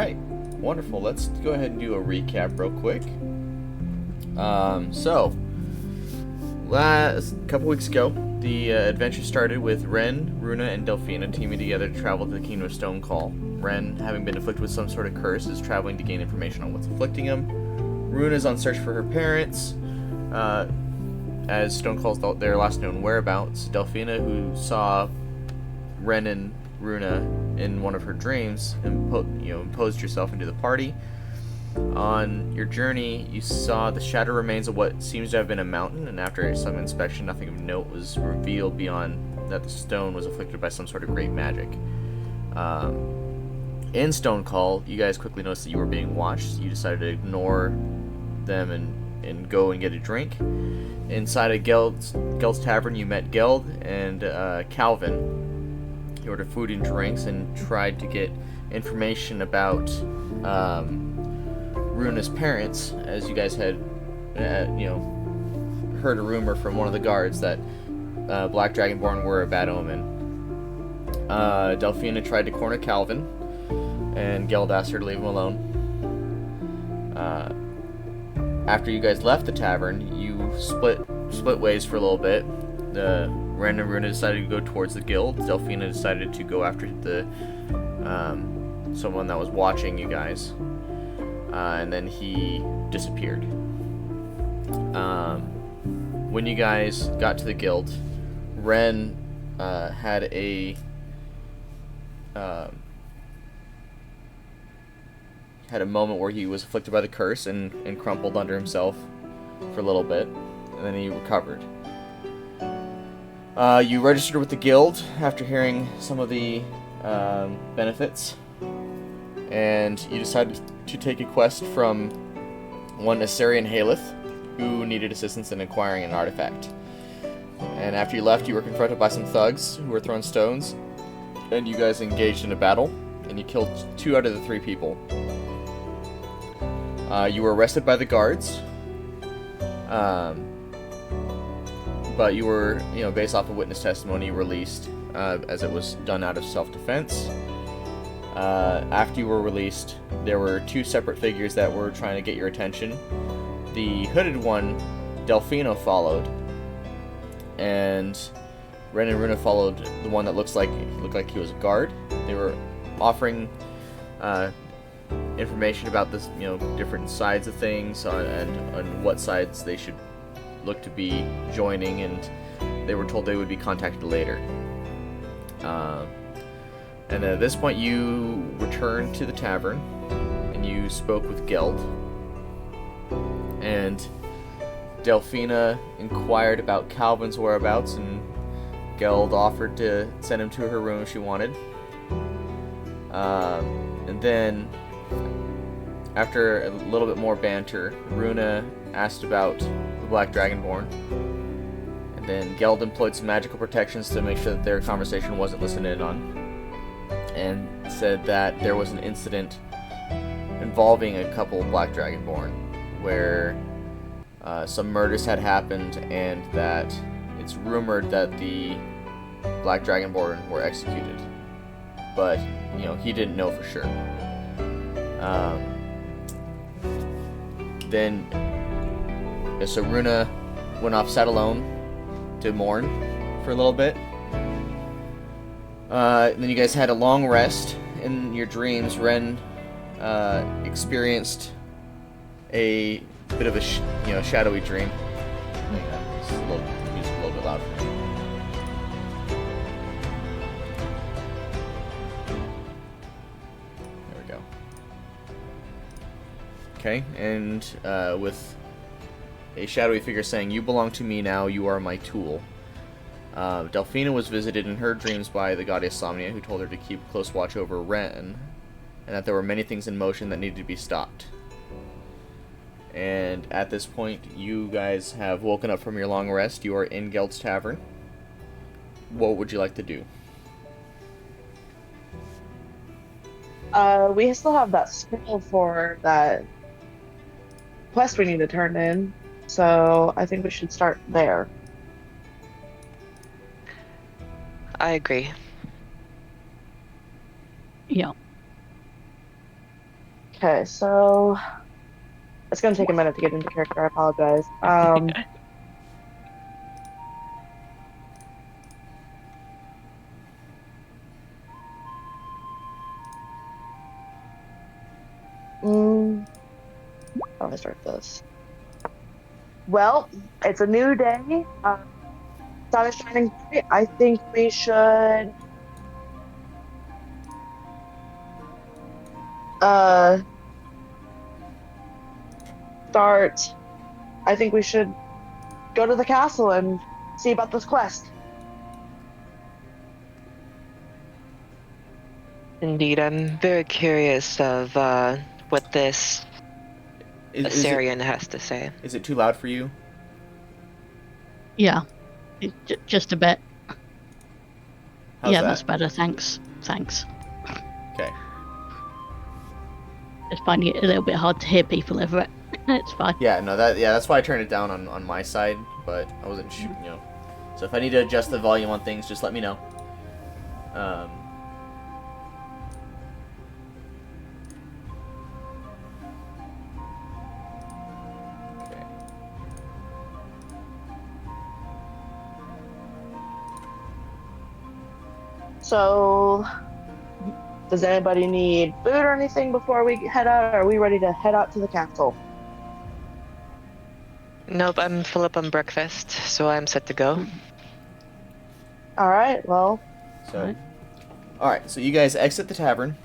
right, wonderful. Let's go ahead and do a recap real quick. Last couple weeks ago, the adventure started with Ren, Runa, and Delphina teaming together to travel to the Kingdom of Stonecall. Ren, having been afflicted with some sort of curse, is traveling to gain information on what's afflicting him. Runa is on search for her parents, as Stonecall's their last known whereabouts. Delphina, who saw Ren and Runa in one of her dreams, imposed yourself into the party. On your journey, you saw the shattered remains of what seems to have been a mountain, and after some inspection, nothing of note was revealed beyond that the stone was afflicted by some sort of great magic. In Stonecall, you guys quickly noticed that you were being watched. You decided to ignore them and go and get a drink. Inside of Geld's Tavern, you met Geld and Calvin. You ordered food and drinks and tried to get information about Runa's parents, as you guys had, heard a rumor from one of the guards that Black Dragonborn were a bad omen. Delphina tried to corner Calvin, and Geld asked her to leave him alone. After you guys left the tavern, you split ways for a little bit. Ren and Runa decided to go towards the guild. Delphina decided to go after the someone that was watching you guys. And then he disappeared. When you guys got to the guild, Ren had a moment where he was afflicted by the curse and crumpled under himself for a little bit, and then he recovered. You registered with the guild after hearing some of the benefits, and you decided to take a quest from one Esarion Haleth, who needed assistance in acquiring an artifact. And after you left, you were confronted by some thugs who were throwing stones, and you guys engaged in a battle, and you killed 2 out of the 3 people. You were arrested by the guards, but you were, based off of witness testimony, released, as it was done out of self-defense. After you were released, there were 2 separate figures that were trying to get your attention. The hooded one, Delphina, followed, and Ren and Runa followed the one that looked like he was a guard. They were offering information about this, different sides of things, and what sides they should look to be joining, and they were told they would be contacted later. And at this point, you returned to the tavern, and you spoke with Geld. And Delphina inquired about Calvin's whereabouts, and Geld offered to send him to her room if she wanted. And then, after a little bit more banter, Runa asked about the Black Dragonborn. And then Geld employed some magical protections to make sure that their conversation wasn't listened in on, and said that there was an incident involving a couple of Black Dragonborn where some murders had happened, and that it's rumored that the Black Dragonborn were executed, but he didn't know for sure. So Runa went off sat alone to mourn for a little bit. Then you guys had a long rest. In your dreams, Ren experienced a bit of a shadowy dream. Hang on, it's the music a little bit loud for me. There we go. Okay, and with a shadowy figure saying, "You belong to me now, you are my tool." Delphina was visited in her dreams by the goddess Somnia, who told her to keep close watch over Ren, and that there were many things in motion that needed to be stopped. And at this point, you guys have woken up from your long rest. You are in Geld's Tavern. What would you like to do? We still have that scroll for that quest we need to turn in, so I think we should start there. I agree. Yeah. Okay, so it's gonna take a minute to get into character. I apologize. How do I start this? Well, it's a new day. Sun is shining bright. I think we should uh start. I think we should go to the castle and see about this quest. Indeed, I'm very curious of what this Is it Esarion has to say. is it too loud for you? Yeah, just a bit. How's Yeah, that? that's better. Thanks. Thanks. Okay. Just finding it a little bit hard to hear people over it. It's fine. Yeah, no, that's why I turned it down on my side, but I wasn't So if I need to adjust the volume on things, just let me know. Okay. So, does anybody need food or anything before we head out? Or are we ready to head out to the castle? Nope, I'm full up on breakfast, so I'm set to go. All right. Well, So, all right. So you guys exit the tavern,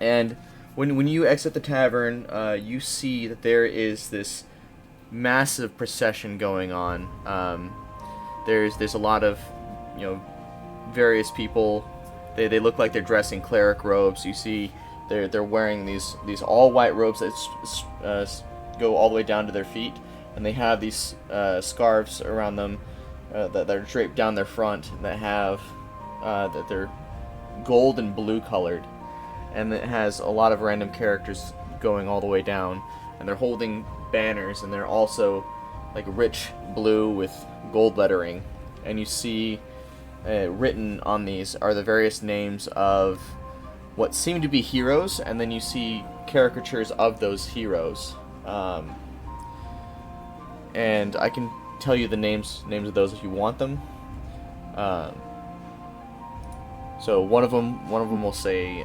and when you exit the tavern, you see that there is this massive procession going on. There's a lot of various people. They look like they're dressed in cleric robes. You see they're wearing these all white robes that go all the way down to their feet, and they have these scarves around them that are draped down their front that have that they're gold and blue colored, and it has a lot of random characters going all the way down, and they're holding banners, and they're also like rich blue with gold lettering, and you see written on these are the various names of what seem to be heroes, and then you see caricatures of those heroes, and I can tell you the names of those if you want them. So one of them will say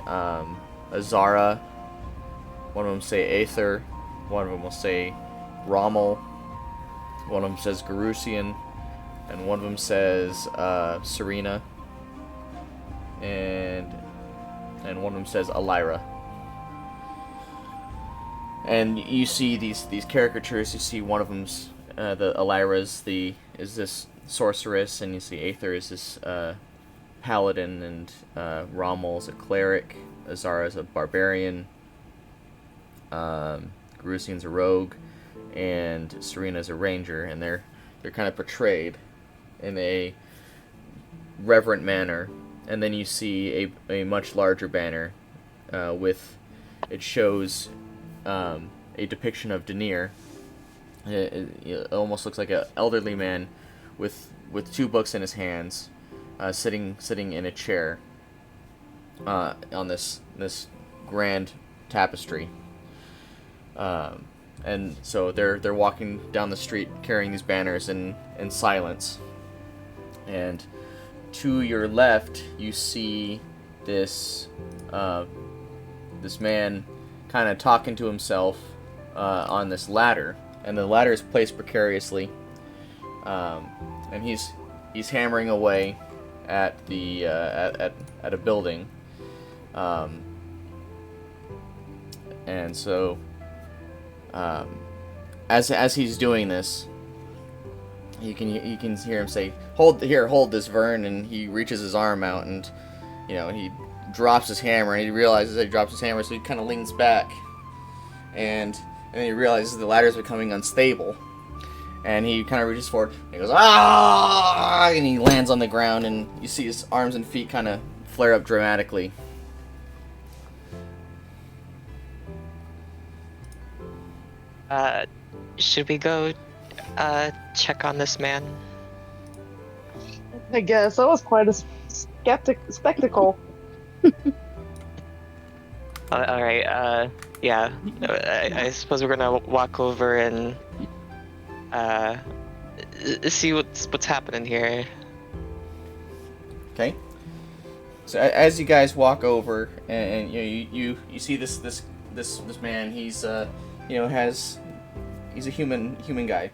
Azara, one of them say Aether, one of them will say Rommel, one of them says Garusian, and one of them says Serena, and one of them says Elira. And you see these caricatures. You see one of them's the Elira's is this sorceress, and you see Aether is this paladin, and Rommel's a cleric, Azara's a barbarian, Garusian's a rogue, and Serena's a ranger, and they're kind of portrayed in a reverent manner. And then you see a much larger banner with it shows a depiction of Deneir. It almost looks like an elderly man with 2 books in his hands, sitting in a chair on this grand tapestry. And so they're walking down the street carrying these banners in silence. And to your left, you see this man kind of talking to himself on this ladder, and the ladder is placed precariously, and he's hammering away at the at a building, and so as he's doing this, you can hear him say, hold this, Vern," and he reaches his arm out, and he drops his hammer, and he realizes that he drops his hammer, so he kind of leans back, and then he realizes the ladder's becoming unstable, and he kind of reaches forward, and he goes, "Ah!" and he lands on the ground, and you see his arms and feet kind of flare up dramatically. Should we go check on this man? I guess that was quite a spectacle. All right. Yeah. I suppose we're gonna walk over and see what's happening here. Okay. So as you guys walk over, and you see this man. He's he's a human guy.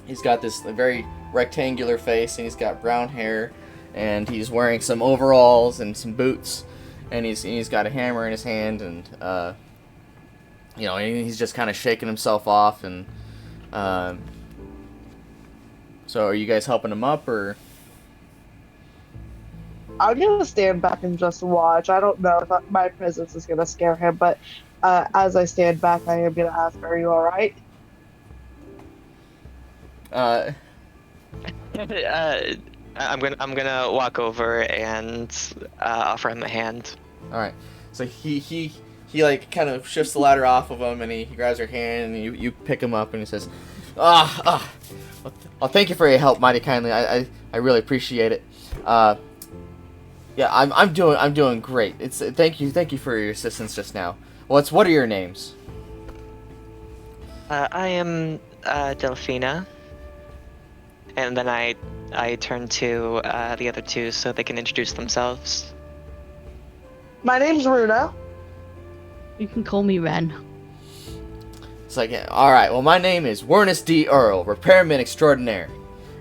He's got this very rectangular face, and he's got brown hair, and he's wearing some overalls and some boots, and he's got a hammer in his hand, and he's just kind of shaking himself off, and so are you guys helping him up, or? I'm gonna stand back and just watch. I don't know if my presence is gonna scare him, but as I stand back, I am gonna ask, "Are you all right?" I'm gonna walk over and offer him a hand. All right. So he like kind of shifts the ladder off of him, and he grabs your hand, and you pick him up, and he says, well, thank you for your help, mighty kindly. I really appreciate it. Yeah, I'm doing great. Thank you for your assistance just now. What are your names? I am Delphina, and then I turn to the other two so they can introduce themselves. My name's Runa. You can call me Ren. It's like, all right. Well, my name is Wernest D. Earl, repairman extraordinaire,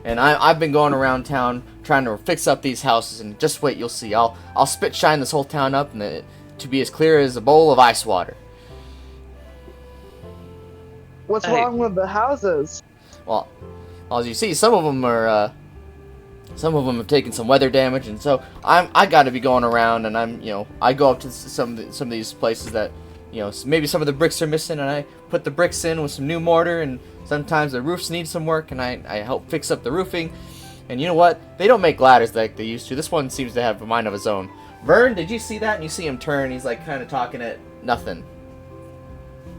and I've been going around town trying to fix up these houses, and just wait, you'll see. I'll spit shine this whole town up, and to be as clear as a bowl of ice water. What's wrong with the houses? Well, as you see, some of them have taken some weather damage, and so I got to be going around, and I go up to some of these places that maybe some of the bricks are missing, and I put the bricks in with some new mortar, and sometimes the roofs need some work, and I help fix up the roofing. And you know what? They don't make ladders like they used to. This one seems to have a mind of his own. Vern, did you see that? And you see him turn. He's like kind of talking at nothing.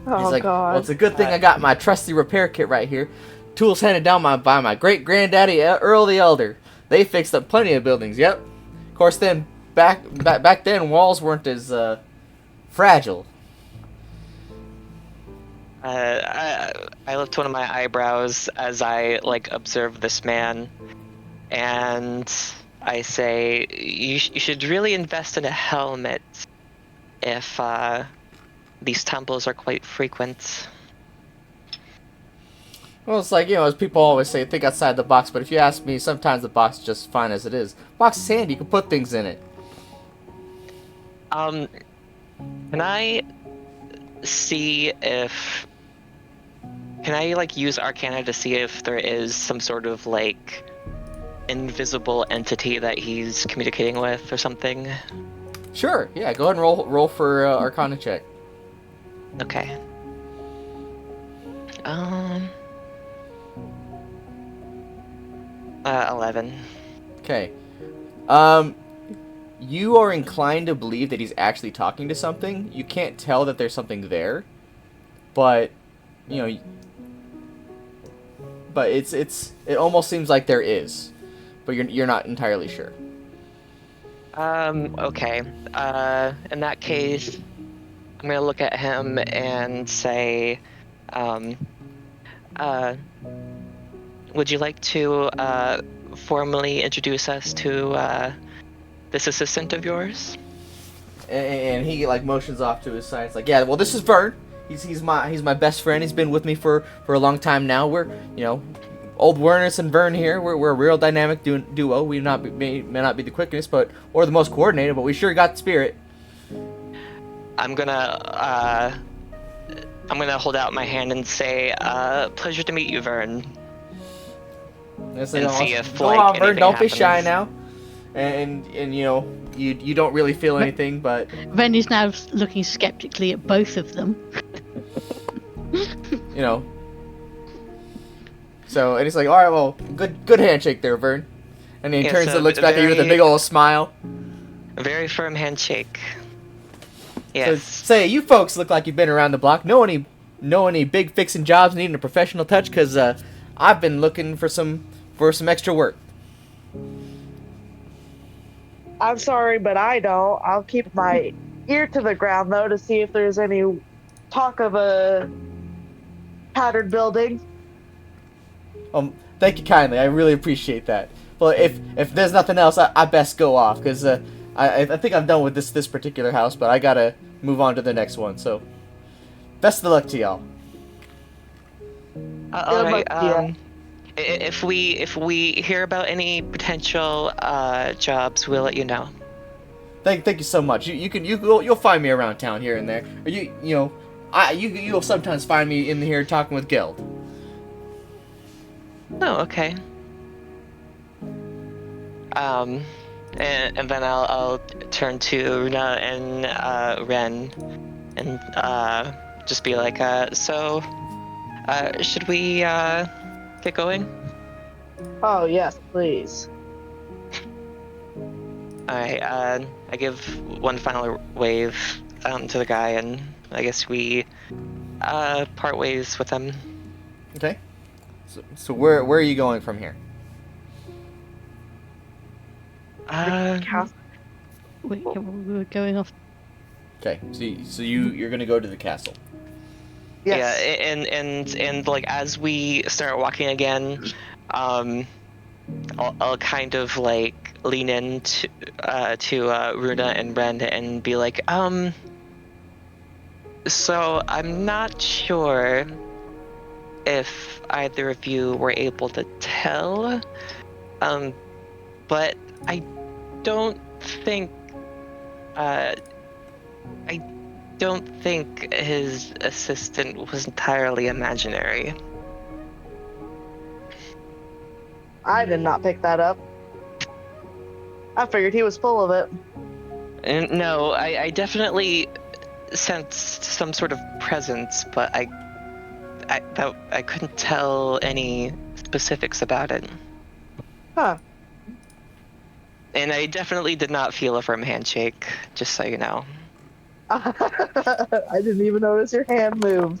Oh, He's like, God. well, it's a good thing I got my trusty repair kit right here. Tools handed down by my great granddaddy Earl the Elder. They fixed up plenty of buildings. Yep. Of course, then back then walls weren't as fragile. I lift one of my eyebrows as I observe this man, and I say, you should really invest in a helmet if these tumbles are quite frequent. Well, it's like, as people always say, think outside the box, but if you ask me, sometimes the box is just fine as it is. Box is handy, you can put things in it. Can I see if... Can I, use Arcana to see if there is some sort of, invisible entity that he's communicating with or something? Sure, yeah, go ahead and roll for Arcana check. Okay. 11. Okay. You are inclined to believe that he's actually talking to something. You can't tell that there's something there, but but it almost seems like there is, but you're not entirely sure. Okay. In that case, I'm gonna look at him and say, would you like to formally introduce us to this assistant of yours? And he motions off to his side. It's like, yeah, well, this is Vern. He's my best friend. He's been with me for a long time now. We're old Wernest and Vern here. We're a real dynamic duo. We may not be the quickest, or the most coordinated, but we sure got the spirit. I'm gonna hold out my hand and say, pleasure to meet you, Vern. And see if go on, Vern, don't happens. be shy now. And you don't really feel anything, but Ren is now looking skeptically at both of them. So, and he's like, all right, well, good handshake there, Vern. And then he turns and looks back at you with a big old smile. A very firm handshake. Yes. So, say, you folks look like you've been around the block. Know any big fixing jobs needing a professional touch? Because I've been looking for some extra work. I'm sorry, but I don't. I'll keep my, ear to the ground though to see if there's any talk of a tattered building. Thank you kindly. I really appreciate that. Well, if there's nothing else, I best go off because I think I'm done with this particular house, but I gotta move on to the next one. So, best of luck to y'all. All right. luck to ya. If we hear about any potential jobs, we'll let you know. Thank you so much. You'll find me around town here and there. Or you'll sometimes find me in here talking with Geld. Oh, okay. And then I'll turn to Runa and Ren and just be like, so should we get going? Oh yes, please. Alright, I give one final wave to the guy, and I guess we part ways with him. Okay. So where are you going from here? Castle. We were going off. Okay. So you're gonna go to the castle. Yes. Yeah, and like as we start walking again, I'll kind of like lean in to Runa and Ren and be like, so I'm not sure if either of you were able to tell, but I don't think his assistant was entirely imaginary. I did not pick that up. I figured he was full of it. And no, I definitely sensed some sort of presence, but I couldn't tell any specifics about it. Huh. And I definitely did not feel a firm handshake, just so you know. I didn't even notice your hand move.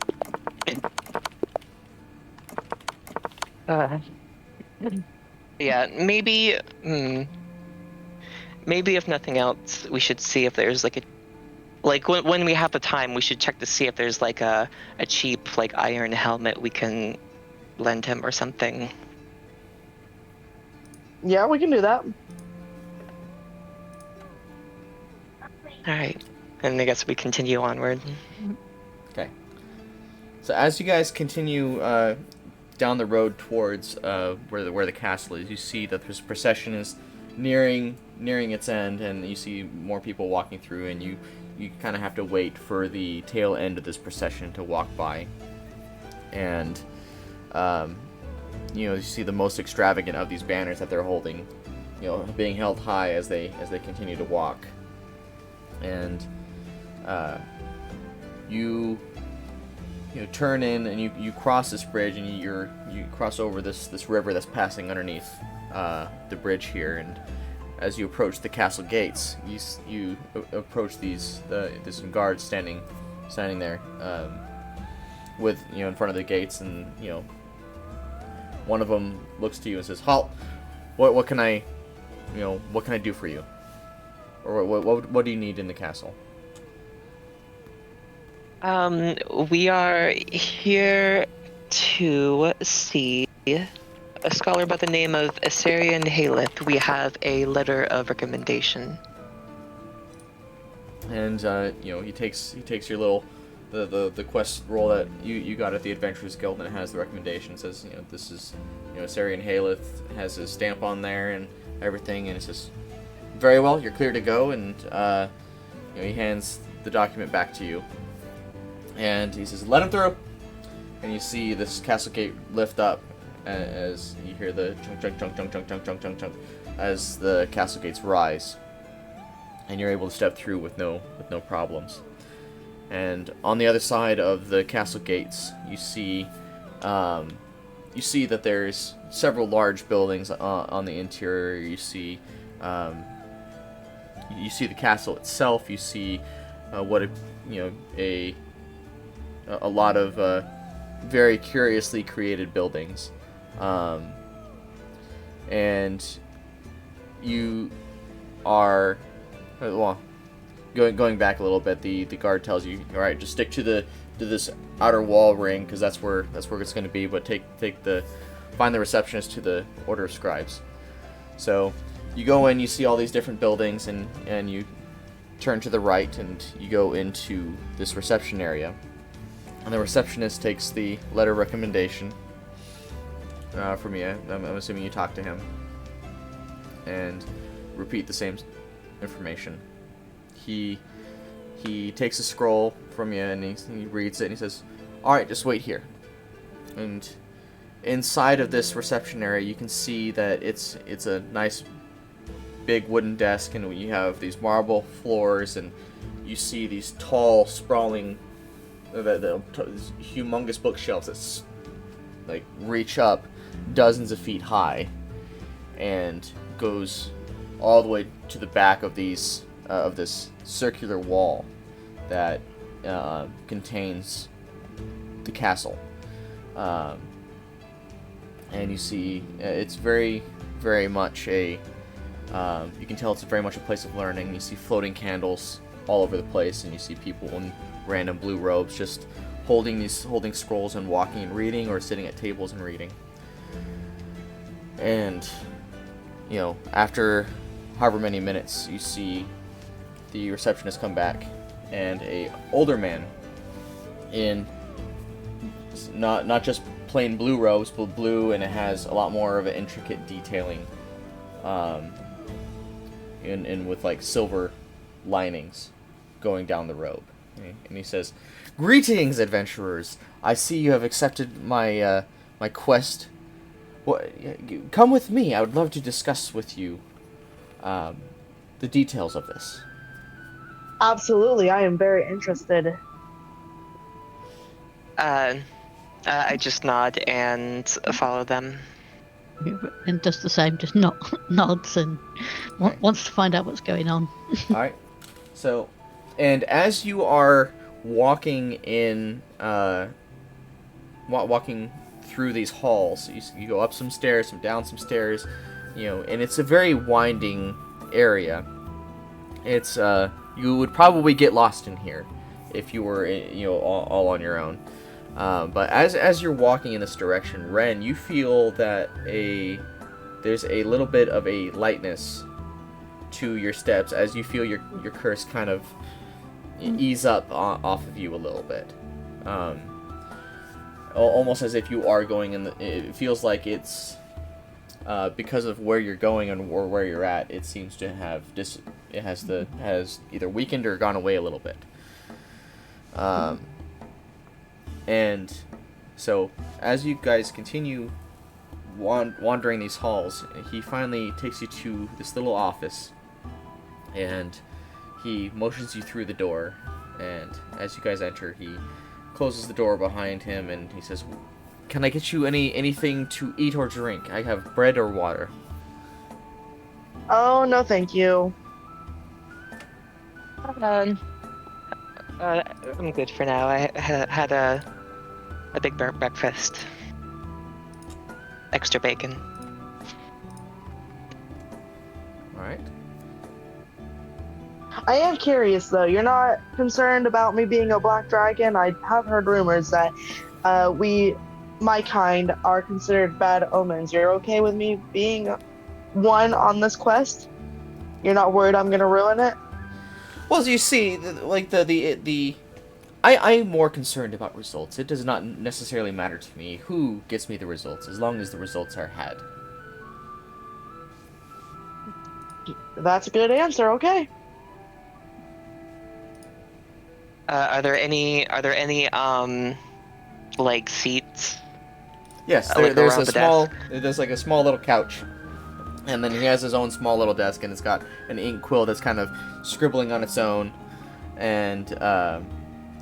Yeah, maybe if nothing else, we should see if there's when we have the time, we should check to see if there's like a cheap like iron helmet we can lend him or something. Yeah, we can do that. All right, and I guess we continue onward. Okay. So as you guys continue down the road towards where the castle is, you see that this procession is nearing its end, and you see more people walking through, and you kind of have to wait for the tail end of this procession to walk by, and you see the most extravagant of these banners that they're holding, being held high as they continue to walk, and you turn in and you cross this bridge, and you cross over this river that's passing underneath the bridge here, and as you approach the castle gates, you approach there's some guards standing there with in front of the gates, and one of them looks to you and says, "Halt! What can I do for you? Or what do you need in the castle?" We are here to see a scholar by the name of Esarion Haleth. We have a letter of recommendation. And he takes your little the quest roll that you got at the Adventurers Guild, and it has the recommendation. It says this is Esarion Haleth, has his stamp on there and everything, and it says, "Very well, you're clear to go." And he hands the document back to you, and he says, "Let him through." And you see this castle gate lift up as you hear the chunk chunk chunk chunk chunk chunk chunk chunk as the castle gates rise, and you're able to step through with no problems. And on the other side of the castle gates, you see that there's several large buildings on the interior. You see the castle itself. You see a lot of very curiously created buildings, and you are going back a little bit, the guard tells you, all right, just stick to this outer wall ring because that's where it's going to be. But find the receptionist to the order of scribes. So you go in, you see all these different buildings, and you turn to the right, and you go into this reception area. And the receptionist takes the letter of recommendation from you. I'm assuming you talk to him and repeat the same information. He takes a scroll from you and he reads it and he says, "All right, just wait here." And inside of this reception area, you can see that it's a nice big wooden desk, and you have these marble floors, and you see these tall, sprawling, humongous bookshelves that like reach up dozens of feet high, and goes all the way to the back of these of this circular wall that contains the castle. And you see it's very, very much a you can tell it's very much a place of learning. You see floating candles all over the place, and you see people in random blue robes just holding scrolls and walking and reading, or sitting at tables and reading. And after however many minutes, you see the receptionist come back, and a older man in not just plain blue robes, but blue, and it has a lot more of an intricate detailing, and with like silver linings going down the robe. And he says, "Greetings, adventurers! I see you have accepted my my quest. Come with me. I would love to discuss with you the details of this." Absolutely, I am very interested. I just nod and follow them. And does the same, just nods and wants to find out what's going on. All right. So, and as you are walking in, walking through these halls, you go up some stairs, down some stairs, and it's a very winding area. It's you would probably get lost in here if you were all on your own. But as you're walking in this direction, Ren, you feel that there's a little bit of a lightness to your steps as you feel your curse kind of ease up off of you a little bit. Almost as if you are going in it feels like it's because of where you're going or where you're at. It seems to have has either weakened or gone away a little bit. And so as you guys continue wandering these halls, he finally takes you to this little office, and he motions you through the door. And as you guys enter, he closes the door behind him, and he says, "Can I get you anything to eat or drink? I have bread or water." Oh, no, thank you. I'm good for now. I had a big breakfast. Extra bacon. All right. I am curious, though. You're not concerned about me being a black dragon? I have heard rumors that my kind, are considered bad omens. You're okay with me being one on this quest? You're not worried I'm gonna ruin it? Well, as you see, I'm more concerned about results. It does not necessarily matter to me who gets me the results, as long as the results are had. That's a good answer, okay. Are there any like seats? Yes, Like there's around a the small, desk? there's like a small little couch, and then he has his own small little desk, and it's got an ink quill that's kind of scribbling on its own, and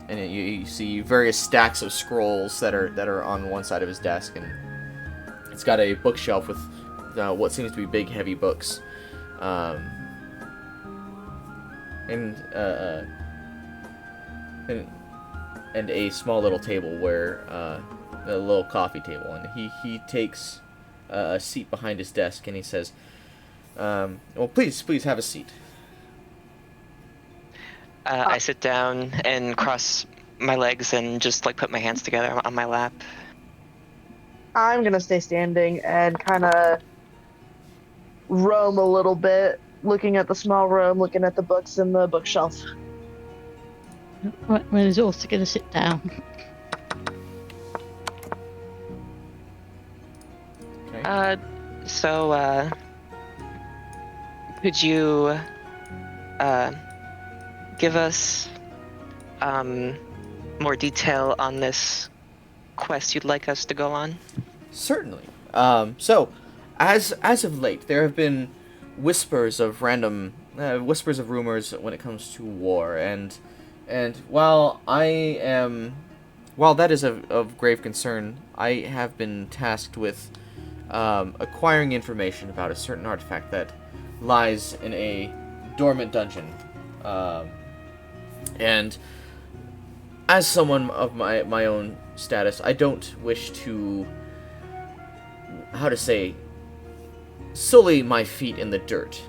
you see various stacks of scrolls that are on one side of his desk, and it's got a bookshelf with what seems to be big, heavy books, and a small little table where a little coffee table, and he takes a seat behind his desk, and he says, "Well, please have a seat." I sit down and cross my legs and just like put my hands together on my lap. I'm gonna stay standing and kind of roam a little bit, looking at the small room, looking at the books in the bookshelf. Ren is also going to sit down. Okay. So, could you give us more detail on this quest you'd like us to go on? Certainly. So, as of late, there have been whispers of random whispers of rumors when it comes to war, and while that is of grave concern, I have been tasked with acquiring information about a certain artifact that lies in a dormant dungeon, and as someone of my own status, I don't wish to, how to say, sully my feet in the dirt.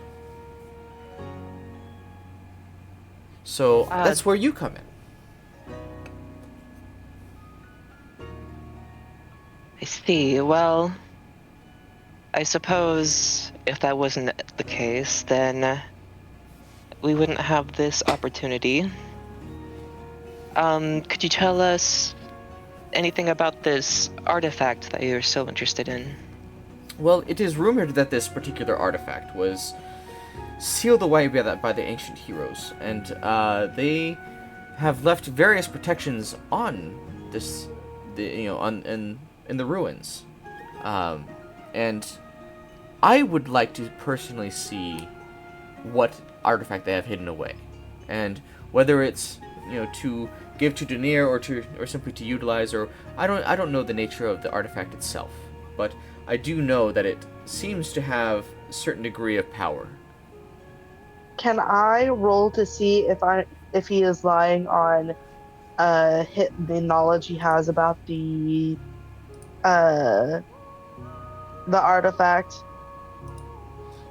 So that's where you come in. I see. Well, I suppose if that wasn't the case, then we wouldn't have this opportunity. Could you tell us anything about this artifact that you're so interested in? Well, it is rumored that this particular artifact was sealed away by the ancient heroes, and they have left various protections on this, in the ruins, and I would like to personally see what artifact they have hidden away, and whether it's to give to Deneir or simply to utilize, or I don't know the nature of the artifact itself, but I do know that it seems to have a certain degree of power. Can I roll to see if he is lying on the knowledge he has about the artifact?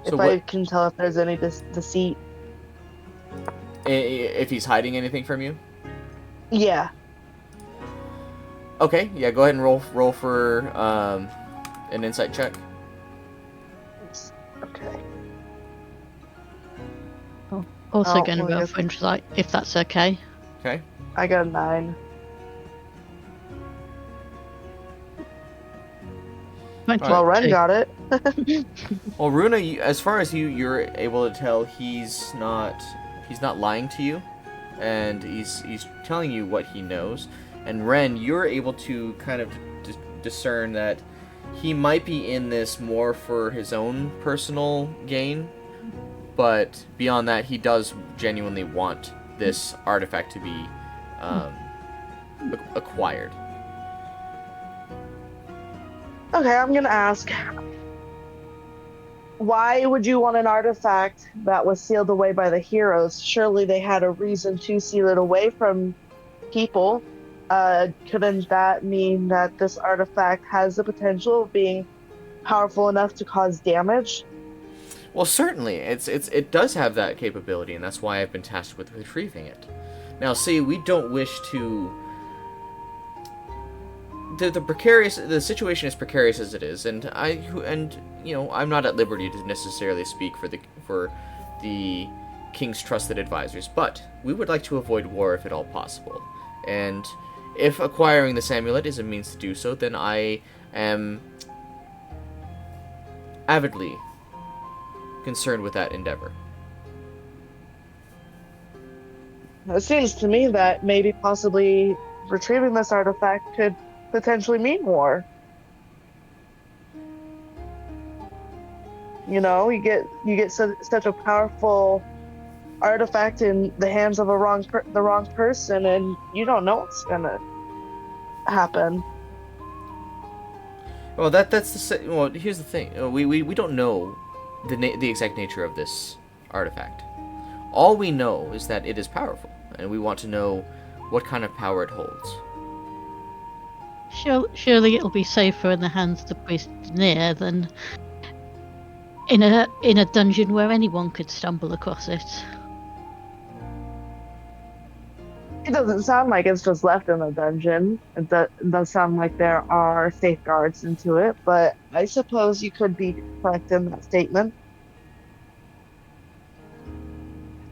So if I can tell if there's any deceit. If he's hiding anything from you? Yeah. Okay, yeah, go ahead and roll for an insight check. Okay. Also going to roll for insight, if that's okay. Okay. I got a 9. 22. Well, Ren got it. Well, Runa, as far as you're able to tell, he's not lying to you, and he's telling you what he knows. And Ren, you're able to kind of discern that he might be in this more for his own personal gain, but beyond that, he does genuinely want this artifact to be acquired. Okay, I'm gonna ask, why would you want an artifact that was sealed away by the heroes? Surely they had a reason to seal it away from people. Couldn't that mean that this artifact has the potential of being powerful enough to cause damage? Well, certainly, it does have that capability, and that's why I've been tasked with retrieving it. Now, see, we don't wish to. The situation is precarious as it is, and I'm not at liberty to necessarily speak for the king's trusted advisors, but we would like to avoid war if at all possible, and if acquiring this amulet is a means to do so, then I am avidly concerned with that endeavor. It seems to me that maybe possibly retrieving this artifact could potentially mean war. You get such a powerful artifact in the hands of the wrong person, and you don't know what's gonna happen. Well, well, here's the thing. We don't know the exact nature of this artifact. All we know is that it is powerful, and we want to know what kind of power it holds. Surely it'll be safer in the hands of the priest Deneir than in a dungeon where anyone could stumble across it. It doesn't sound like it's just left in the dungeon. It does sound like there are safeguards into it, but I suppose you could be correct in that statement.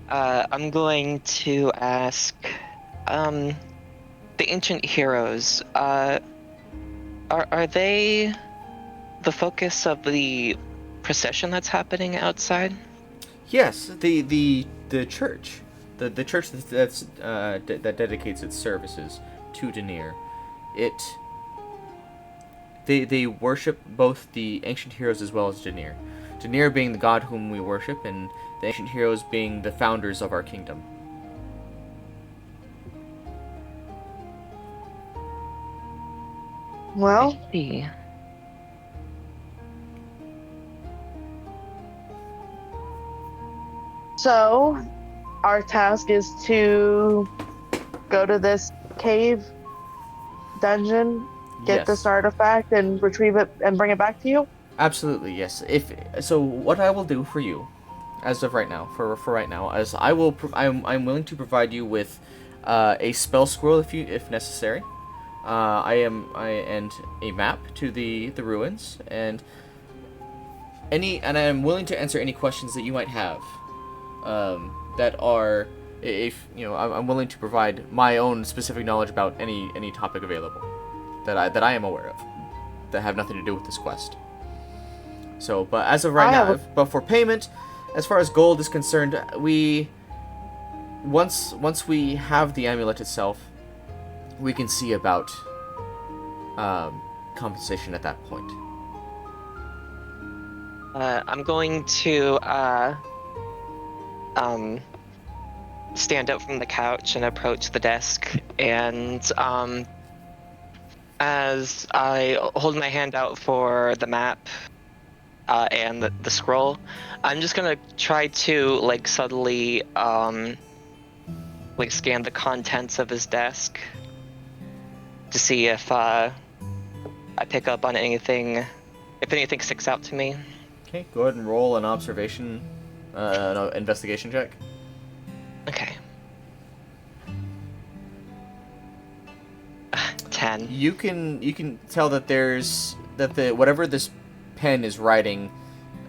I'm going to ask, the ancient heroes. Are they the focus of the procession that's happening outside? Yes, the church, the church that dedicates its services to Deneir. It they worship both the ancient heroes as well as Deneir. Deneir being the god whom we worship, and the ancient heroes being the founders of our kingdom. Well, I see. so our task is to go to this cave dungeon, get Yes. this artifact, and retrieve it and bring it back to you. Absolutely, yes. If so, what I will do for you, as of right now, for right now, is I'm willing to provide you with a spell scroll if necessary. And a map to the ruins, and I am willing to answer any questions that you might have. That are, if you know, I'm willing to provide my own specific knowledge about any topic available that I am aware of that have nothing to do with this quest. So, but as of right now, but for payment, as far as gold is concerned, once we have the amulet itself, we can see about compensation at that point. I'm going to stand up from the couch and approach the desk, and as I hold my hand out for the map and the scroll, I'm just gonna try to like subtly like scan the contents of his desk to see if I pick up on anything, if anything sticks out to me. Okay, go ahead and roll an observation, no, investigation check. Okay. 10. You can tell that the whatever this pen is writing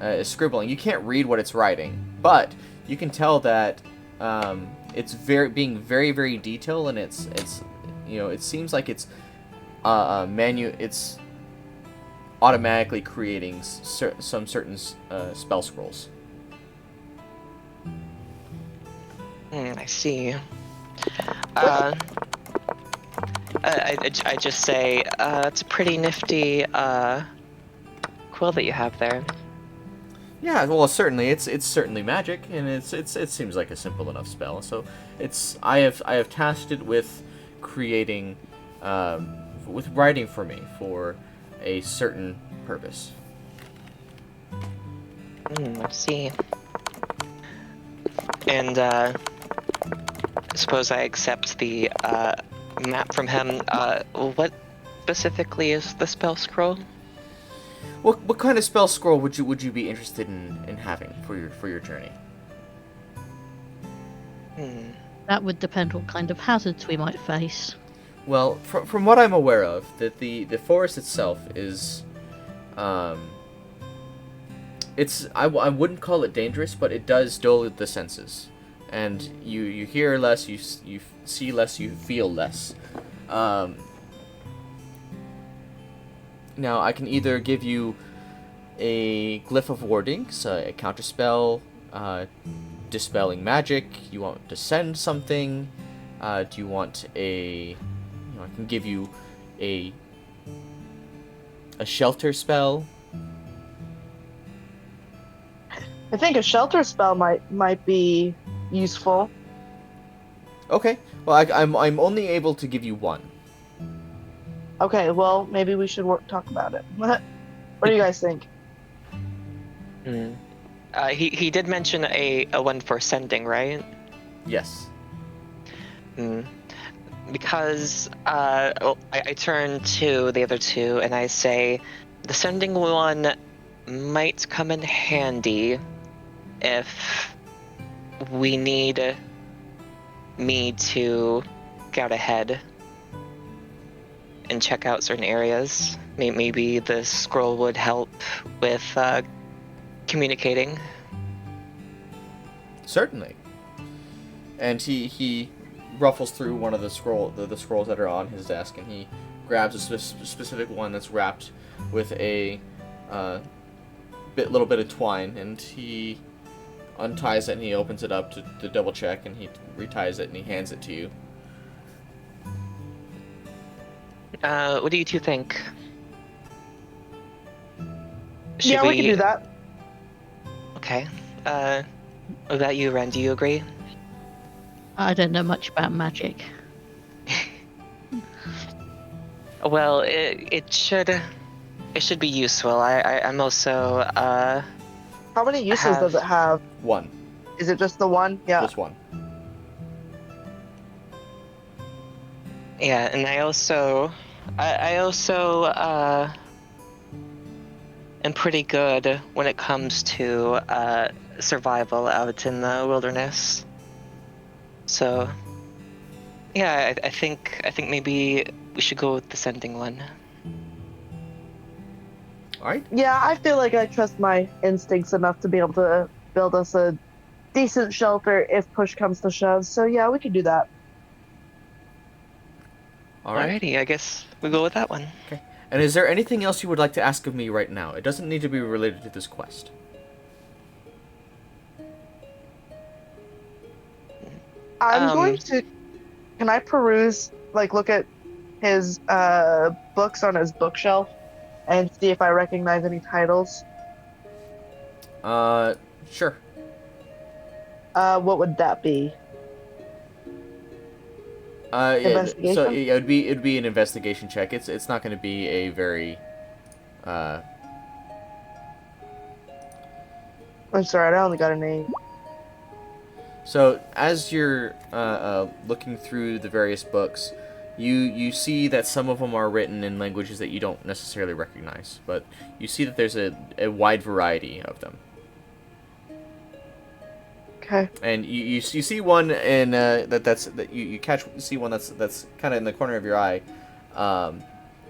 is scribbling. You can't read what it's writing, but you can tell that it's being very very detailed, and it's you know, it seems like it's it's automatically creating some certain spell scrolls. I see. I just say, it's a pretty nifty quill that you have there. Yeah, well, certainly it's certainly magic, and it seems like a simple enough spell. So I have tasked it with creating, with writing for me for a certain purpose. I see. And I suppose I accept the map from him. What specifically is the spell scroll? What kind of spell scroll would you be interested in having for your journey? That would depend what kind of hazards we might face. Well, from what I'm aware of, that the forest itself is, I wouldn't call it dangerous, but it does dull the senses, and you hear less, you see less, you feel less. Now I can either give you a glyph of warding, so a counterspell, dispelling magic. You want to send something? Do you want a? I can give you a shelter spell. I think a shelter spell might be useful. Okay. Well, I'm only able to give you one. Okay, well, maybe we should talk about it. What do you guys think? He did mention a one for sending, right? Yes. Because I turn to the other two and I say, the sending one might come in handy if we need me to scout ahead and check out certain areas. Maybe the scroll would help with communicating. Certainly. And he ruffles through one of the scrolls that are on his desk, and he grabs a specific one that's wrapped with a little bit of twine, and he unties it and he opens it up to double check, and he reties it and he hands it to you. What do you two think? Yeah, we can do that. Okay. What about you, Ren? Do you agree? I don't know much about magic. Well, it should be useful. I'm also How many uses does it have? One. Is it just the one? Yeah. Just one. yeah, and I also am pretty good when it comes to survival out in the wilderness. So yeah, I think maybe we should go with the sending one. Alright. Yeah, I feel like I trust my instincts enough to be able to build us a decent shelter if push comes to shove. So yeah, we can do that. Alright. Alrighty, I guess we go with that one. Okay. And is there anything else you would like to ask of me right now? It doesn't need to be related to this quest. I'm going to. Can I peruse, like, look at his books on his bookshelf and see if I recognize any titles? Sure. What would that be? Yeah, Investigation? so yeah, it'd be an investigation check. It's not going to be a very I'm sorry, I only got an 8. So as you're looking through the various books, you see that some of them are written in languages that you don't necessarily recognize, but you see that there's a wide variety of them. Okay. And you see one in you see one that's kind of in the corner of your eye,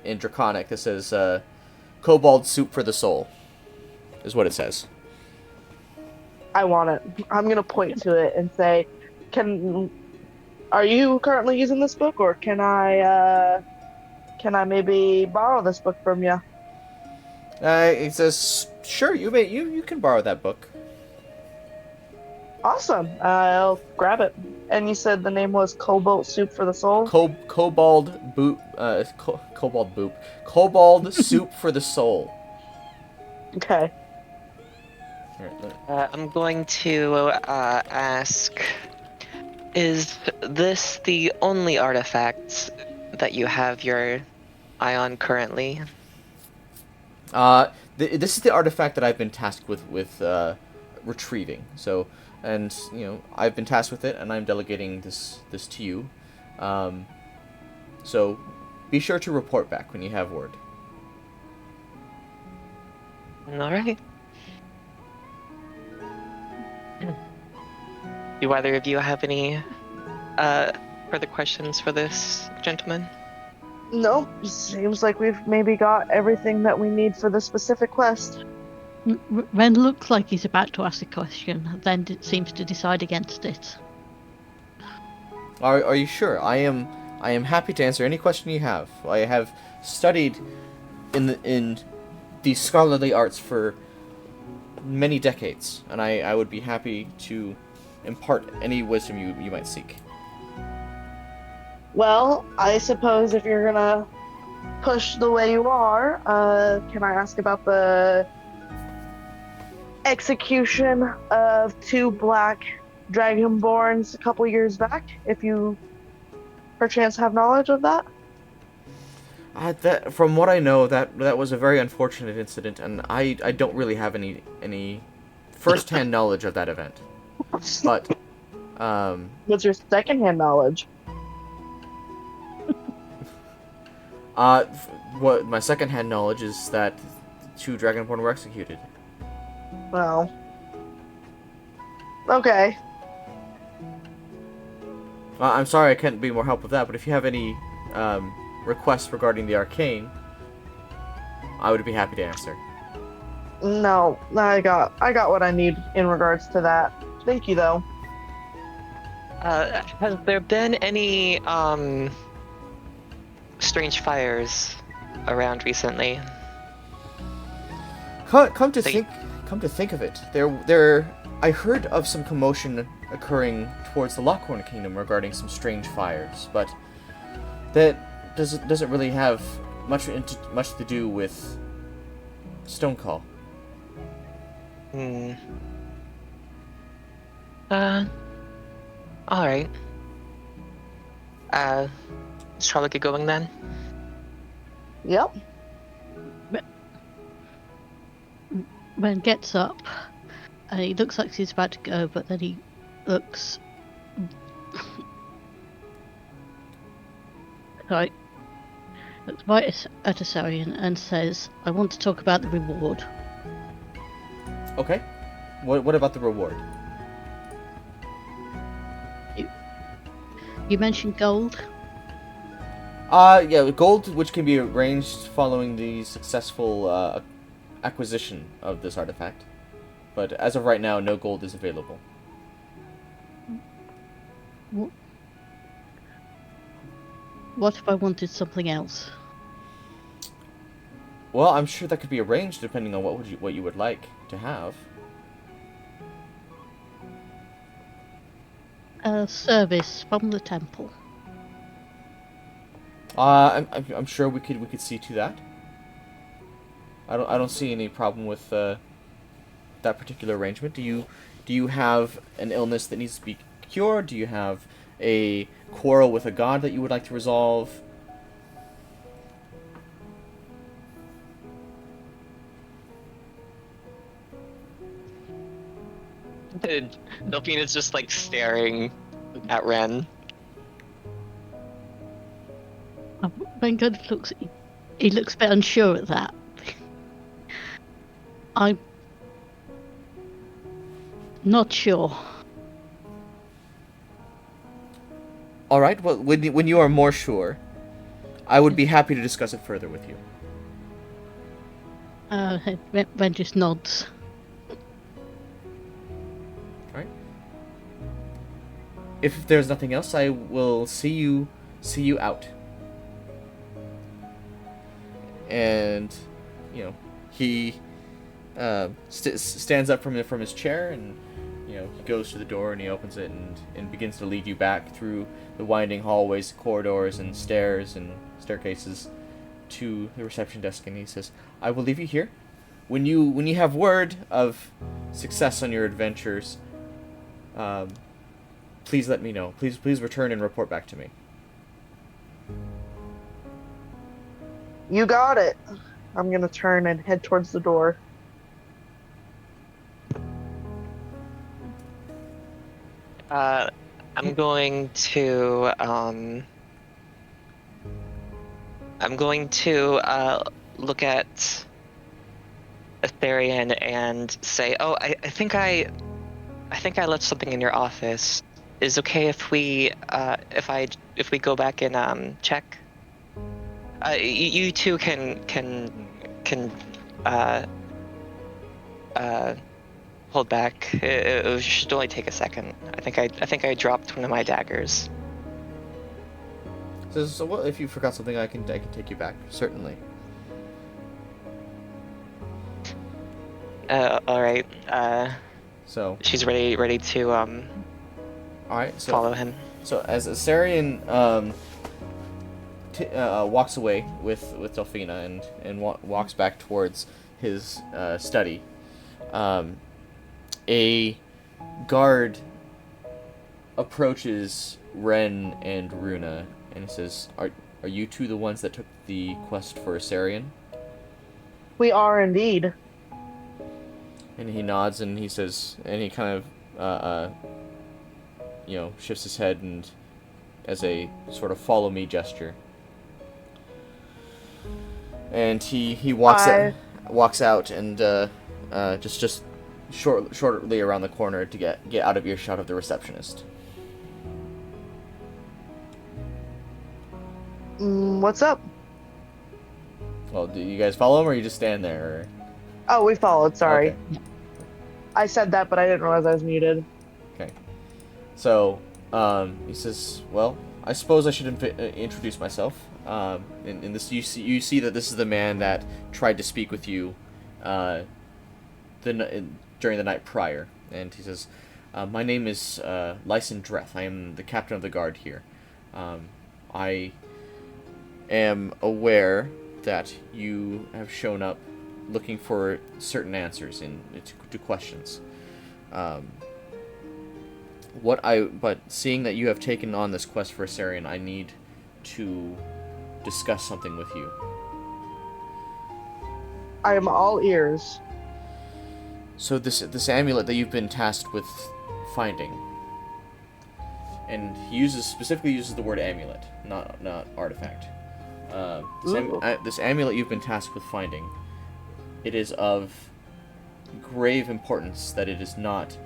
in Draconic. That says Kobold Soup for the Soul, is what it says. I want it. I'm gonna point to it and say, are you currently using this book, or can I maybe borrow this book from you? It says, sure, you can borrow that book. Awesome. I'll grab it. And you said the name was Kobold Soup for the Soul? Kobold Soup for the Soul. Okay. I'm going to ask, is this the only artifact that you have your eye on currently? This is the artifact that I've been tasked with retrieving. So, and I've been tasked with it, and I'm delegating this to you. So, be sure to report back when you have word. All right. Do either of you have any further questions for this gentleman? Nope. Seems like we've maybe got everything that we need for the specific quest. Ren looks like he's about to ask a question, then seems to decide against it. Are you sure? I am happy to answer any question you have. I have studied in the scholarly arts for many decades, and I would be happy to impart any wisdom you might seek. Well, I suppose if you're gonna push the way you are, can I ask about the execution of 2 black dragonborns a couple years back, if you perchance have knowledge of that? That, from what I know, that was a very unfortunate incident, and I don't really have any first-hand knowledge of that event. But, What's your second-hand knowledge? what my second-hand knowledge is that 2 dragonborn were executed. Well, okay. I'm sorry I couldn't be more help with that, but if you have any requests regarding the arcane, I would be happy to answer. No, I got what I need in regards to that. Thank you, though. Has there been any strange fires around recently? Come to think of it, I heard of some commotion occurring towards the Lohkhorn Kingdom regarding some strange fires, but that doesn't really have much to do with Stonecall. Alright. Shall we get going then? Yep. Ren gets up and he looks like he's about to go, but then he looks right at Esarion and says, "I want to talk about the reward." Okay. What about the reward? You mentioned gold. Yeah, gold, which can be arranged following the successful acquisition of this artifact. But as of right now, no gold is available. What if I wanted something else? Well, I'm sure that could be arranged depending on what you would like to have. A service from the temple. I'm sure we could see to that. I don't see any problem with that particular arrangement. Do you have an illness that needs to be cured? Do you have a quarrel with a god that you would like to resolve? Delphina's just like staring at Ren. Ren kind of looks. He looks a bit unsure at that. I'm not sure. All right. Well, when you are more sure, I would be happy to discuss it further with you. Ren just nods. All right. If there's nothing else, I will see you out. And, he stands up from his chair, and he goes to the door and he opens it and begins to lead you back through the winding hallways, corridors, and stairs and staircases to the reception desk. And he says, "I will leave you here. When you have word of success on your adventures, please let me know. Please return and report back to me." You got it. I'm gonna turn and head towards the door. I'm going to look at Esarion and say, "Oh, I think I left something in your office. Is it okay if we go back and check? You two can hold back. It should only take a second. I think I dropped one of my daggers." So well, if you forgot something, I can take you back, certainly. All right. So she's ready to all right. So follow him. So as Esarion walks away with Delphina and walks back towards his study, a guard approaches Ren and Runa and he says, "Are you two the ones that took the quest for Esarion?" We are indeed. And he nods and he says, and he kind of shifts his head and as a sort of follow me gesture. And he walks out and just shortly around the corner to get out of earshot of the receptionist. What's up? Well, do you guys follow him, or you just stand there? Or... Oh, we followed. Sorry. Okay. I said that, but I didn't realize I was muted. Okay. So, he says, "Well, I suppose I should introduce myself. In this, you see that this is the man that tried to speak with you, during the night prior." And he says, "My name is Lyson Dreth. I am the captain of the guard here. I am aware that you have shown up looking for certain answers to questions. But seeing that you have taken on this quest for Esarion, I need to discuss something with you." I am all ears. So this amulet that you've been tasked with finding, and he specifically uses the word amulet, not artifact. This amulet you've been tasked with finding, it is of grave importance that it does not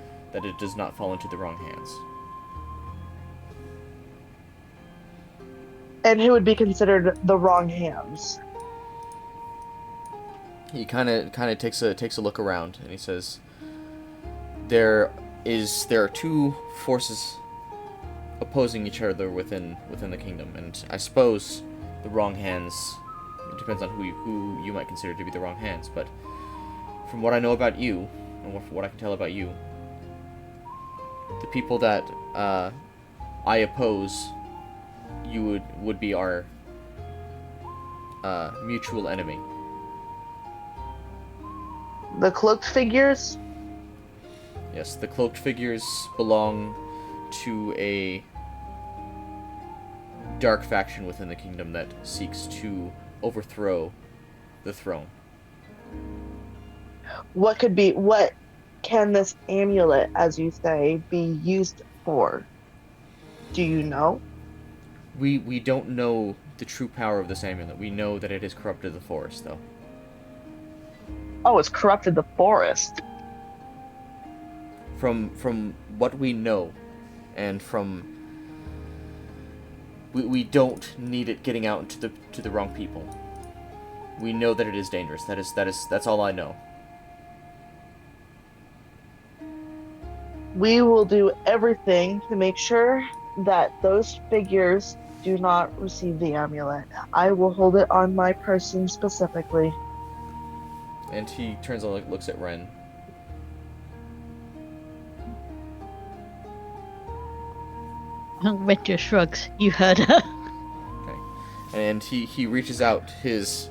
fall into the wrong hands. And who would be considered the wrong hands? He kind of takes a look around, and he says, there are two forces opposing each other within the kingdom, and I suppose the wrong hands, it depends on who you might consider to be the wrong hands, but from what I know about you, and from what I can tell about you, the people that I oppose, you would be our mutual enemy. The cloaked figures? Yes, the cloaked figures belong to a dark faction within the kingdom that seeks to overthrow the throne. What can this amulet, as you say, be used for? Do you know? We don't know the true power of this amulet. We know that it has corrupted the forest, though. Oh, it's corrupted the forest. From what we know, and from we don't need it getting out to the wrong people. We know that it is dangerous. That's all I know. We will do everything to make sure that those figures do not receive the amulet. I will hold it on my person specifically. And he turns and looks at Ren. Red just shrugs. You heard her. Okay. And he reaches out his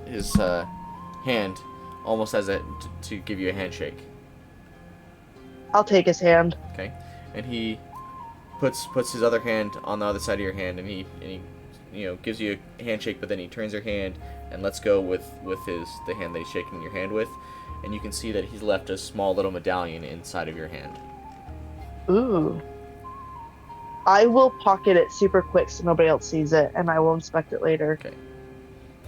hand, almost as to give you a handshake. I'll take his hand. Okay. And he puts his other hand on the other side of your hand, and he gives you a handshake, but then he turns your hand and lets go with the hand that he's shaking your hand with, and you can see that he's left a small little medallion inside of your hand. Ooh. I will pocket it super quick so nobody else sees it, and I will inspect it later. Okay.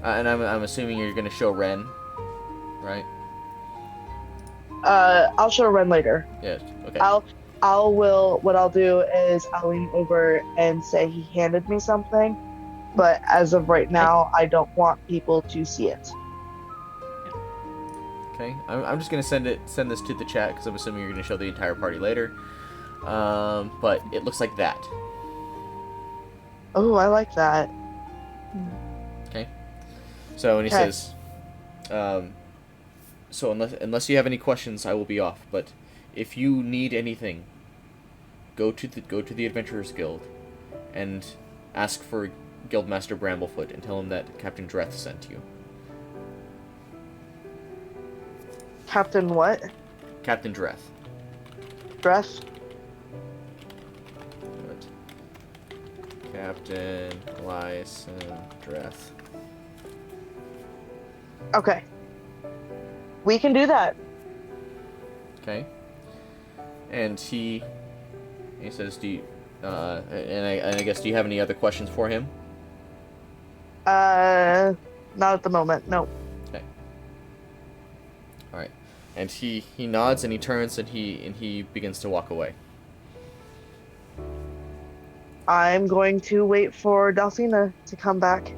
And I'm assuming you're gonna show Ren, right? I'll show Ren later. Yeah. Okay. What I'll do is I'll lean over and say he handed me something, but as of right now, I don't want people to see it. Okay. I'm just gonna send this to the chat because I'm assuming you're gonna show the entire party later. But it looks like that. Oh, I like that. Okay. So when he says, so unless you have any questions, I will be off. But if you need anything, go to the Adventurers Guild, and ask for Guildmaster Bramblefoot and tell him that Captain Dreth sent you. Captain what? Captain Dreth. Dress? Captain Lyson Dreth. Okay. We can do that. Okay. And he says, "Do you, and I guess, do you have any other questions for him?" Not at the moment. No. Okay. All right. And he nods and he turns and he begins to walk away. I'm going to wait for Delphina to come back.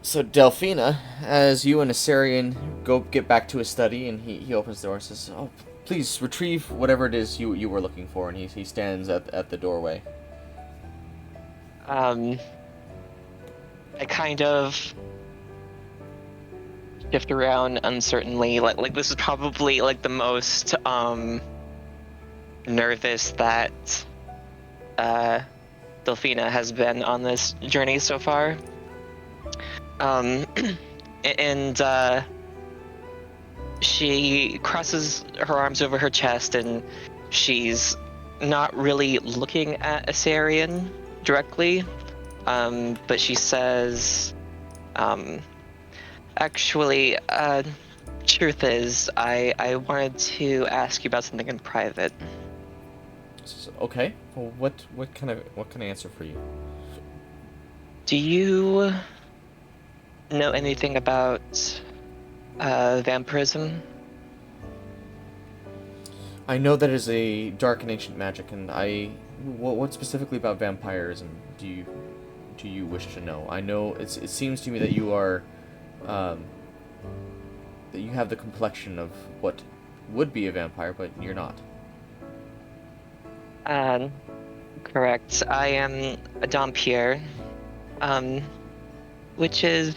So Delphina, as you and Esarion go get back to his study, and he opens the door and says, "Oh, please retrieve whatever it is you were looking for." And he stands at the doorway. I kind of shift around uncertainly. Like this is probably like the most nervous that Delphina has been on this journey so far. And she crosses her arms over her chest, and she's not really looking at Esarion directly, but she says, actually, truth is, I wanted to ask you about something in private. Okay. Well, what kind of answer for you? Do you know anything about vampirism? I know that is a dark and ancient magic, and what specifically about vampirism do you wish to know? I know it seems to me that you are, that you have the complexion of what would be a vampire, but you're not. Correct. I am a Dompier, which is,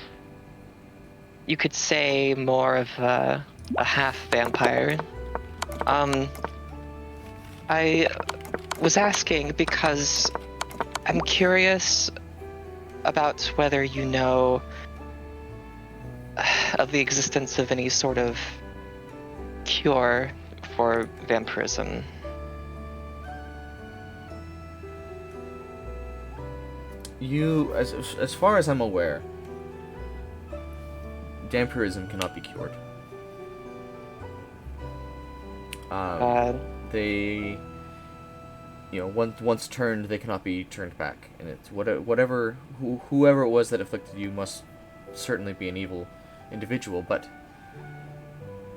you could say, more of a half vampire. I was asking because I'm curious about whether you know of the existence of any sort of cure for vampirism. You, as far as I'm aware, vampirism cannot be cured. They, once turned, they cannot be turned back, and it's whoever it was that afflicted you must certainly be an evil individual. But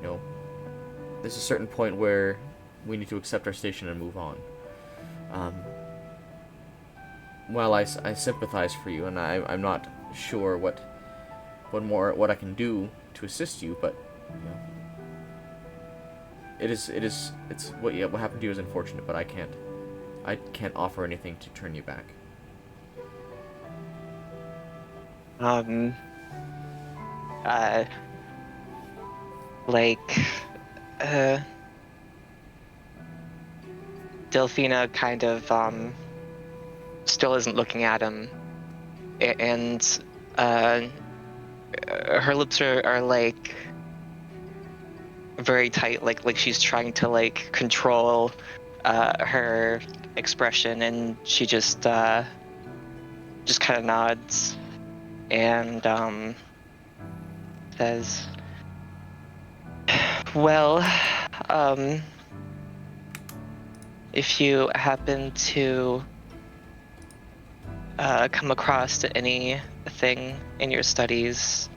there's a certain point where we need to accept our station and move on. While I sympathize for you, and I'm not sure what I can do to assist you, but it's what happened to you is unfortunate, but I can't offer anything to turn you back. Delphina kind of still isn't looking at him, and her lips are like very tight, like she's trying to like control her expression, and she just kind of nods and says, well, if you happen to come across anything in your studies,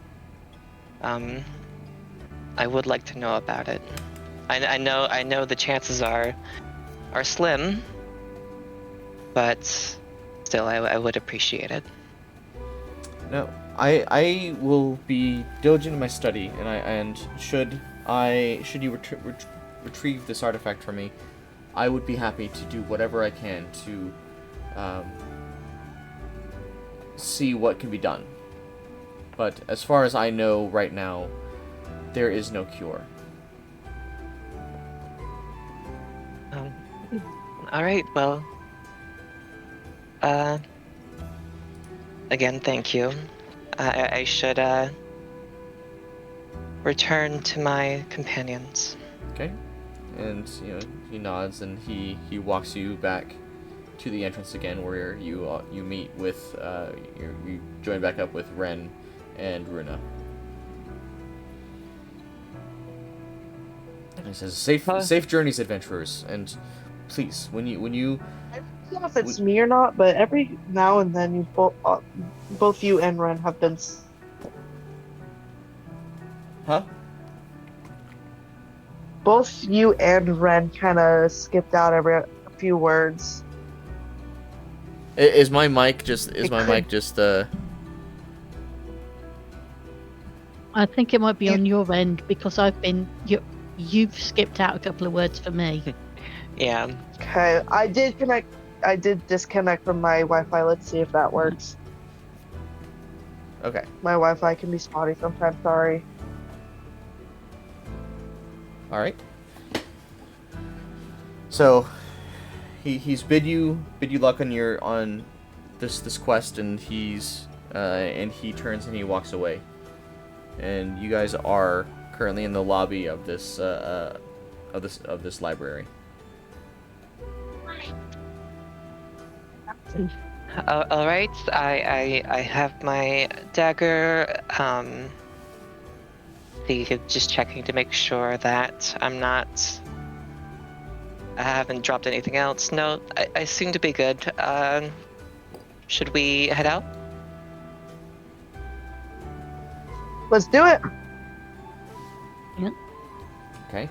I would like to know about it. I know the chances are slim, but still, I would appreciate it. No, I will be diligent in my study, and should you retrieve this artifact from me, I would be happy to do whatever I can to see what can be done. But as far as I know right now, there is no cure. All right, well, again, thank you. I should return to my companions. Okay, and he nods, and he walks you back to the entrance again, where you meet with you join back up with Ren and Runa. And he says, "Safe journeys, adventurers, and please, when you." I don't know if it's me or not, but every now and then you both you and Ren have been. Huh? Both you and Ren kind of skipped out every a few words. Is my mic just I think it might be on your end because you've skipped out a couple of words for me. Yeah. Okay, I did connect. I did disconnect from my Wi-Fi. Let's see if that works. Okay. My Wi-Fi can be spotty sometimes. Sorry. All right. So he's bid you luck on this quest, and he turns and he walks away. And you guys are currently in the lobby of this library. All right. I have my dagger. Just checking to make sure that I haven't dropped anything else. No, I seem to be good. Should we head out? Let's do it. Okay.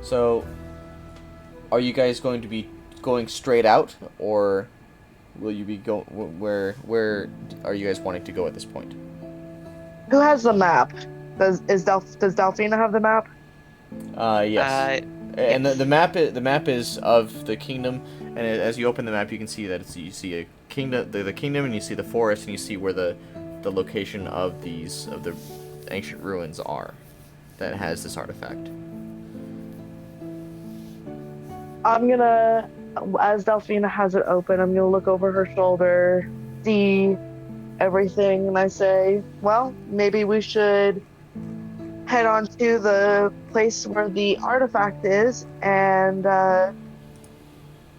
So, are you guys going to be going straight out, or will you be where are you guys wanting to go at this point? Who has the map? Does Delphina have the map? Yes. And the map is of the kingdom, and as you open the map, you can see that you see a kingdom, the kingdom, and you see the forest, and you see where the location of the ancient ruins are that has this artifact. I'm gonna, as Delphina has it open, I'm gonna look over her shoulder, see everything, and I say, well, maybe we should head on to the place where the artifact is, and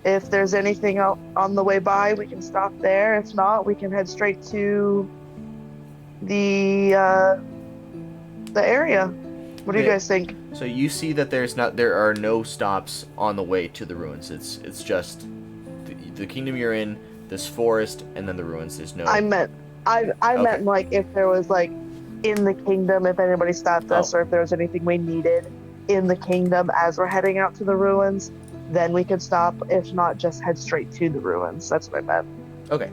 if there's anything out on the way by, we can stop there. If not, we can head straight to the area. What do you guys think? So you see that there are no stops on the way to the ruins. It's just the kingdom you're in, this forest, and then the ruins. There's no. I meant like if there was like in the kingdom, if anybody stopped us, or if there was anything we needed in the kingdom as we're heading out to the ruins, then we could stop. If not, just head straight to the ruins. That's what I meant. Okay.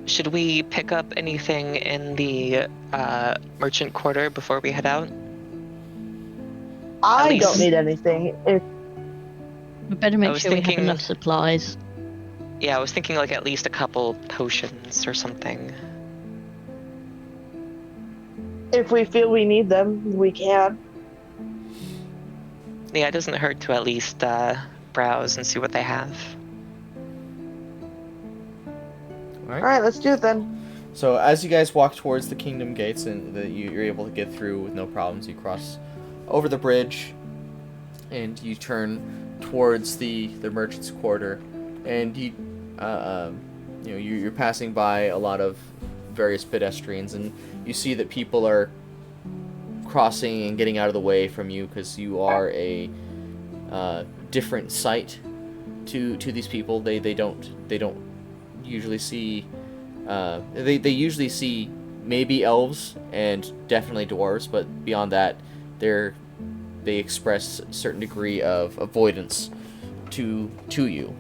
Should we pick up anything in the merchant quarter before we head out? I don't need anything. We better make sure we have enough supplies. Yeah, I was thinking like at least a couple potions or something. If we feel we need them, we can. Yeah, it doesn't hurt to at least browse and see what they have. All right, let's do it then. So as you guys walk towards the kingdom gates, and you're able to get through with no problems, you cross over the bridge, and you turn towards the merchant's quarter, and you're passing by a lot of various pedestrians, and you see that people are crossing and getting out of the way from you because you are a different sight to these people. They don't usually see they usually see maybe elves and definitely dwarves, but beyond that they express a certain degree of avoidance to you.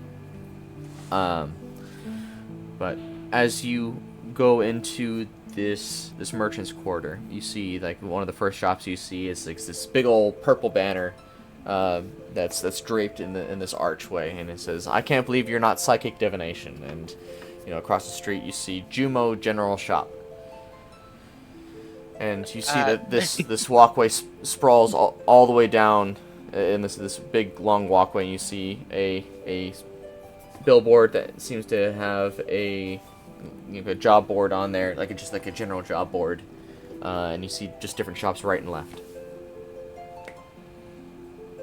But as you go into this merchant's quarter, you see like one of the first shops you see is like this big old purple banner that's draped in this archway, and it says, "I can't believe you're not psychic divination." And across the street you see Jumo General Shop, and you see that this walkway sprawls all the way down in this big long walkway. And you see a billboard that seems to have a job board on there, just like a general job board, and you see just different shops right and left.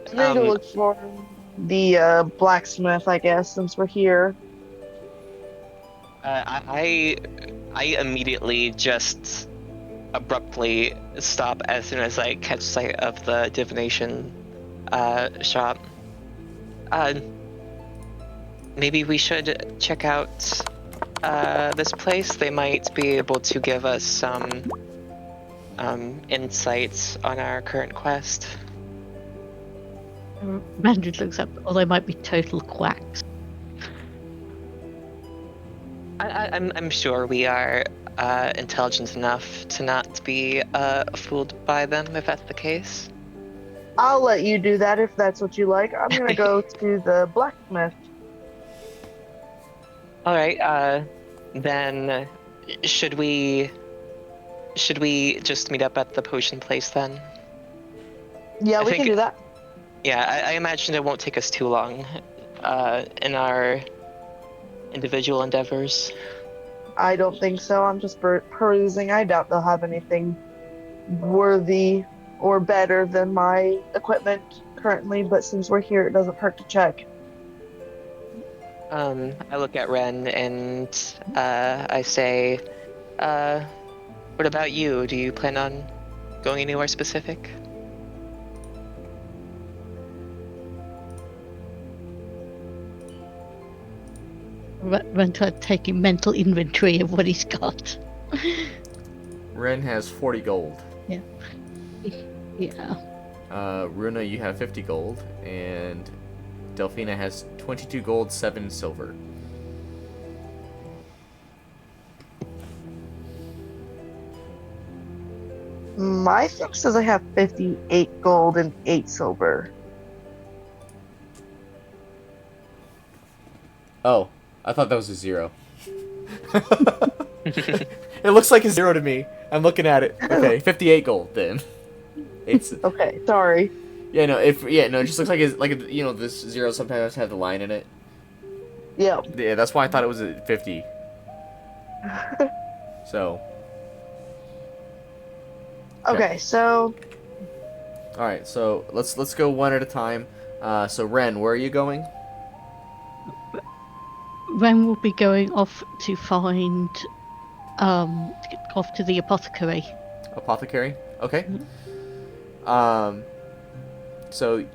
I'm going to look for the blacksmith, I guess, since we're here. I immediately just abruptly stop as soon as I catch sight of the divination shop. Maybe we should check out this place. They might be able to give us some insights on our current quest. Mandarin looks up, or they might be total quacks. I'm sure we are intelligent enough to not be fooled by them, if that's the case. I'll let you do that if that's what you like. I'm gonna go to the blacksmith. All right. Then should we just meet up at the potion place then? Yeah, I we think can do that. Yeah, I imagine it won't take us too long in our individual endeavors. I don't think so. I'm just perusing. I doubt they'll have anything worthy or better than my equipment currently, but since we're here, it doesn't hurt to check. I look at Ren and I say, what about you? Do you plan on going anywhere specific? Ren taking mental inventory of what he's got. Ren has 40 gold. Yeah. Runa, you have 50 gold, and Delphina has 22 gold, 7 silver. My thing says I have 58 gold and 8 silver. Oh, I thought that was a 0. It looks like a 0 to me. I'm looking at it. Okay, 58 gold then. It's Okay, sorry. yeah no it just looks like it's like this 0 sometimes have the line in it. Yeah. Yeah, that's why I thought it was at 50. So. Okay, so All right, so let's go one at a time. So Ren, where are you going? Ren will be going off to find, off to the apothecary. Apothecary. Okay. Mhm. So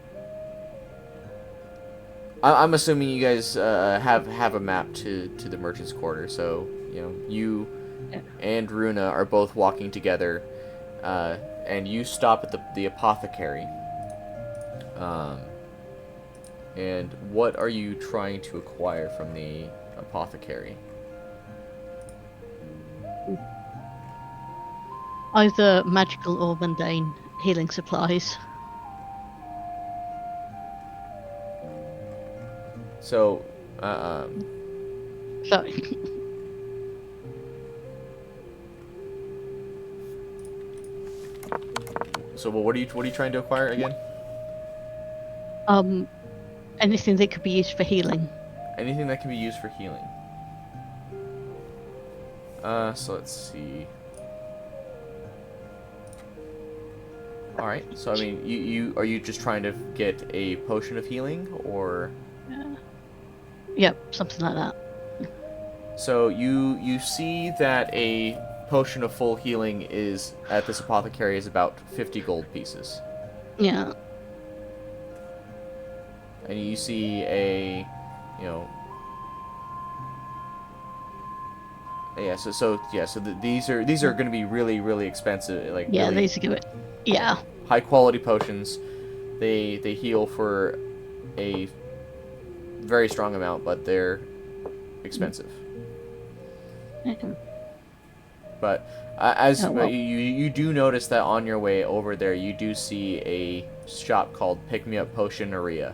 I'm assuming you guys have a map to the merchant's quarter. So you Yeah. and Runa are both walking together, and you stop at the apothecary. And what are you trying to acquire from the apothecary? Either magical or mundane healing supplies. So, Sorry. what are you trying to acquire again? Anything that could be used for healing. Anything that can be used for healing. So let's see. All right. So I mean, you are you just trying to get a potion of healing, or? Yep, something like that. So you see that a potion of full healing is at this apothecary is about 50 gold pieces. Yeah. And you see a, these are going to be really expensive, like Yeah, really these are good. Yeah. high quality potions. They heal for a very strong amount, but they're expensive. But you do notice that on your way over there, you do see a shop called Pick Me Up Potioneria.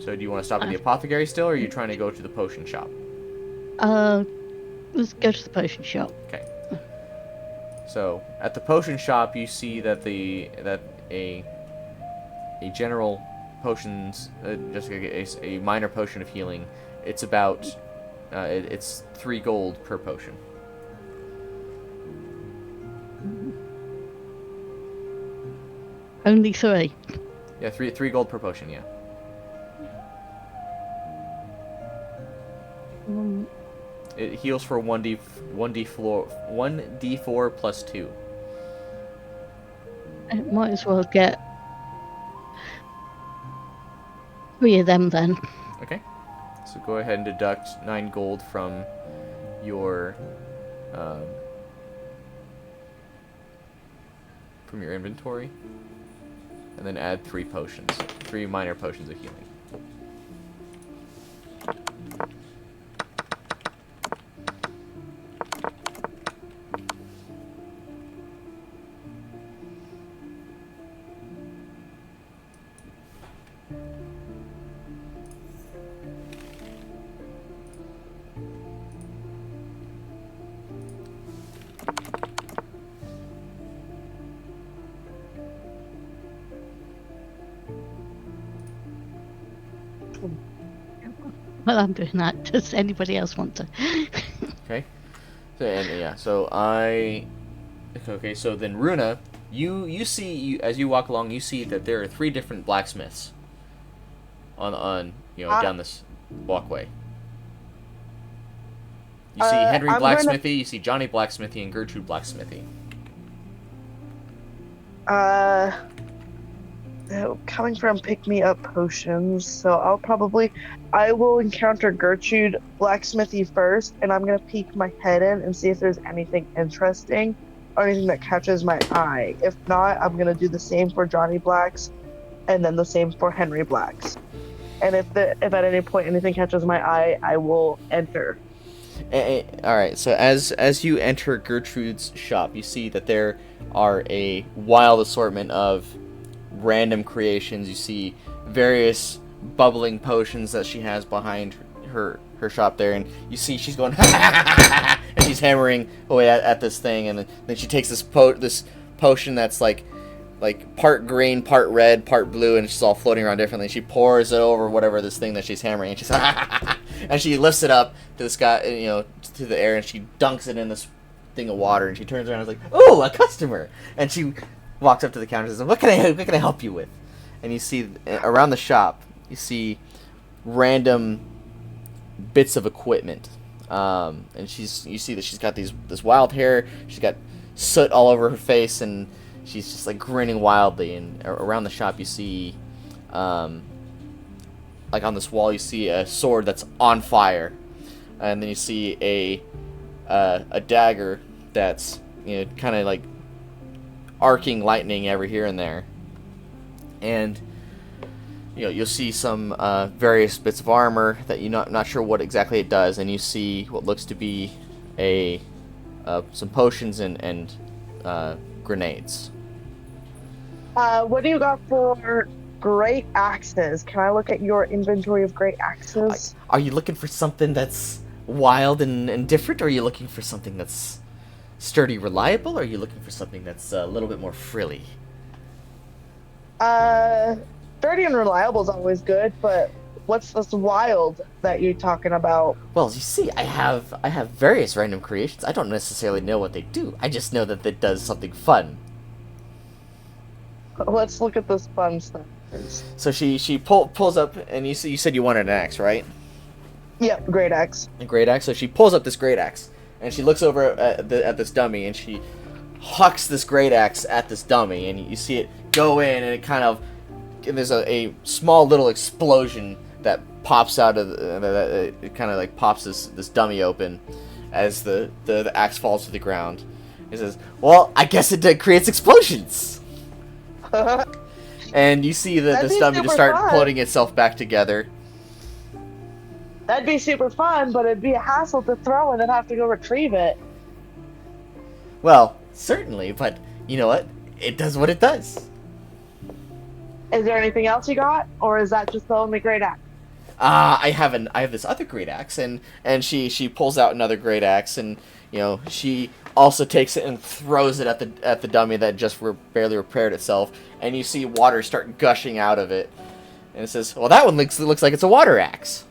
So do you want to stop at the apothecary still, or are you trying to go to the potion shop? Let's go to the potion shop. Okay. So at the potion shop, you see that a general potions, just a minor potion of healing. It's about it's 3 gold per potion. Only 3. Yeah, 3 gold per potion. Yeah. It heals for 1d4 plus 2. I might as well get 3 of them then. Okay. So go ahead and deduct 9 gold from your inventory, and then add 3 potions, 3 minor potions of healing. Well, I'm doing that. Does anybody else want to? Okay. So, and yeah, so okay, so then Runa, you see as you walk along, you see that there are 3 different blacksmiths on down this walkway. You see Henry Blacksmithy, you see Johnny Blacksmithy, and Gertrude Blacksmithy. Coming from Pick Me Up Potions, so I will encounter Gertrude Blacksmithy first, and I'm gonna peek my head in and see if there's anything interesting or anything that catches my eye. If not, I'm gonna do the same for Johnny Blacks, and then the same for Henry Blacks. And if at any point anything catches my eye, I will enter. All right. So as you enter Gertrude's shop, you see that there are a wild assortment of random creations. You see various bubbling potions that she has behind her shop there, and you see she's going and she's hammering away at this thing, and then she takes this potion that's like part green, part red, part blue, and it's just all floating around differently. She pours it over whatever this thing that she's hammering, and she's and she lifts it up to the sky, to the air, and she dunks it in this thing of water, and she turns around and is like, "Oh, a customer!" And she walks up to the counter and says, "What can I help you with?" And you see around the shop, you see random bits of equipment, and you see that she's got this wild hair. She's got soot all over her face, and she's just like grinning wildly. And around the shop, you see, like on this wall, you see a sword that's on fire, and then you see a dagger that's kind of like arcing lightning every here and there, and you'll see some various bits of armor that you're not sure what exactly it does, and you see what looks to be some potions and grenades. What do you got for great axes? Can I look at your inventory of great axes? Are you looking for something that's wild and different, or are you looking for something that's sturdy, reliable, or are you looking for something that's a little bit more frilly? Sturdy and reliable is always good, but what's this wild that you're talking about? Well, as you see, I have various random creations. I don't necessarily know what they do. I just know that it does something fun. Let's look at this fun stuff. So she pulls up, and you said you wanted an axe, right? Yep, great axe. A great axe. So she pulls up this great axe, and she looks over at this dummy, and she hucks this great axe at this dummy, and you see it go in, and it kind of, and there's a small little explosion that pops out of it kind of like pops this dummy open as the axe falls to the ground. It says, "Well, I guess it creates explosions." And you see this dummy just start putting itself back together. That'd be super fun, but it'd be a hassle to throw and then have to go retrieve it. Well, certainly, but you know what? It does what it does. Is there anything else you got, or is that just the only great axe? I have this other great axe, and she pulls out another great axe, and she also takes it and throws it at the dummy that just barely repaired itself, and you see water start gushing out of it, and it says, "Well, that one looks like it's a water axe."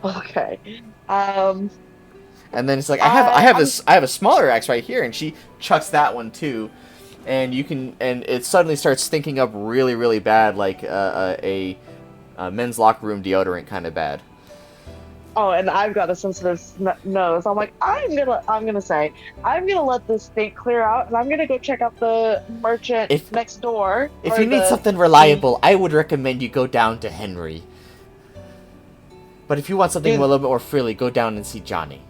Okay. And then it's like, I have a smaller axe right here, and she chucks that one too, and it suddenly starts stinking up really, really bad, like a men's locker room deodorant kind of bad. Oh, and I've got a sensitive nose. I'm like, I'm gonna let this stink clear out, and I'm gonna go check out the merchant next door. If you need something reliable, I would recommend you go down to Henry. But if you want something a little bit more frilly, go down and see Johnny.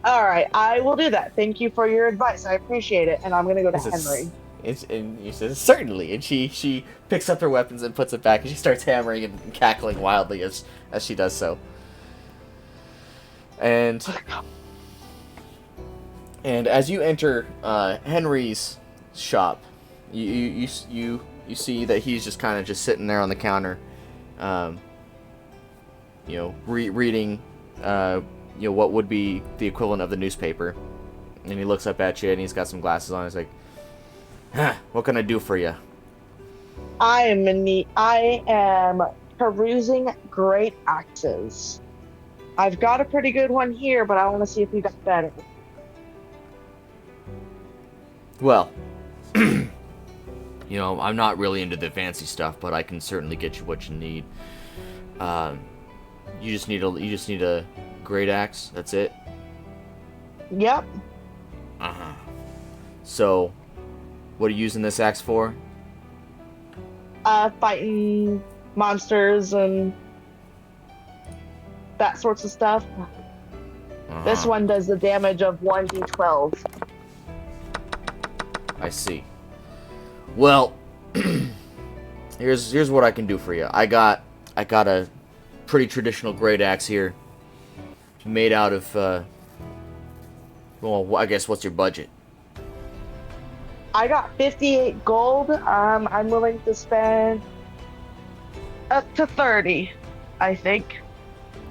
All right, I will do that. Thank you for your advice. I appreciate it, and I'm gonna go to Henry. And he says, "Certainly," and she picks up her weapons and puts it back, and she starts hammering and cackling wildly as she does so. And as you enter Henry's shop, you you see that he's just kind of just sitting there on the counter, reading, what would be the equivalent of the newspaper. And he looks up at you, and he's got some glasses on. He's like, what can I do for you? I am perusing great axes. I've got a pretty good one here, but I want to see if you got better. Well, I'm not really into the fancy stuff, but I can certainly get you what you need. You just need a great axe. That's it. Yep. So, what are you using this axe for? Fighting monsters and that sorts of stuff. This one does the damage of 1d12. I see. Well, here's what I can do for you. I got a pretty traditional great axe here, made out of. Well, I guess what's your budget? I got 58 gold. I'm willing to spend up to 30, I think.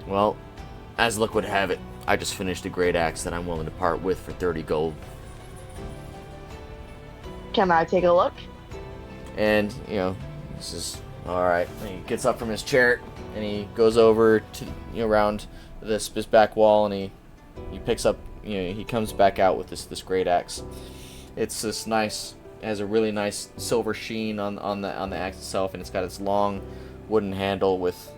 Well, as luck would have it, I just finished a great axe that I'm willing to part with for 30 gold. Can I take a look? And, this is alright. He gets up from his chair, and he goes over to, around this back wall, and he picks up, he comes back out with this great axe. It's this nice, it has a really nice silver sheen on the axe itself, and it's got this long wooden handle with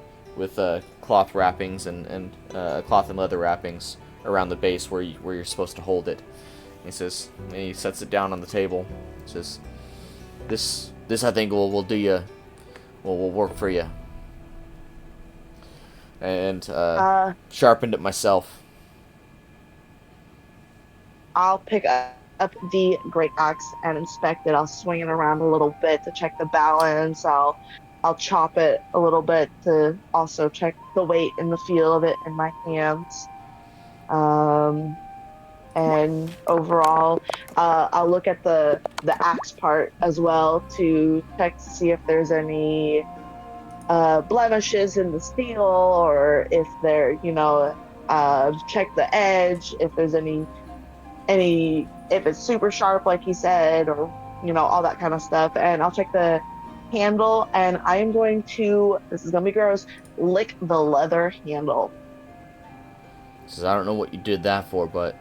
cloth wrappings and cloth and leather wrappings around the base where you're supposed to hold it. And he sets it down on the table. He says, "This I think will do you, will work for you." And sharpened it myself. I'll pick up the great axe and inspect it. I'll swing it around a little bit to check the balance. I'll chop it a little bit to also check the weight and the feel of it in my hands. And overall, I'll look at the axe part as well to check to see if there's any blemishes in the steel, or if they're, check the edge, if there's any if it's super sharp like he said, or all that kind of stuff. And I'll check the handle, and I am going to, this is gonna be gross, lick the leather handle. He says, "I don't know what you did that for, but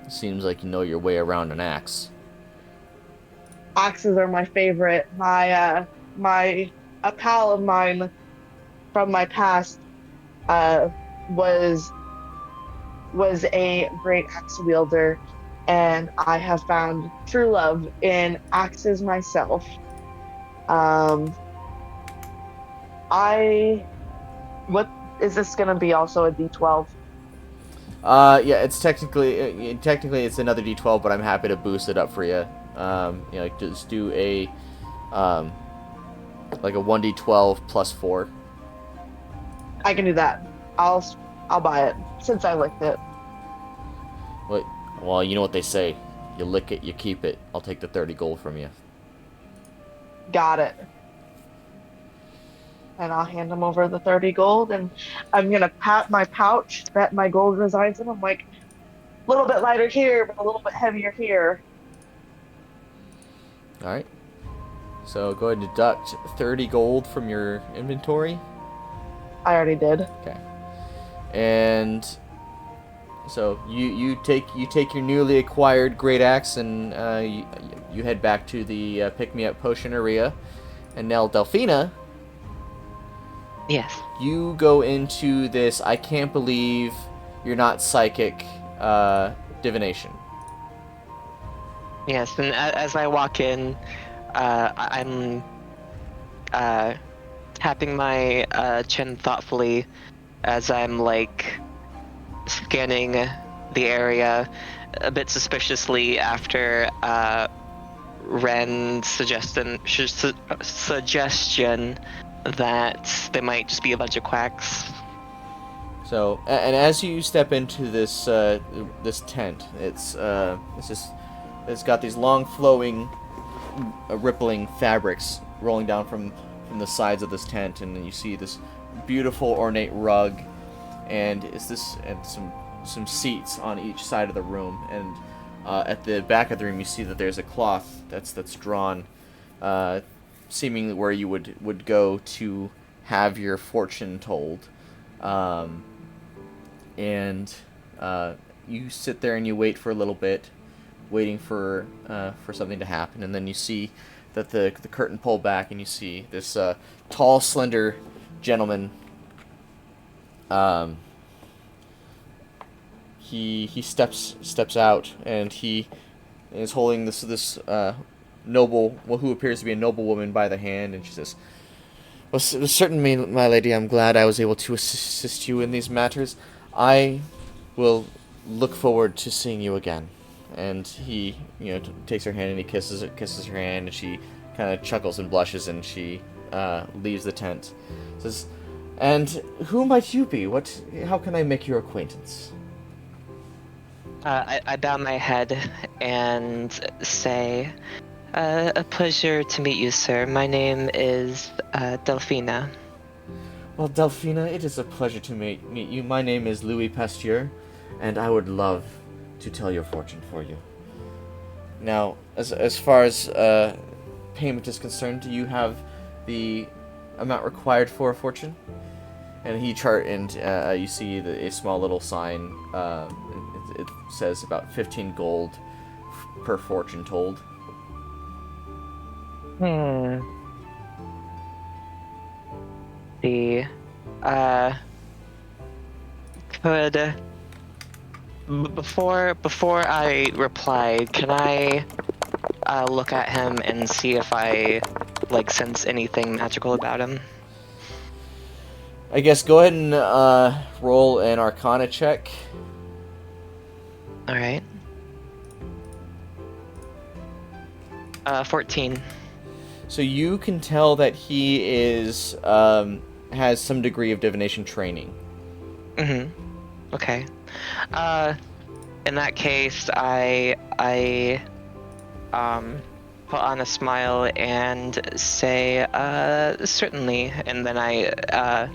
it seems like you know your way around an axe." Axes are my favorite. A pal of mine from my past was a great axe wielder, and I have found true love in axes myself. What is this gonna be? Also a D12? Yeah, it's technically it's another D12, but I'm happy to boost it up for you. Just do a like a 1D12 plus 4. I can do that. I'll buy it since I licked it. Well, you know what they say. You lick it, you keep it. I'll take the 30 gold from you. Got it. And I'll hand him over the 30 gold, and I'm gonna pat my pouch that my gold resides in. I'm like, a little bit lighter here, but a little bit heavier here. Alright. So go ahead and deduct 30 gold from your inventory. I already did. Okay. And so you take your newly acquired great axe, and you head back to the pick me up potion area. And now Delphina, Yes. you go into this I can't believe you're not psychic divination. Yes, and as I walk in, I'm tapping my chin thoughtfully as I'm scanning the area a bit suspiciously after Ren's suggestion that there might just be a bunch of quacks. So, and as you step into this this tent, it's got these long flowing, rippling fabrics rolling down from the sides of this tent, and then you see this beautiful ornate rug, and some seats on each side of the room, and at the back of the room you see that there's a cloth that's drawn, seemingly where you would go to have your fortune told, and you sit there and you wait for a little bit, waiting for something to happen, and then you see that the curtain pulled back, and you see this tall, slender gentleman. He steps out, and he is holding this noble, who appears to be a noble woman, by the hand, and she says, "Well, certainly, my lady, I'm glad I was able to assist you in these matters. I will look forward to seeing you again." And he, takes her hand and he kisses her hand, and she kind of chuckles and blushes, and she leaves the tent. Says, "And who might you be? How can I make your acquaintance?" I bow my head and say, "A pleasure to meet you, sir. My name is Delphina." "Well, Delphina, it is a pleasure to meet you. My name is Louis Pasteur, and I would love to tell your fortune for you. Now, as far as payment is concerned, do you have the amount required for a fortune?" And you see a small little sign. It says about 15 gold per fortune told. The could before I reply, can I look at him and see if I sense anything magical about him? I guess go ahead and roll an Arcana check. All right. 14. So you can tell that he is has some degree of divination training. Okay. In that case, I put on a smile and say, certainly, and then I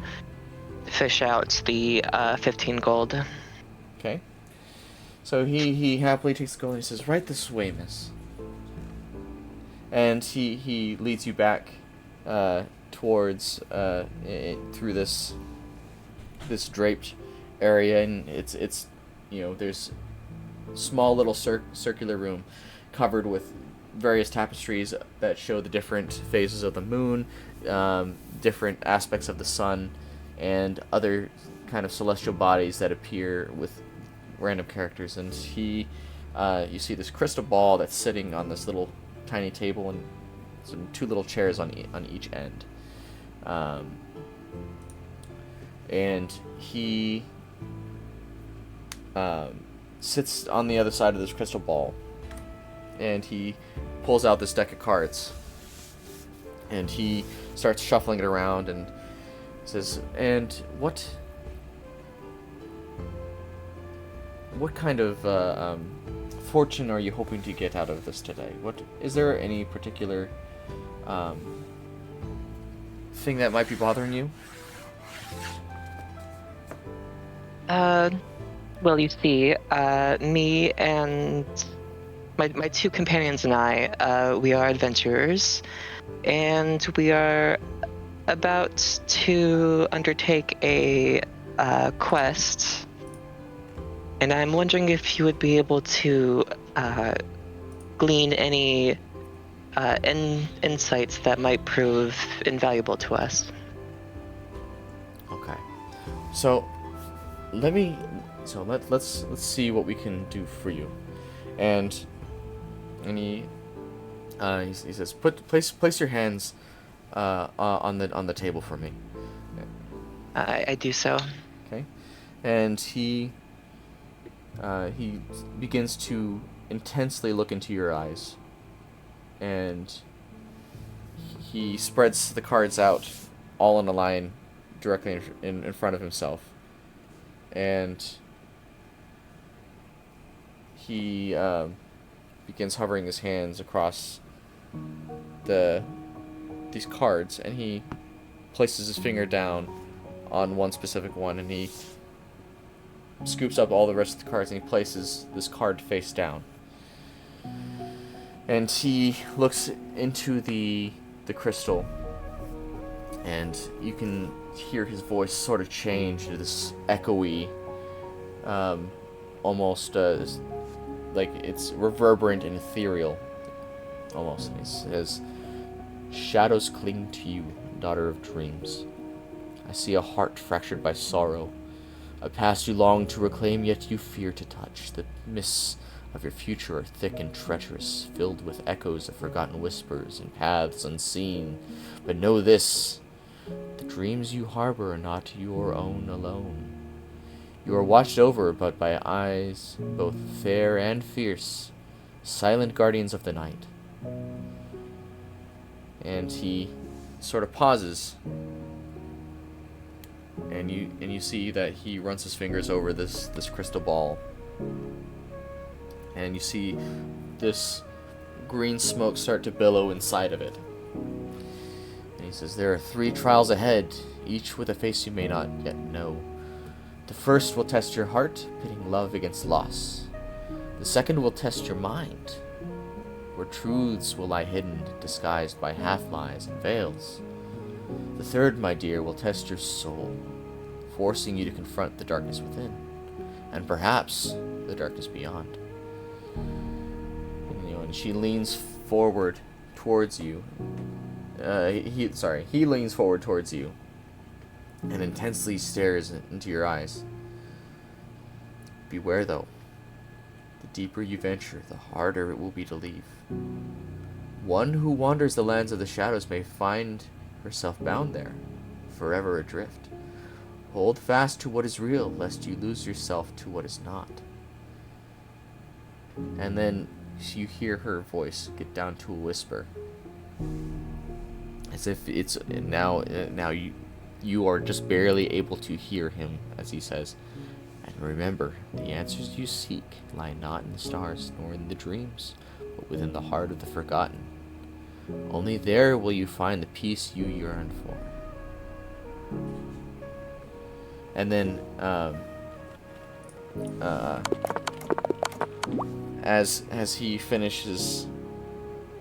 fish out the 15 gold. Okay. So he happily takes the gold and he says, "Right this way, miss." And he leads you back towards through this draped area, and it's there's small little circular room covered with various tapestries that show the different phases of the moon, different aspects of the sun, and other kind of celestial bodies that appear with random characters. And you see this crystal ball that's sitting on this little tiny table, and some two little chairs on each end. And he sits on the other side of this crystal ball, and he pulls out this deck of cards, and he starts shuffling it around and says, "And what kind of fortune are you hoping to get out of this today? Is there any particular thing that might be bothering you?" Well, you see, me and my two companions and I, we are adventurers, and we are about to undertake a quest, and I'm wondering if you would be able to glean any insights that might prove invaluable to us. Okay. So let's see what we can do for you. And he says, place your hands on the table for me. I do so. Okay. And he begins to intensely look into your eyes, and he spreads the cards out all in a line directly in front of himself, and he begins hovering his hands across the these cards, and he places his finger down on one specific one, and he scoops up all the rest of the cards, and he places this card face down. And he looks into the crystal, and you can hear his voice sort of change to this echoey, almost like it's reverberant and ethereal, almost. And he says, "Shadows cling to you, daughter of dreams. I see a heart fractured by sorrow, a past you long to reclaim, yet you fear to touch. The mists of your future are thick and treacherous, filled with echoes of forgotten whispers and paths unseen. But know this, the dreams you harbor are not your own alone. You are watched over, but by eyes both fair and fierce, silent guardians of the night." And he sort of pauses, and you see that he runs his fingers over this crystal ball, and you see this green smoke start to billow inside of it. And he says, "There are 3 trials ahead, each with a face you may not yet know. The first will test your heart, pitting love against loss. The second will test your mind, where truths will lie hidden, disguised by half-lies and veils. The third, my dear, will test your soul, forcing you to confront the darkness within, and perhaps the darkness beyond." And she leans forward towards you. He leans forward towards you and intensely stares into your eyes. "Beware, though. The deeper you venture, the harder it will be to leave. One who wanders the lands of the shadows may find herself bound there, forever adrift. Hold fast to what is real, lest you lose yourself to what is not." And then you hear her voice get down to a whisper, as if it's now you are just barely able to hear him as he says, "And remember, the answers you seek lie not in the stars nor in the dreams, but within the heart of the forgotten. Only there will you find the peace you yearn for." And then as he finishes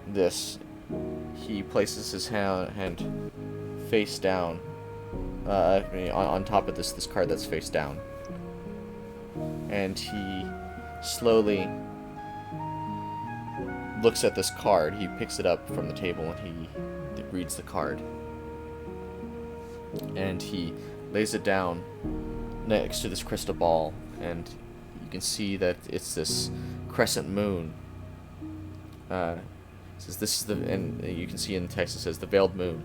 this, he places his hand face down on top of this card that's face down, and he slowly looks at this card. He picks it up from the table and he reads the card, and he lays it down next to this crystal ball, and you can see that it's this crescent moon. It says this is and you can see in the text it says the veiled moon,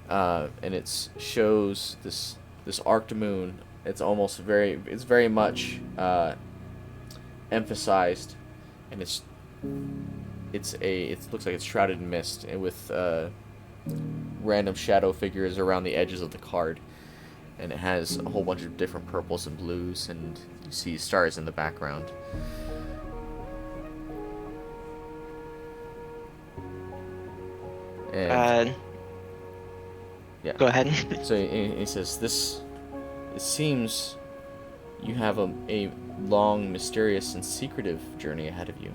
and it shows this arced moon. It's very much emphasized, and it looks like it's shrouded in mist, and with random shadow figures around the edges of the card, and it has a whole bunch of different purples and blues, and you see stars in the background. And yeah. Go ahead. So he says, it seems you have a long, mysterious, and secretive journey ahead of you.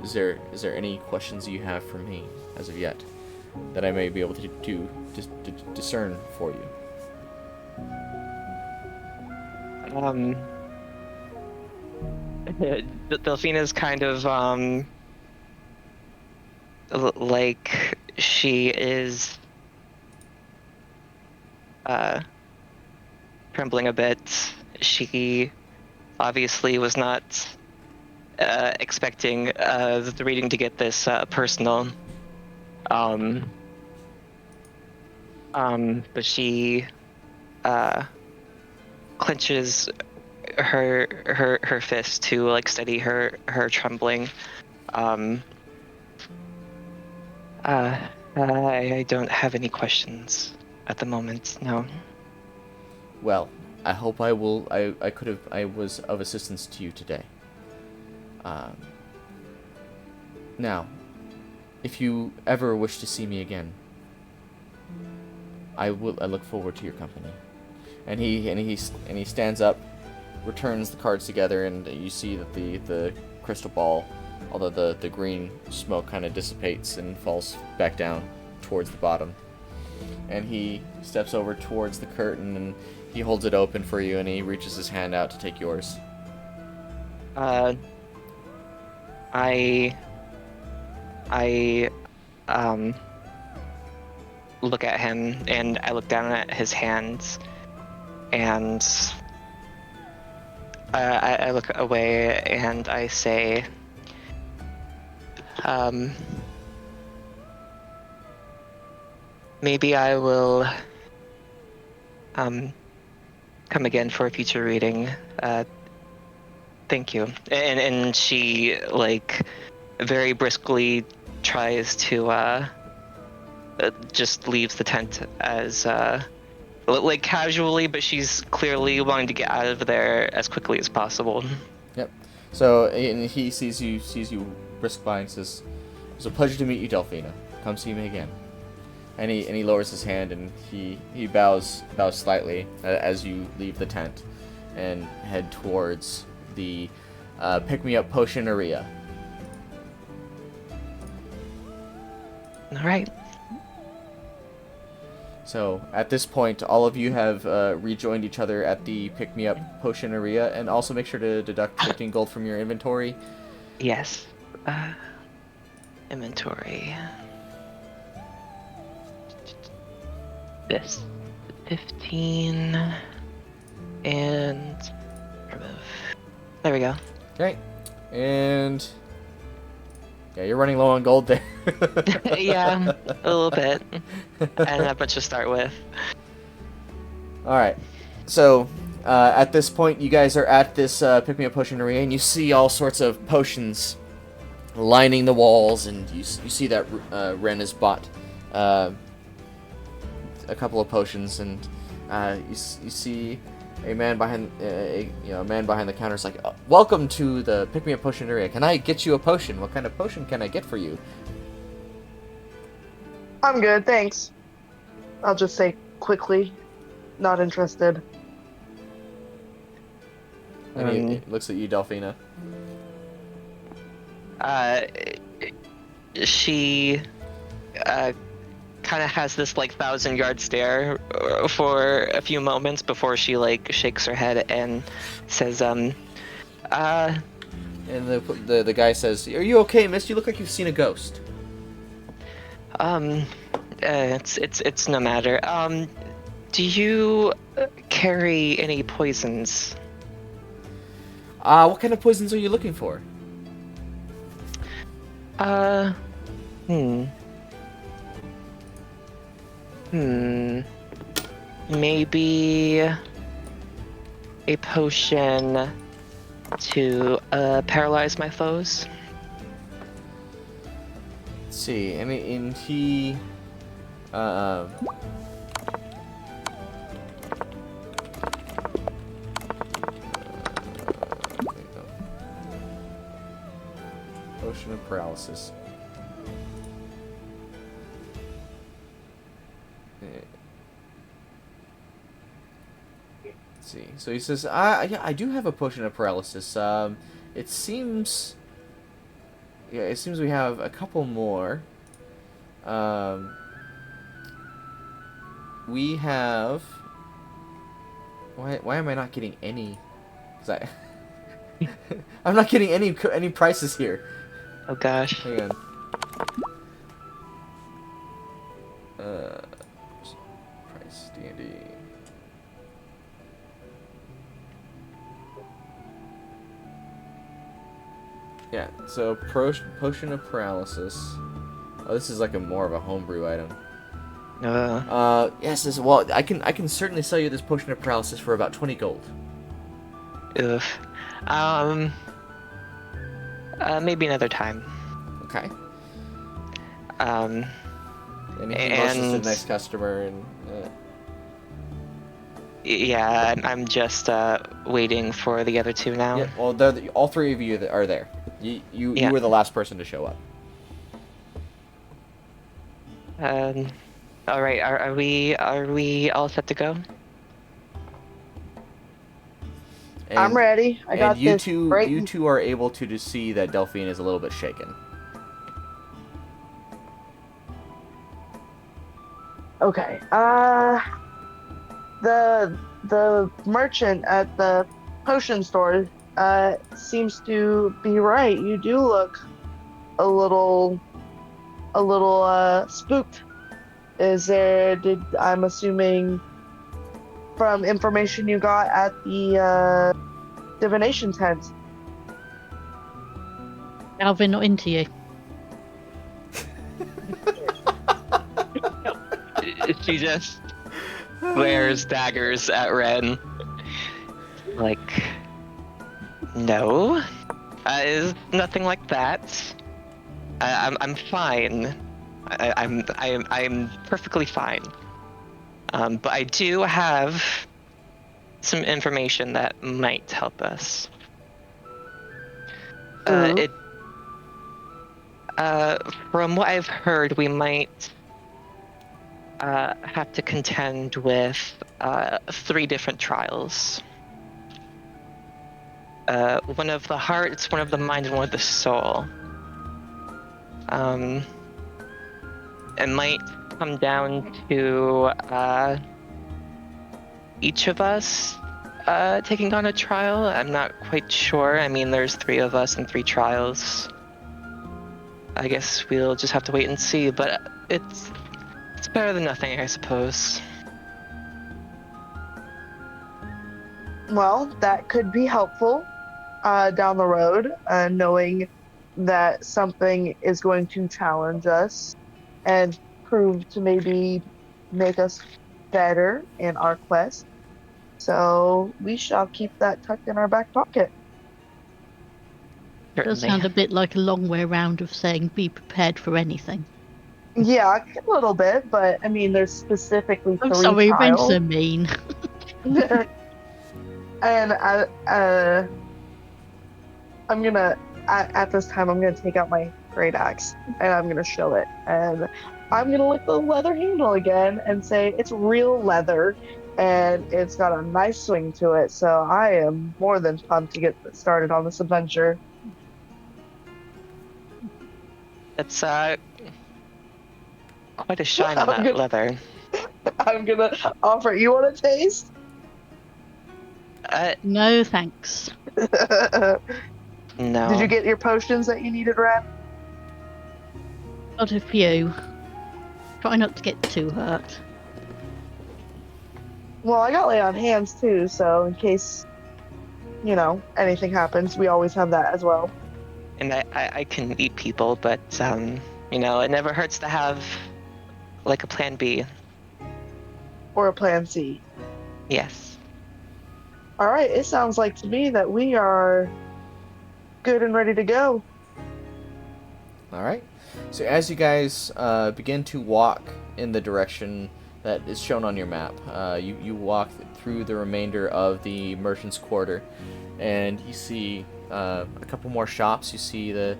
Is there any questions you have for me as of yet that I may be able to discern for you? Delphina's kind of like she is trembling a bit. She obviously was not expecting the reading to get this personal. But she clenches her fist to like steady her trembling. I don't have any questions at the moment. No. Well, I hope I was of assistance to you today. Now, if you ever wish to see me again, I look forward to your company. And he stands up, returns the cards together, and you see that the crystal ball, although the green smoke kind of dissipates and falls back down towards the bottom. And he steps over towards the curtain and he holds it open for you, and he reaches his hand out to take yours. I look at him, and I look down at his hands, and I look away, and I say, maybe I will come again for a future reading. Thank you. And she, like, very briskly tries to just leaves the tent as like casually, but she's clearly wanting to get out of there as quickly as possible. Yep. So and he sees you brisk by and says, "It was a pleasure to meet you, Delphina. Come see me again." And he lowers his hand and he bows slightly as you leave the tent and head towards the pick-me-up potion area. All right. So at this point, all of you have rejoined each other at the pick-me-up potion area, and also make sure to deduct 15 gold from your inventory. Yes. Inventory. This 15 and remove. There we go. Okay, and yeah, you're running low on gold there. Yeah, a little bit. I don't have much to start with. All right, so at this point, you guys are at this pick-me-up potion area, and you see all sorts of potions lining the walls, and you see that Ren has bought a couple of potions, and you see a man behind a man behind the counter is like, "Welcome to the pick-me-up potion area. Can I get you a potion? What kind of potion can I get for you?" I'm good, thanks. I'll just say quickly, not interested. And he looks at you, Delphina. She kind of has this like 1,000-yard stare for a few moments before she like shakes her head and says, And the guy says, "Are you okay, miss? You look like you've seen a ghost." It's no matter. Do you carry any poisons? What kind of poisons are you looking for? Maybe a potion to paralyze my foes. Let's see, and he potion of paralysis. Let's see. So he says, yeah, I do have a potion of paralysis. It seems we have a couple more. We have. Why am I not getting any? 'Cause I'm not getting any prices here. Oh gosh. Hang on. Price D&D. Yeah, so potion of paralysis. Oh, this is like more of a homebrew item. Yes, well, I can certainly sell you this potion of paralysis for about 20 gold. Oof. Maybe another time. Okay. And he motions to the next customer, and yeah, I'm just waiting for the other two now. yeah, well, all three of you are there. You were the last person to show up. All right. Are we all set to go? I'm ready. I got And you this. two, Great. you two are able to just see that Delphine is a little bit shaken. Okay. The merchant at the potion store seems to be right. You do look a little spooked. I'm assuming from information you got at the divination tent. Alvin, not into you. She just glares daggers at Ren. Like, no, is nothing like that. I'm fine. I'm perfectly fine. But I do have some information that might help us. Mhm. From what I've heard, we might have to contend with 3 different trials. One of the heart, one of the mind, and one of the soul. It might come down to each of us taking on a trial. I'm not quite sure. I mean, there's 3 of us and 3 trials. I guess we'll just have to wait and see, but it's better than nothing, I suppose. Well, that could be helpful down the road, knowing that something is going to challenge us and prove to maybe make us better in our quest. So we shall keep that tucked in our back pocket. Does Certainly. sound a bit like a long way round of saying be prepared for anything. Yeah, a little bit, but I mean, there's specifically I'm 3 sorry, Ren's trials. so mean. And I'm gonna at this time I'm gonna take out my great axe and I'm gonna show it, and I'm gonna lick the leather handle again and say it's real leather and it's got a nice swing to it. So I am more than pumped to get started on this adventure. It's quite a shine on I'm that gonna leather. I'm gonna offer. You want a taste? No, thanks. Did No. you get your potions that you needed, Ren? Got a few. Try not to get too hurt. Well, I got lay on hands too, so in case anything happens, we always have that as well. And I can eat people, but it never hurts to have like a plan B. Or a plan C. Yes. All right, it sounds like to me that we are good and ready to go. All right. So as you guys begin to walk in the direction that is shown on your map, you walk through the remainder of the Merchant's Quarter, and you see a couple more shops. You see the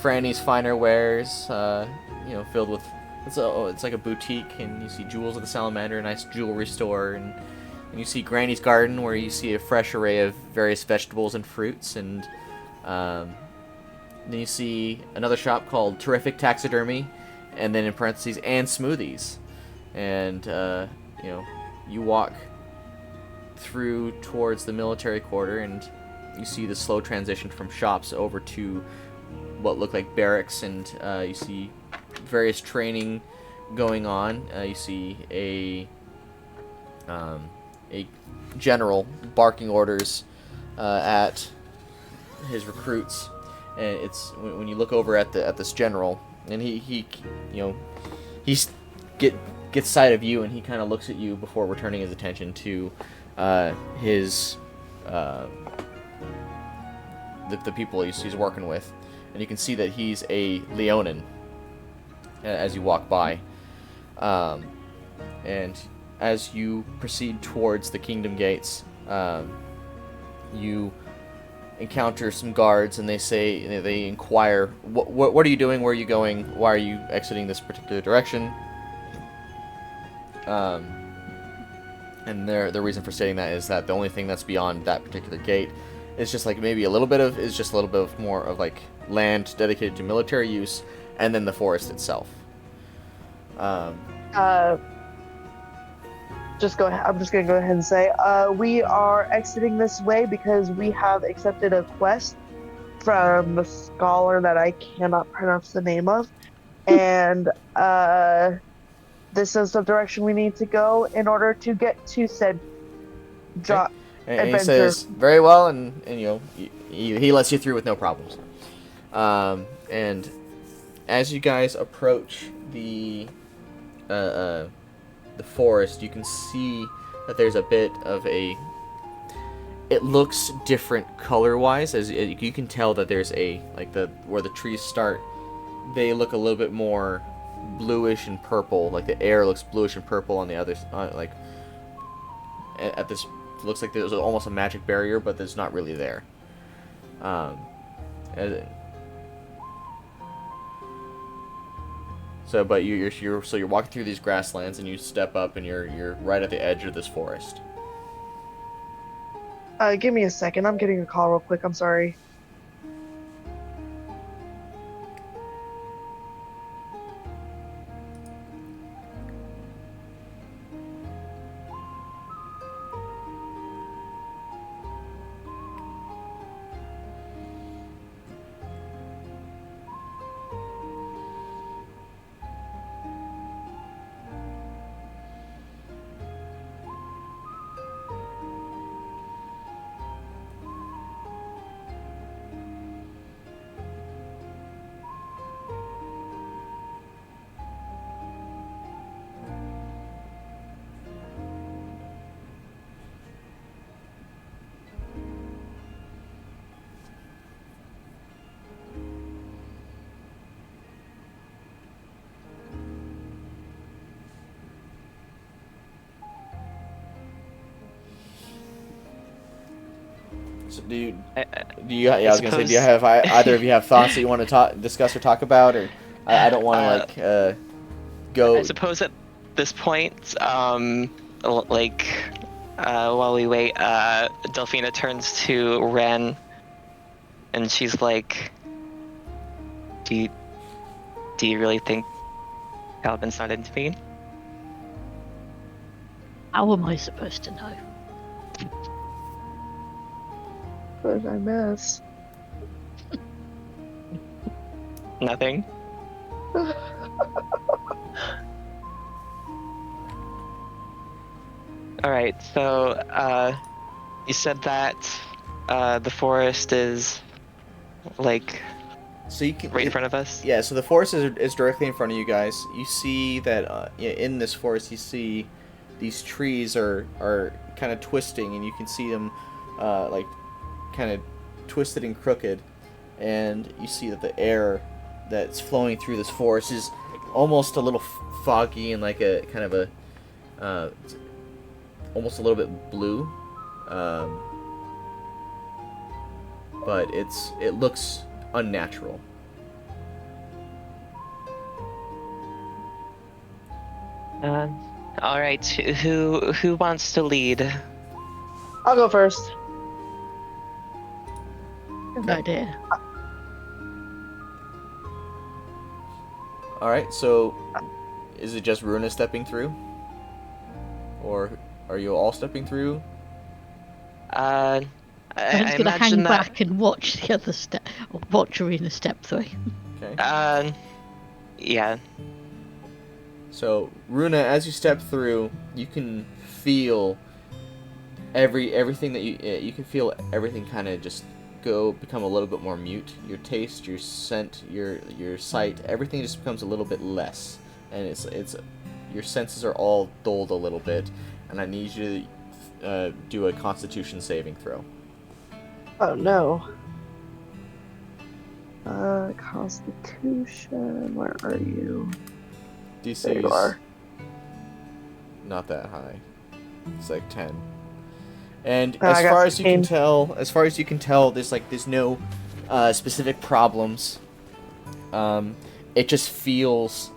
Franny's Finer Wares, filled with it's like a boutique, and you see Jewels of the Salamander, a nice jewelry store, and you see Granny's Garden, where you see a fresh array of various vegetables and fruits, and then you see another shop called Terrific Taxidermy, and then in parentheses, and Smoothies. And, you walk through towards the military quarter, and you see the slow transition from shops over to what look like barracks, and you see various training going on. You see a general barking orders at his recruits. And it's when you look over at this general, and he gets sight of you, and he kind of looks at you before returning his attention to his the people he's working with, and you can see that he's a Leonin as you walk by, and as you proceed towards the kingdom gates, you encounter some guards, and they inquire, what are you doing, where are you going, why are you exiting this particular direction? And the reason for stating that is that the only thing that's beyond that particular gate is just like maybe a little bit of more of like land dedicated to military use, and then the forest itself. Just go ahead. I'm just gonna go ahead and say, we are exiting this way because we have accepted a quest from the scholar that I cannot pronounce the name of, and this is the direction we need to go in order to get to said Okay. And he adventure. says, very well, and you know, he lets you through with no problems. And as you guys approach the forest, you can see that there's a bit of a... It looks different color-wise, as you can tell that there's where the trees start, they look a little bit more bluish and purple, like the air looks bluish and purple on the other at this. It looks like there's almost a magic barrier, but there's not really there. But you're walking through these grasslands, and you step up, and you're right at the edge of this forest. Give me a second. I'm getting a call real quick. I'm sorry. So do you? I was gonna say, do you have either of you have thoughts that you want to discuss or talk about, or I don't want to go. I suppose at this point, while we wait, Delphina turns to Ren, and she's like, "Do you really think Calvin's not into me?" How am I supposed to know? What did I miss? Nothing. Alright, so, you said that, the forest is, like, So you can right in front of us? Yeah, so the forest is directly in front of you guys. You see that in this forest, you see these trees are kind of twisting, and you can see them kind of twisted and crooked, and you see that the air that's flowing through this forest is almost a little foggy and like a kind of a almost a little bit blue, but it looks unnatural. All right. Who wants to lead? I'll go first. Good idea. All right. So, is it just Runa stepping through, or are you all stepping through? I'm I gonna hang imagine that. back and watch the other step, or watch Arena step through. Okay. Yeah. So, Runa, as you step through, you can feel everything that you can feel everything kind of just become a little bit more mute. Your taste, your scent, your sight, everything just becomes a little bit less, and it's your senses are all dulled a little bit, and I need you to do a Constitution saving throw. Oh no. Constitution, where are you? DC There you are. not that high. It's like 10. And I as got far as you can 16. tell, there's no specific problems. It just feels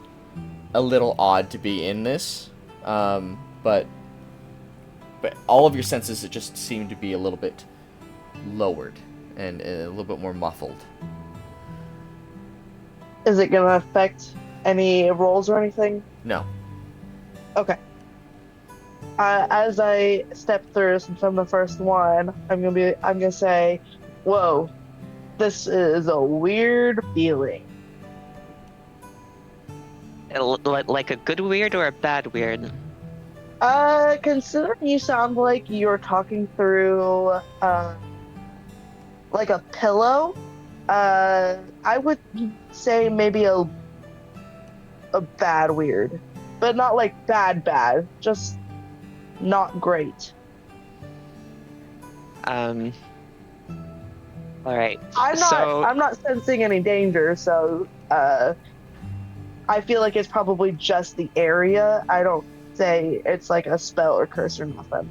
a little odd to be in this. but all of your senses just seem to be a little bit lowered and a little bit more muffled. Is it gonna affect any rolls or anything? No. Okay. As I step through, since I'm the first one, I'm gonna say, "Whoa, this is a weird feeling." Like a good weird or a bad weird? Considering you sound like you're talking through, like a pillow, I would say maybe a bad weird, but not like bad, just not great. All right. I'm not sensing any danger, so I feel like it's probably just the area. I don't say it's like a spell or curse or nothing.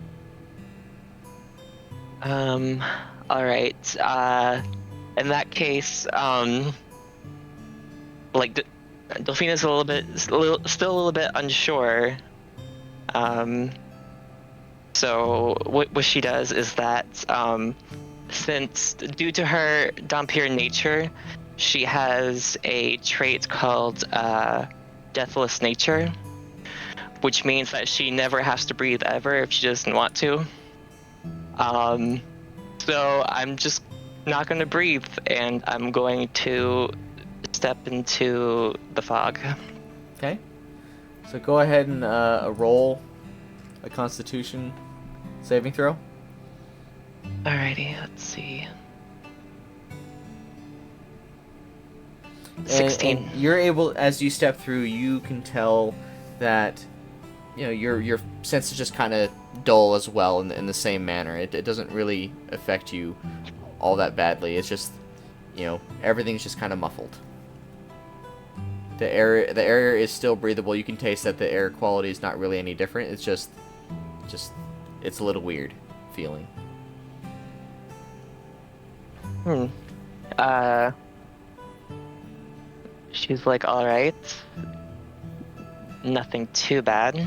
All right. In that case, like Delphina's still a little bit unsure. So what she does is that, since due to her Dhampir nature, she has a trait called deathless nature, which means that she never has to breathe ever if she doesn't want to. So I'm just not going to breathe, and I'm going to step into the fog. Okay. So go ahead and roll a Constitution saving throw. Alrighty, let's see. And 16. you're able, as you step through, you can tell that, you know, your senses just kind of dull as well in the same manner. It doesn't really affect you all that badly. It's just, you know, everything's just kind of muffled. The air is still breathable. You can taste that the air quality is not really any different. It's just it's a little weird feeling. She's like, all right, nothing too bad.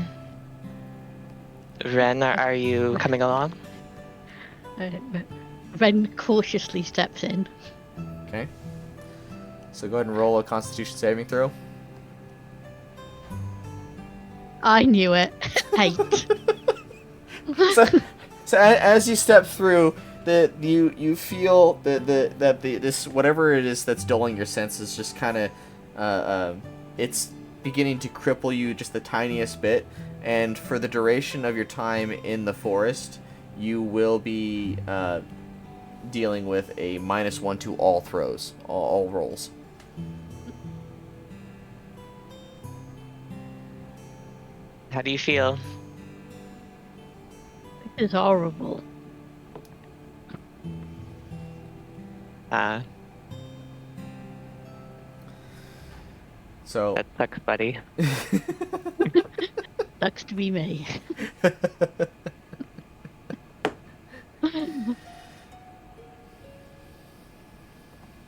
Ren, are you coming along? Ren cautiously steps in. Okay. So go ahead and roll a Constitution saving throw. I knew it. 8. So as you step through, you feel that this whatever it is that's dulling your senses just kind of it's beginning to cripple you just the tiniest bit, and for the duration of your time in the forest, you will be dealing with a -1 to all throws, all rolls. How do you feel? It's horrible. So That sucks, buddy. Sucks to be me.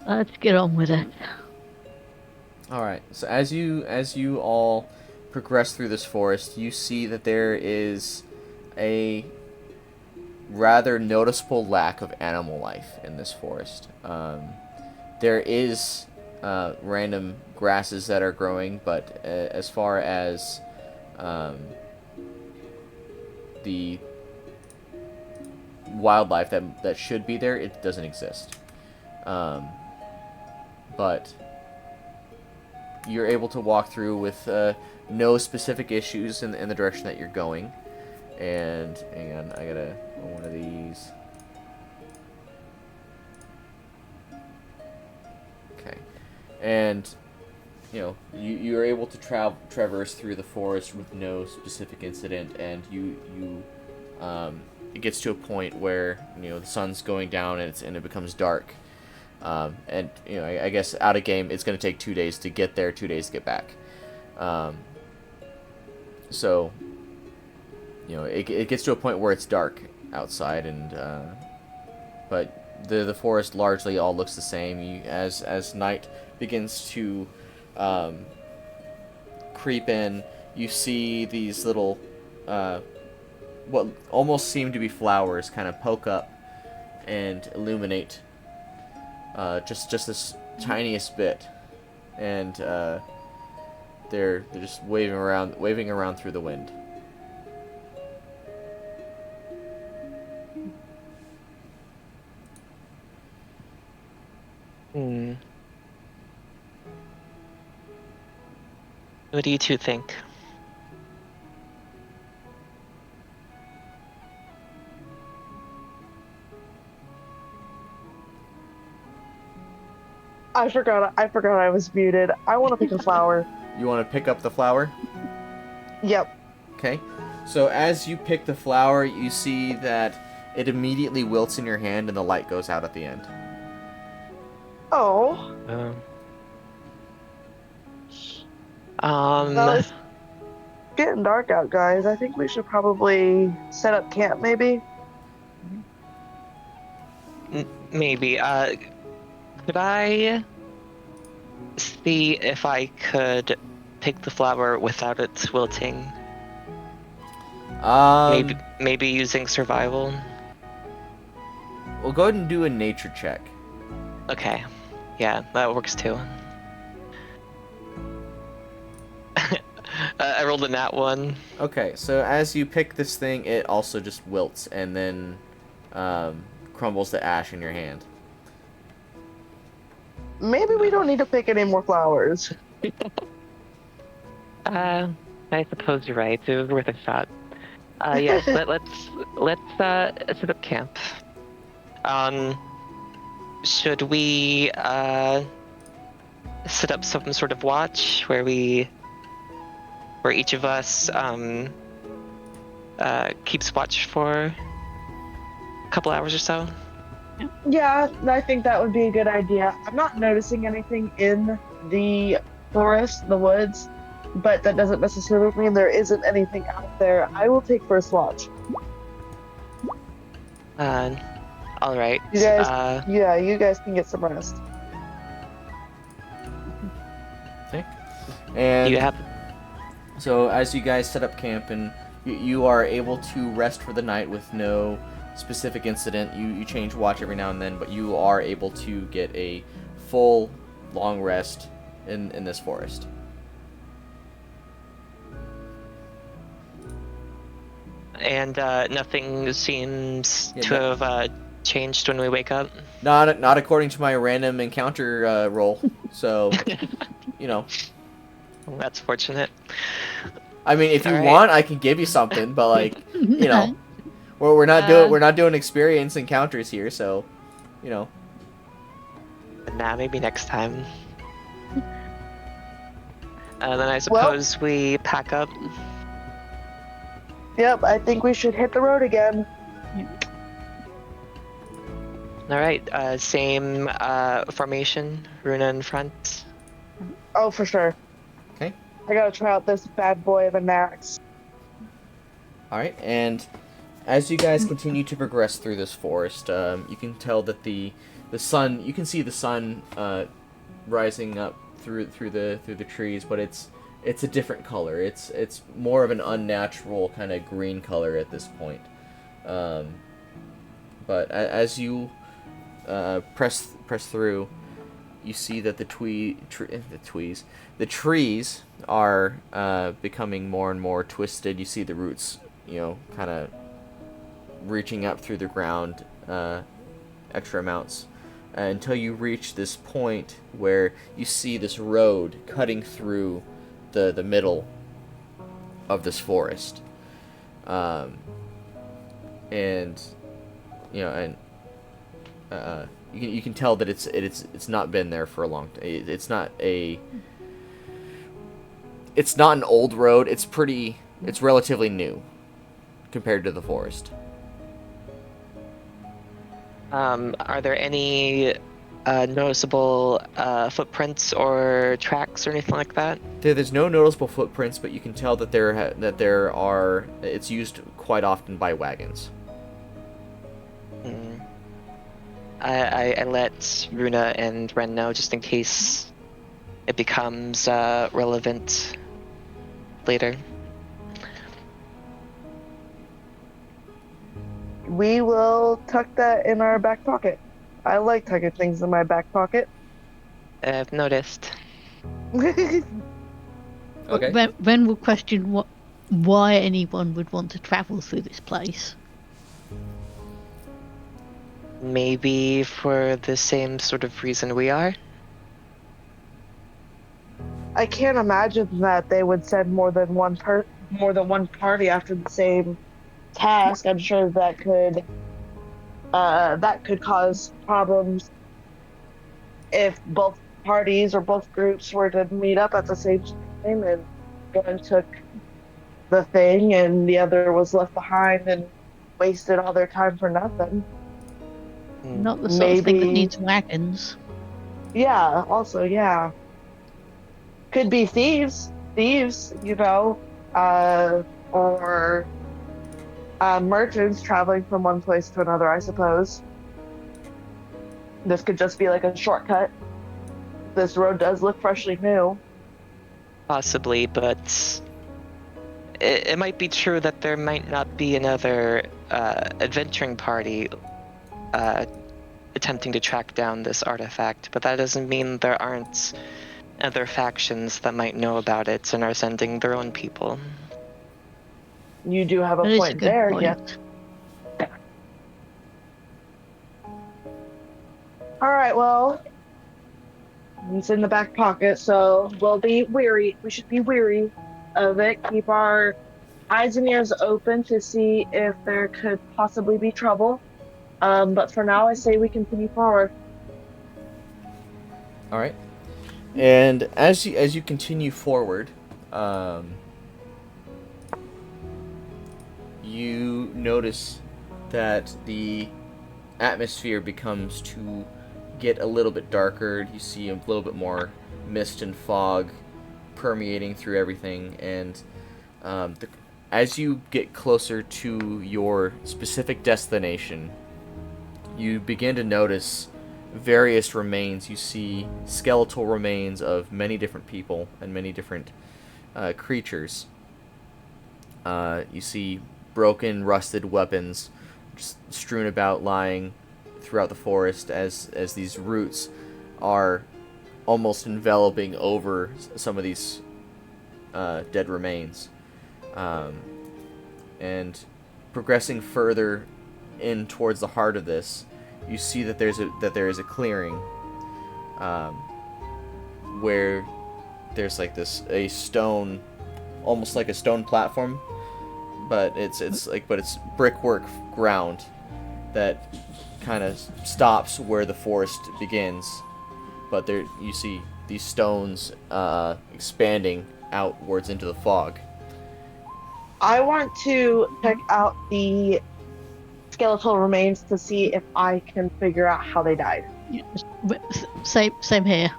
Let's get on with it. all right. So as you all progress through this forest, you see that there is a rather noticeable lack of animal life in this forest. There is random grasses that are growing, but as far as the wildlife that should be there, it doesn't exist. But you're able to walk through with no specific issues in the direction that you're going. And hang on, I gotta one of these. Okay, and you know you are able to traverse through the forest with no specific incident, and it gets to a point where the sun's going down and it becomes dark. And I guess out of game, it's going to take 2 days to get there, 2 days to get back. So it gets to a point where it's dark outside, and but the forest largely all looks the same. As night begins to creep in, you see these little what almost seem to be flowers kind of poke up and illuminate just this tiniest bit, and they're just waving around through the wind. What do you two think? I forgot I was muted. I want to pick a flower. You want to pick up the flower? Yep. Okay. So as you pick the flower, you see that it immediately wilts in your hand and the light goes out at the end. Oh. Well, it's getting dark out, guys. I think we should probably set up camp, maybe. Maybe. Could I see if I could pick the flower without it wilting? Maybe using survival. We'll go ahead and do a nature check. Okay. Yeah, that works too. I rolled a nat 1. Okay, so as you pick this thing, it also just wilts and then crumbles to ash in your hand. Maybe we don't need to pick any more flowers. I suppose you're right. It was worth a shot. Yes, let's set up camp. Should we set up some sort of watch where each of us keeps watch for a couple hours or so? Yeah, I think that would be a good idea. I'm not noticing anything in the forest, the woods, but that doesn't necessarily mean there isn't anything out there. I will take first watch. All right. You guys, you guys can get some rest. Okay. And you have... so as you guys set up camp and you are able to rest for the night with no specific incident. You change watch every now and then, but you are able to get a full long rest in this forest. And nothing seems to have changed when we wake up? Not according to my random encounter roll. So, you know. Well, that's fortunate. I mean, if you All right. want, I can give you something, but like, you know, we're not doing experience encounters here, so, you know. Nah, maybe next time. Then I suppose we pack up. Yep, I think we should hit the road again. All right, same formation, Runa in front. Oh, for sure. Okay. I gotta try out this bad boy of an axe. Alright, and as you guys continue to progress through this forest, you can tell that the sun, you can see the sun rising up through the trees, but it's a different color. It's more of an unnatural kind of green color at this point. But as you press through, you see that the trees are becoming more and more twisted. You see the roots, you know, kind of reaching up through the ground extra amounts until you reach this point where you see this road cutting through the middle of this forest, and you know, and you can tell that it's not been there for a long time. It's not an old road. It's relatively new compared to the forest. Are there any noticeable footprints or tracks or anything like that? There's no noticeable footprints, but you can tell that there are. It's used quite often by wagons. I let Runa and Ren know just in case it becomes relevant later. we will tuck that in our back pocket. I like tucking things in my back pocket. I've noticed. Okay. Ren will question why anyone would want to travel through this place. Maybe for the same sort of reason we are? I can't imagine that they would send more than one party after the same task. I'm sure that could cause problems if both parties or both groups were to meet up at the same time and one took the thing and the other was left behind and wasted all their time for nothing. Not the sort of thing that Maybe, needs wagons. yeah, also, yeah. Could be thieves, or merchants traveling from one place to another, I suppose. This could just be like a shortcut. This road does look freshly new. Possibly, but it might be true that there might not be another adventuring party attempting to track down this artifact, but that doesn't mean there aren't other factions that might know about it and are sending their own people. You do have a That is a point good there, point. yes. Alright, well, it's in the back pocket, so we'll be wary. We should be wary of it. Keep our eyes and ears open to see if there could possibly be trouble. But for now, I say we continue forward. All right. And as you continue forward, you notice that the atmosphere becomes to get a little bit darker. You see a little bit more mist and fog permeating through everything, and as you get closer to your specific destination, you begin to notice various remains. You see skeletal remains of many different people and many different creatures. You see broken, rusted weapons just strewn about, lying throughout the forest as these roots are almost enveloping over some of these dead remains. And progressing further in towards the heart of this, you see that there is a clearing where there's like a stone, almost like a stone platform, but it's brickwork ground that kind of stops where the forest begins. But there you see these stones expanding outwards into the fog. I want to check out the skeletal remains to see if I can figure out how they died. Same here.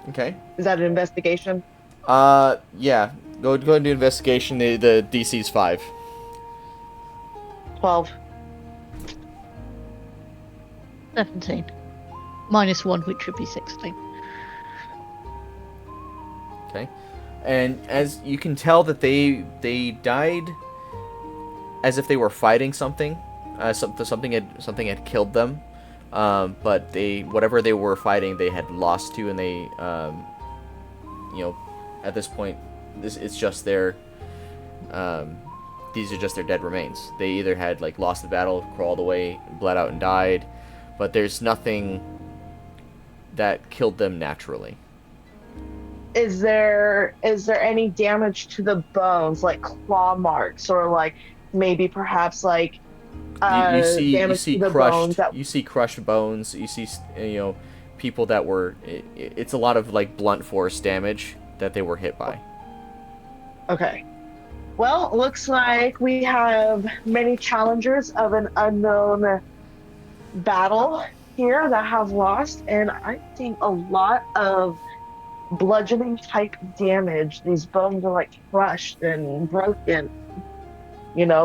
Okay. Is that an investigation? Yeah. Go and do investigation. The DC's 5. 12. 17. -1, which would be 16. Okay. And as you can tell that they died as if they were fighting something. Something had killed them. But whatever they were fighting, they had lost to, and they at this point, it's just their these are just their dead remains. They either had lost the battle, crawled away, bled out, and died, but there's nothing that killed them naturally. Is there any damage to the bones, like claw marks, or maybe perhaps You damage see to the crushed bones that... you see crushed bones. You see people that were it's a lot of blunt force damage that they were hit by. Okay. Well, looks like we have many challengers of an unknown battle here that have lost, and I'm seeing a lot of bludgeoning type damage. These bones are crushed and broken,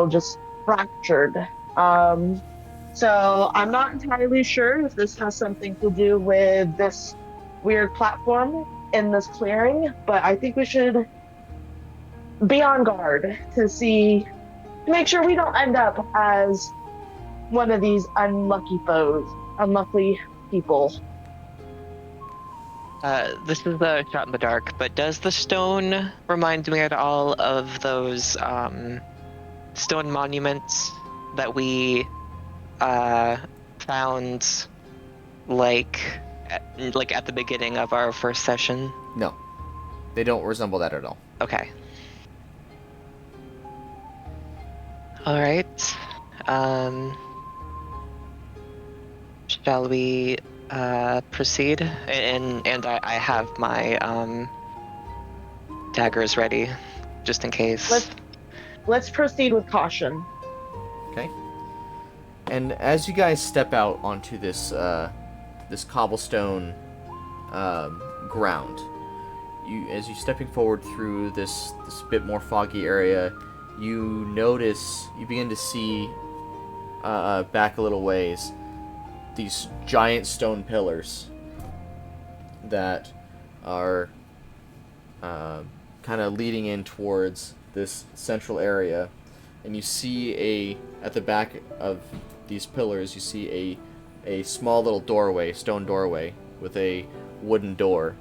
just fractured. So I'm not entirely sure if this has something to do with this weird platform in this clearing, but I think we should be on guard to make sure we don't end up as one of these unlucky foes, unlucky people. This is a shot in the dark, but does the stone remind me at all of those stone monuments that we found like at the beginning of our first session? No, they don't resemble that at all. Okay. All right. Shall we proceed? And I have my daggers ready, just in case. Let's proceed with caution. Okay. And as you guys step out onto this this cobblestone ground, as you're stepping forward through this bit more foggy area, you begin to see back a little ways these giant stone pillars that are kind of leading in towards this central area, and you see at the back of these pillars you see a small little doorway, stone doorway with a wooden door,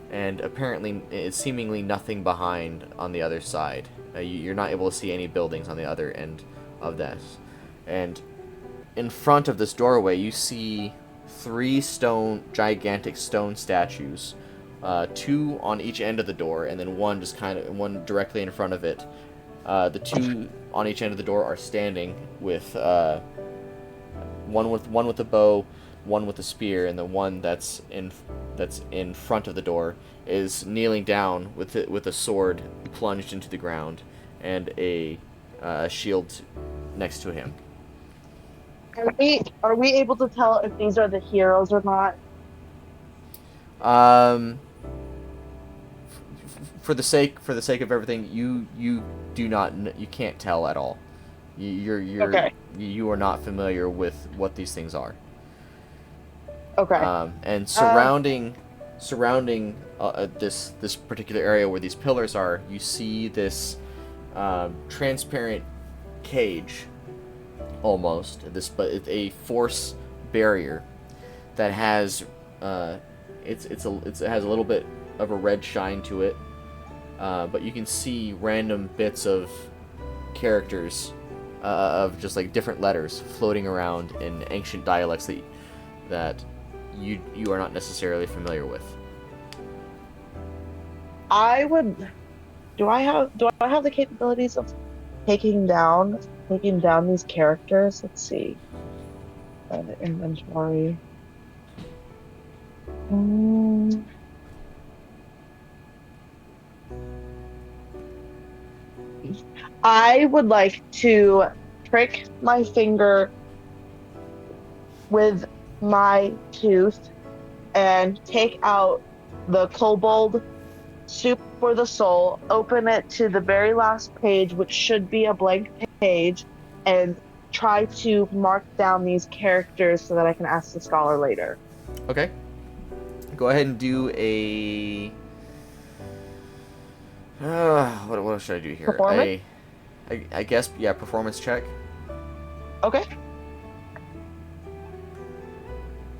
and apparently it's seemingly nothing behind on the other side. You're not able to see any buildings on the other end of this, and in front of this doorway you see 3 gigantic stone statues, 2 on each end of the door, and then one directly in front of it. The 2 on each end of the door are standing with one with a bow, one with a spear, and the one that's in front of the door is kneeling down with a sword plunged into the ground and a shield next to him. Are we able to tell if these are the heroes or not? For the sake of everything, you can't tell at all. Okay. You are not familiar with what these things are. Okay. And surrounding this particular area where these pillars are, you see this transparent cage, almost but it's a force barrier that has it has a little bit of a red shine to it, but you can see random bits of characters of just like different letters floating around in ancient dialects that you are not necessarily familiar with. Do I have the capabilities of taking down these characters? Let's see. Inventory. I would like to prick my finger with my tooth and take out the Kobold Soup for the Soul, open it to the very last page, which should be a blank page, and try to mark down these characters so that I can ask the scholar later. Okay. Go ahead and do a... what should I do here? Performance? I guess, yeah, performance check. Okay.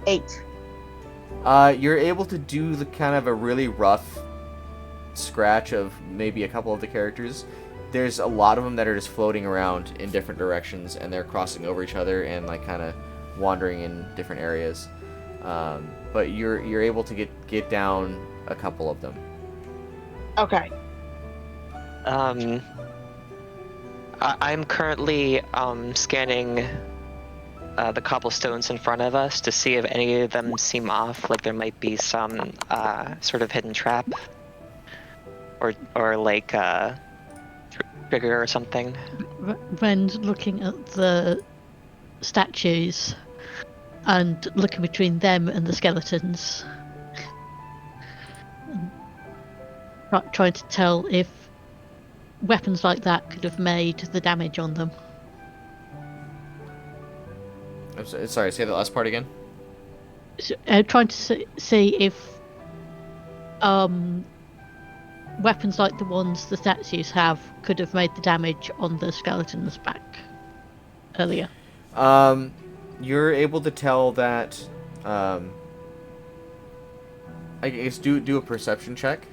8. You're able to do the kind of a really rough scratch of maybe a couple of the characters. There's a lot of them that are just floating around in different directions, and they're crossing over each other and like kind of wandering in different areas. But you're able to get down a couple of them. Okay. I'm currently scanning the cobblestones in front of us to see if any of them seem off, like there might be some sort of hidden trap or like trigger or something. Ren's looking at the statues and looking between them and the skeletons, trying to tell if weapons like that could have made the damage on them. I'm sorry, say the last part again. So, trying to see if weapons like the ones the statues have could have made the damage on the skeleton's back earlier. You're able to tell that. I guess do a perception check.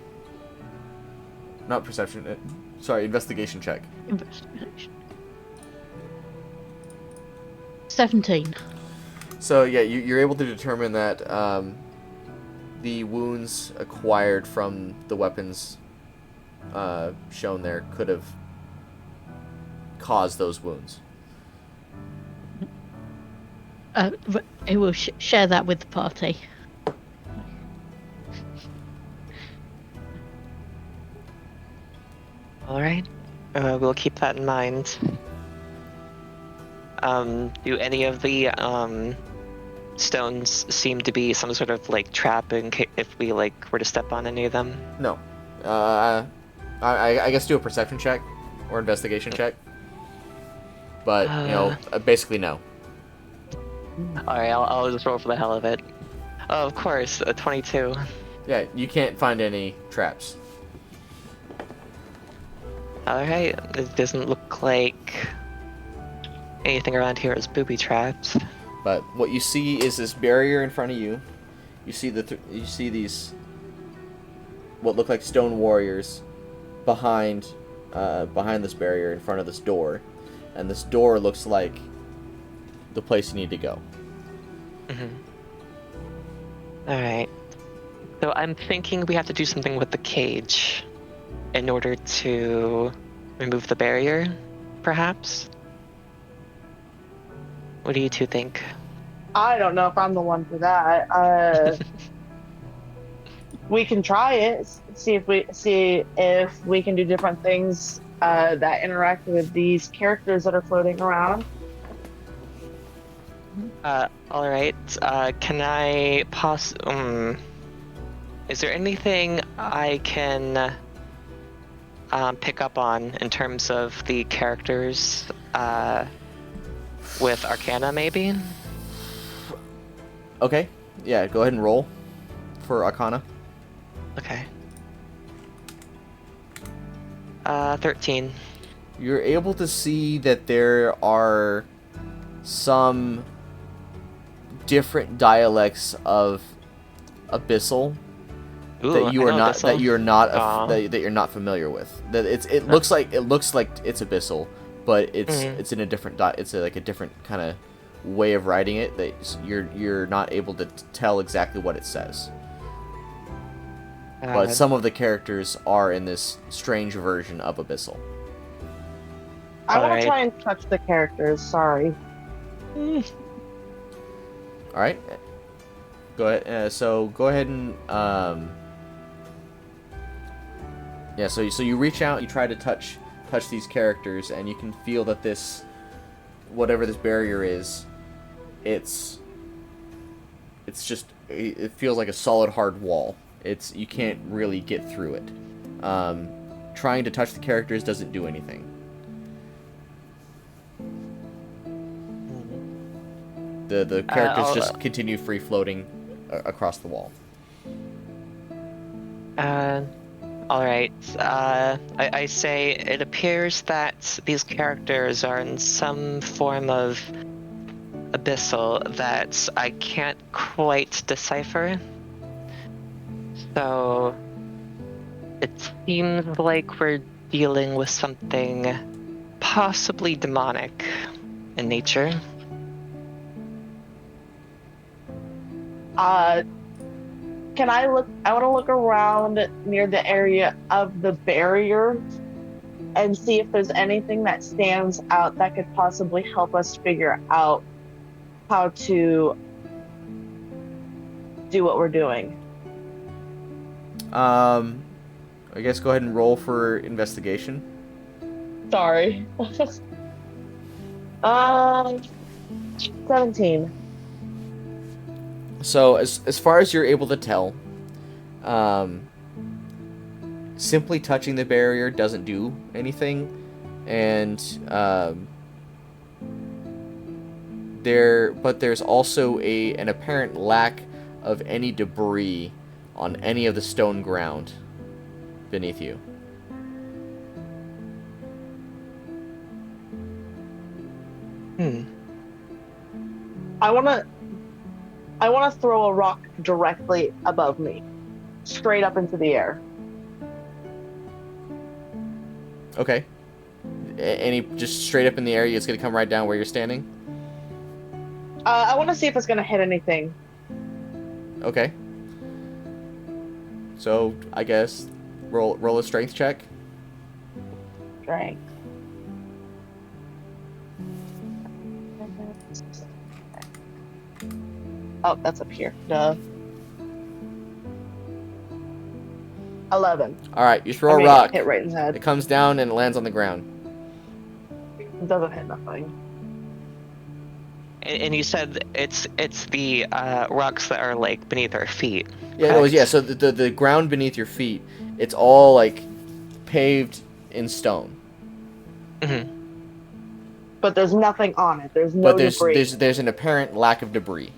Not perception. Sorry, investigation check. Investigation. 17. So yeah, you're able to determine that the wounds acquired from the weapons shown there could have caused those wounds. I will share that with the party. All right. We'll keep that in mind. Do any of the stones seem to be some sort of like trap if we like were to step on any of them? No. I guess do a perception check or investigation check. But basically no. All right, I'll just roll for the hell of it. Oh, of course, a 22. Yeah, you can't find any traps. Alright, it doesn't look like anything around here is booby trapped. But what you see is this barrier in front of you. You see you see these what look like stone warriors behind this barrier in front of this door, and this door looks like the place you need to go. Alright. So I'm thinking we have to do something with the cage in order to remove the barrier, perhaps? What do you two think? I don't know if I'm the one for that. We can try it. See if we can do different things that interact with these characters that are floating around. All right. Can I is there anything I can pick up on in terms of the characters with Arcana, maybe? Okay. Yeah, go ahead and roll for Arcana. Okay. 13. You're able to see that there are some different dialects of Abyssal Ooh, that you are not Abyssal. that you're not Aw. that you're not familiar with. That it looks like it's Abyssal, but it's in a different it's like a different kind of way of writing it that you're not able to tell exactly what it says. But some of the characters are in this strange version of Abyssal. I want Alright. to try and touch the characters. Sorry. All right. Go ahead. So go ahead and yeah. So you reach out. You try to touch these characters, and you can feel that this, whatever this barrier is, it feels like a solid hard wall. You can't really get through it. Trying to touch the characters doesn't do anything. The characters just continue free floating across the wall. Alright. I say it appears that these characters are in some form of abyssal that I can't quite decipher. So it seems like we're dealing with something possibly demonic in nature. Can I look? I want to look around near the area of the barrier and see if there's anything that stands out that could possibly help us figure out how to do what we're doing. I guess go ahead and roll for investigation. Sorry. 17. So as far as you're able to tell, simply touching the barrier doesn't do anything, and there's also an apparent lack of any debris on any of the stone ground beneath you. I wanna throw a rock directly above me, straight up into the air. Okay. Any just straight up in the air, it's gonna come right down where you're standing? I want to see if it's gonna hit anything. Okay. So, I guess roll a strength check. Strength. Oh, that's up here. Duh. 11. All right, you throw I a mean, rock. hit right in the head. It comes down and it lands on the ground. It doesn't hit nothing. And you said it's the rocks that are like beneath our feet. Yeah, no, correct? yeah. So the ground beneath your feet, it's all like paved in stone. Mhm. But there's nothing on it. There's no But there's debris. there's an apparent lack of debris.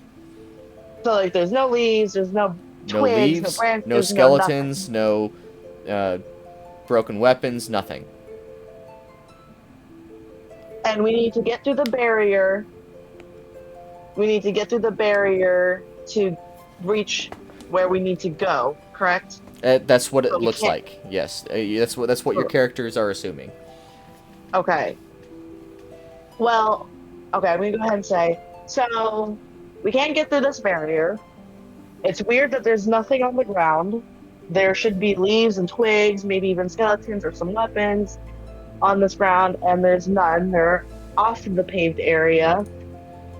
So like, there's no leaves. There's no No twigs. leaves, No branches. no skeletons, no broken weapons, nothing. And we need to get through the barrier. We need to get through the barrier to reach where we need to go. Correct? That's what it But we looks can't- like. Yes, that's what your characters are assuming. Okay. Well, okay, I'm gonna go ahead and say, so we can't get through this barrier. It's weird that there's nothing on the ground. There should be leaves and twigs, maybe even skeletons or some weapons on this ground, and there's none. They're off the paved area.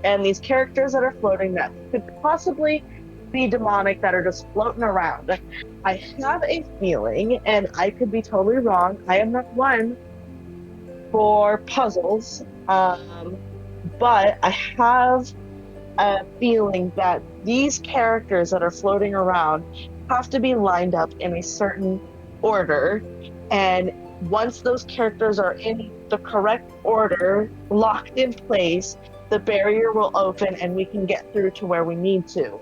And these characters that are floating that could possibly be demonic that are just floating around. I have a feeling, and I could be totally wrong, I am not one for puzzles, but I have a feeling that these characters that are floating around have to be lined up in a certain order, and once those characters are in the correct order, locked in place, the barrier will open and we can get through to where we need to.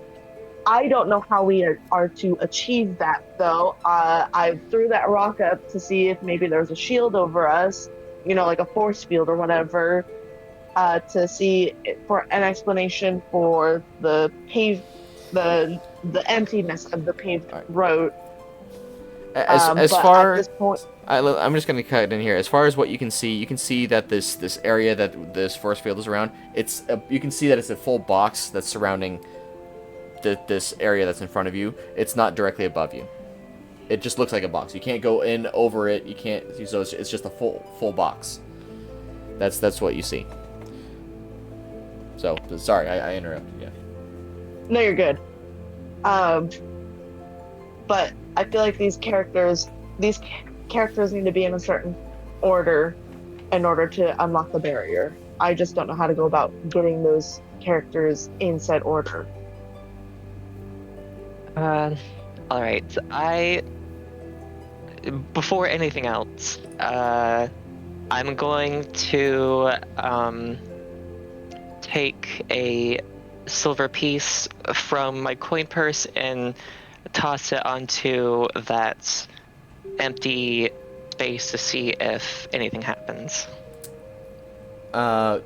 I don't know how we are to achieve that, though. I threw that rock up to see if maybe there's a shield over us, like a force field or whatever, to see for an explanation for the emptiness of the paved road. As but far at this point, I'm just gonna cut it in here. As far as what you can see that this area that this force field is around, you can see that it's a full box that's surrounding this area that's in front of you. It's not directly above you. It just looks like a box. You can't go in over it. You can't. So it's just a full box. That's what you see. So sorry, I interrupted. Yeah. no, you're good. But I feel like these characters need to be in a certain order in order to unlock the barrier. I just don't know how to go about getting those characters in said order. All right. Before anything else, I'm going to take a silver piece from my coin purse and toss it onto that empty space to see if anything happens. Where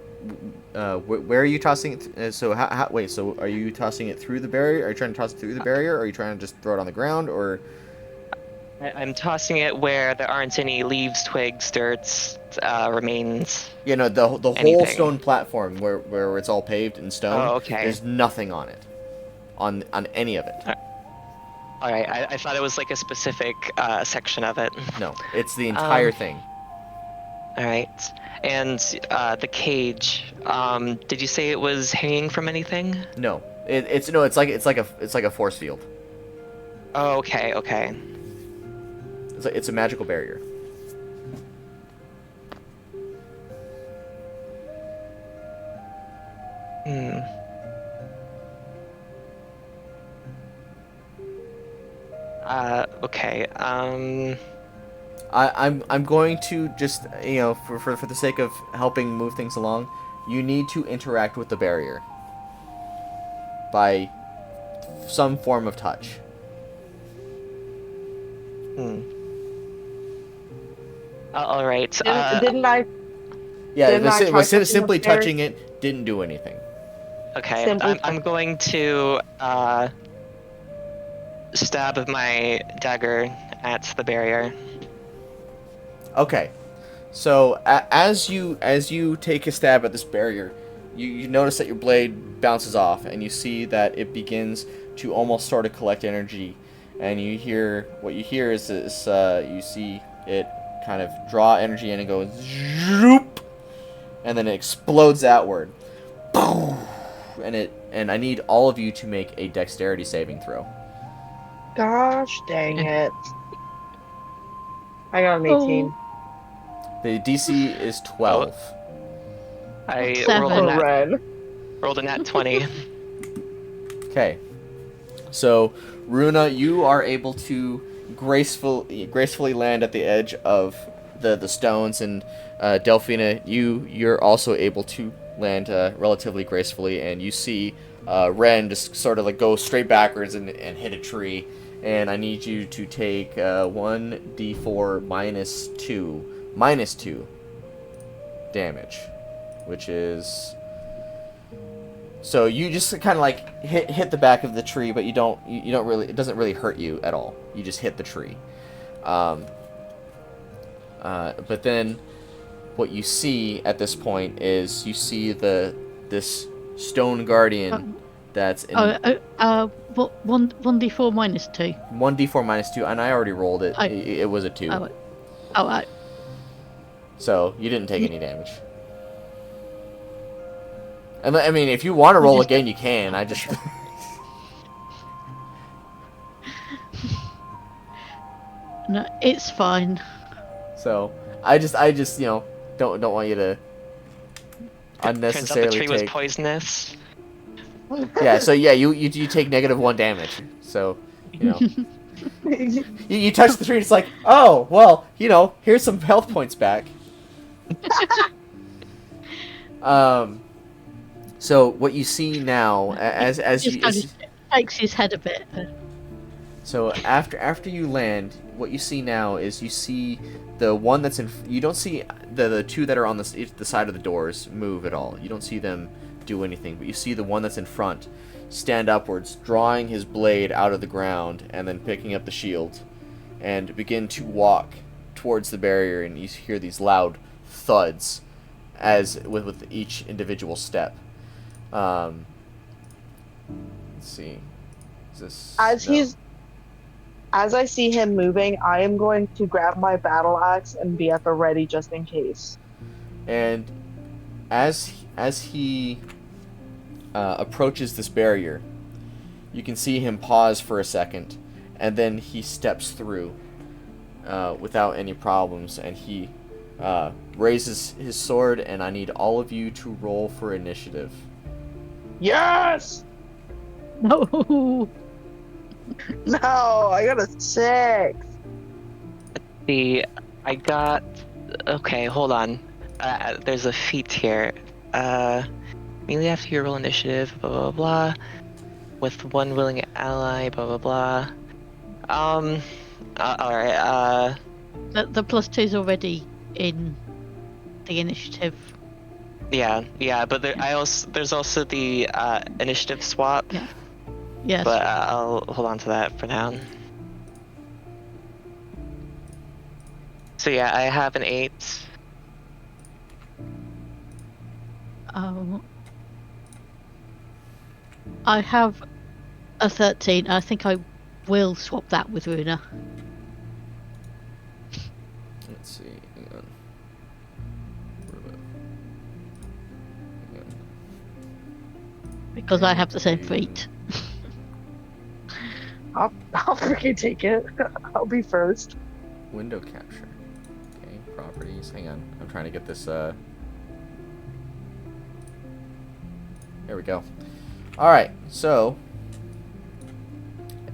are you tossing it? So wait. So are you tossing it through the barrier? Are you trying to toss it through the barrier? Or are you trying to just throw it on the ground? Or I'm tossing it where there aren't any leaves, twigs, dirt, remains. the whole Anything. stone platform where it's all paved in stone. Oh, okay. There's nothing on it, on any of it. All right. I thought it was like a specific section of it. No, it's the entire thing. All right. And the cage. Did you say it was hanging from anything? No, it's like a force field. Oh, okay. Okay. It's a magical barrier. Hmm. Okay. I'm going to just for the sake of helping move things along, you need to interact with the barrier by some form of touch. All right. Didn't I? Yeah, Didn't I try touching simply the stairs? touching it didn't do anything. Okay, Simply I'm going to stab my dagger at the barrier. Okay. So as you take a stab at this barrier, you notice that your blade bounces off, and you see that it begins to almost sort of collect energy, and you hear is this you see it kind of draw energy in and go zoop, and then it explodes outward. Boom! And I need all of you to make a dexterity saving throw. Gosh dang it. I got an Oh. 18. The DC is 12. I 7. rolled a nat 20. Okay. So, Runa, you are able to gracefully land at the edge of the stones, and Delphina, you're also able to land relatively gracefully, and you see Ren just sort of like go straight backwards and hit a tree. And I need you to take 1d4 minus 2 damage, which is... So you just kind of like hit the back of the tree, but you don't really, it doesn't really hurt you at all. You just hit the tree. But then what you see at this point is you see this stone guardian that's in 1d4 minus 2. 1d4 minus 2, and I already rolled it. Oh. It was a 2. Oh, So you didn't take any damage. And I mean, if you want to roll again, you can. I just... No, it's fine. So I just don't want you to unnecessarily Turns out the tree was take... poisonous. Yeah, so yeah, you take -1 damage. So, you touch the tree, and it's like, oh, well, here's some health points back. So what you see now, as you... Shakes his head a bit. So after you land, what you see now is you see the one that's in... You don't see the two that are on the side of the doors move at all. You don't see them do anything, but you see the one that's in front stand upwards, drawing his blade out of the ground, and then picking up the shield, and begin to walk towards the barrier, and you hear these loud thuds as with each individual step. Let's see. Is this... As I see him moving, I am going to grab my battle axe and be at the ready just in case. And as he approaches this barrier, you can see him pause for a second, and then he steps through without any problems, and he raises his sword, and I need all of you to roll for initiative. Yes! No. No, I got a 6. I got... Okay, hold on. There's a feat here. Immediately after your roll initiative, blah blah blah. With one willing ally, blah blah blah. Alright, The +2's already in the initiative. Yeah, but there's also the initiative swap. Yeah. Yes. But I'll hold on to that for now. So yeah, I have an 8. I have a 13. I think I will swap that with Runa. Let's see. Hang on. Because I have the same feat. I'll freaking take it. I'll be first. Window capture. Okay, properties. Hang on. I'm trying to get this, There we go. Alright, so...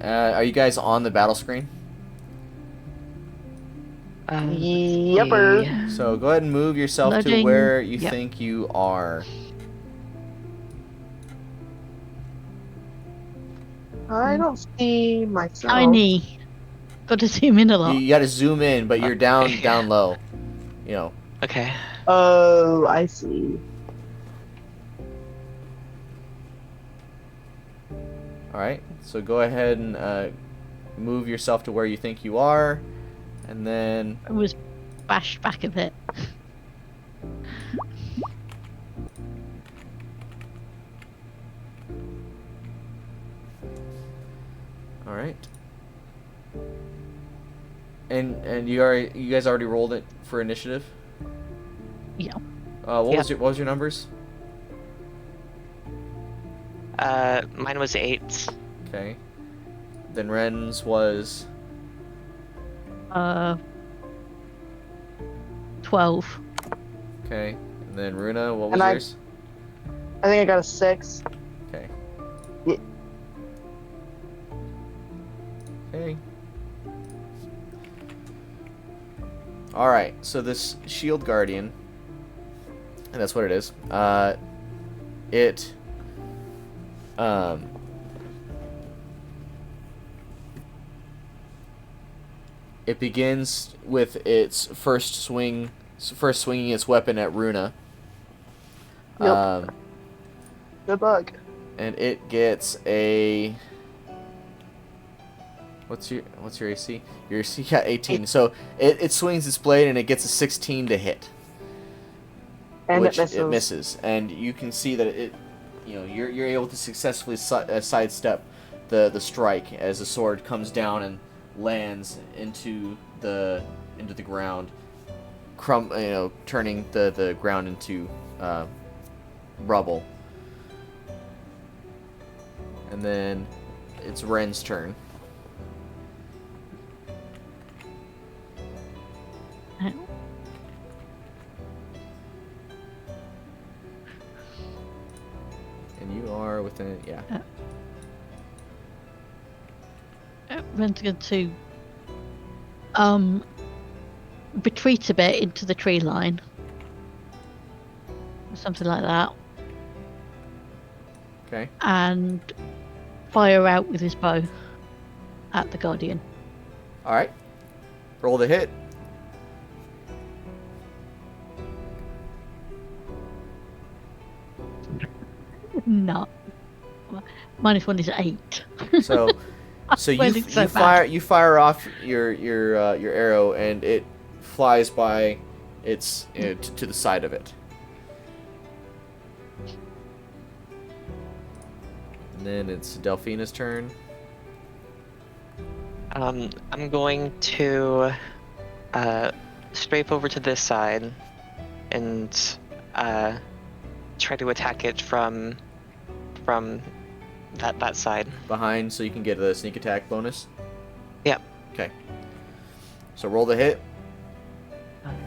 are you guys on the battle screen? Yepper. So go ahead and move yourself to Loading. where you Yep. think you are. I don't see myself. Tiny. Got to zoom in a lot. You gotta zoom in, but you're down low. Okay. Oh, I see. All right. So go ahead and move yourself to where you think you are, and then I was bashed back a bit. all right. And you guys already rolled it for initiative. Yeah. What was your numbers? Mine was 8. Okay. Then Ren's was 12. okay. And then Runa, what was And yours? I think I got a 6. Okay. Yeah. Okay. All right. So this shield guardian, and that's what it is. It it begins with its first swinging its weapon at Runa. Yep. Good luck. And it gets a what's your AC? Your AC got 18. So it swings its blade and it gets a 16 to hit. And which it misses. And you can see that you're able to successfully sidestep the strike as the sword comes down and lands into the ground, turning the ground into rubble. And then it's Ren's turn. And you are within, yeah. Ren's going to retreat a bit into the tree line. Or something like that. Okay. And fire out with his bow at the Guardian. Alright. Roll the hit. No. -1 is 8. So you fire off your arrow and it flies by its to the side of it. And then it's Delphina's turn. I'm going to strafe over to this side and try to attack it from that side. Behind, so you can get a sneak attack bonus. Yep. Okay. So roll the hit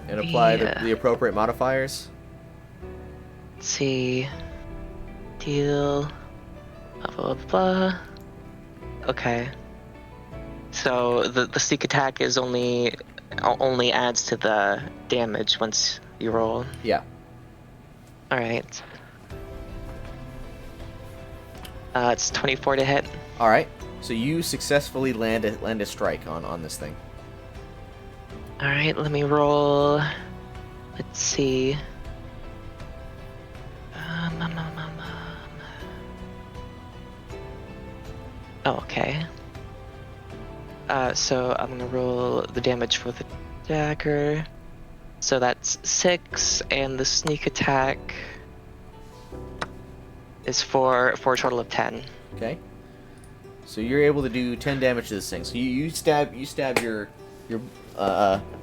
and apply the appropriate modifiers. Let's see. Deal. Blah, blah, blah. Okay. So the sneak attack is only adds to the damage once you roll. Yeah. All right. It's 24 to hit. All right. So you successfully land a strike on this thing. All right, let me roll. Let's see. Oh, okay. So I'm gonna roll the damage for the dagger. So that's 6, and the sneak attack is for a total of 10. Okay. So you're able to do 10 damage to this thing. So you stab your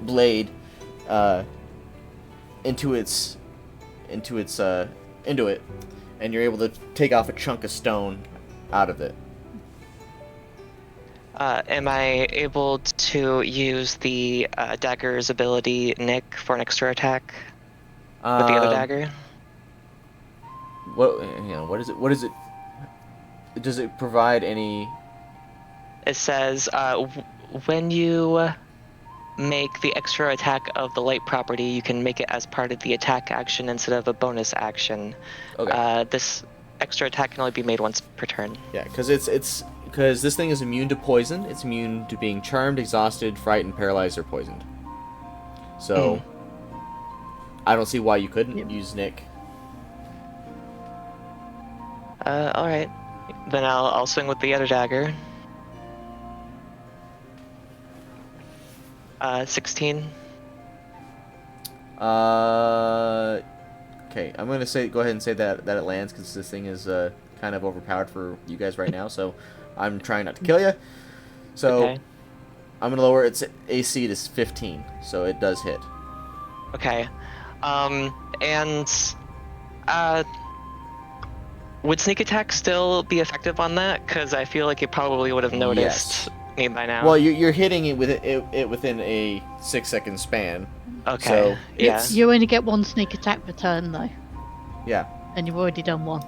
blade into it, and you're able to take off a chunk of stone out of it. Am I able to use the dagger's ability, Nick, for an extra attack with the other dagger? What is it? What is it? Does it provide any? It says when you make the extra attack of the light property, you can make it as part of the attack action instead of a bonus action. Okay. This extra attack can only be made once per turn. Yeah, because because this thing is immune to poison. It's immune to being charmed, exhausted, frightened, paralyzed, or poisoned. So I don't see why you couldn't use Nick. All right. Then I'll swing with the other dagger. 16. Okay, I'm gonna go ahead and say that it lands because this thing is kind of overpowered for you guys right now. So I'm trying not to kill you. So Okay. I'm gonna lower its AC to 15, so it does hit. Okay. And would sneak attack still be effective on that? Because I feel like it probably would have noticed Yes. me by now. Well, you're hitting it with it within a 6-second span. Okay. So Yeah. it's You only get one sneak attack per turn though, yeah. and you've already done one.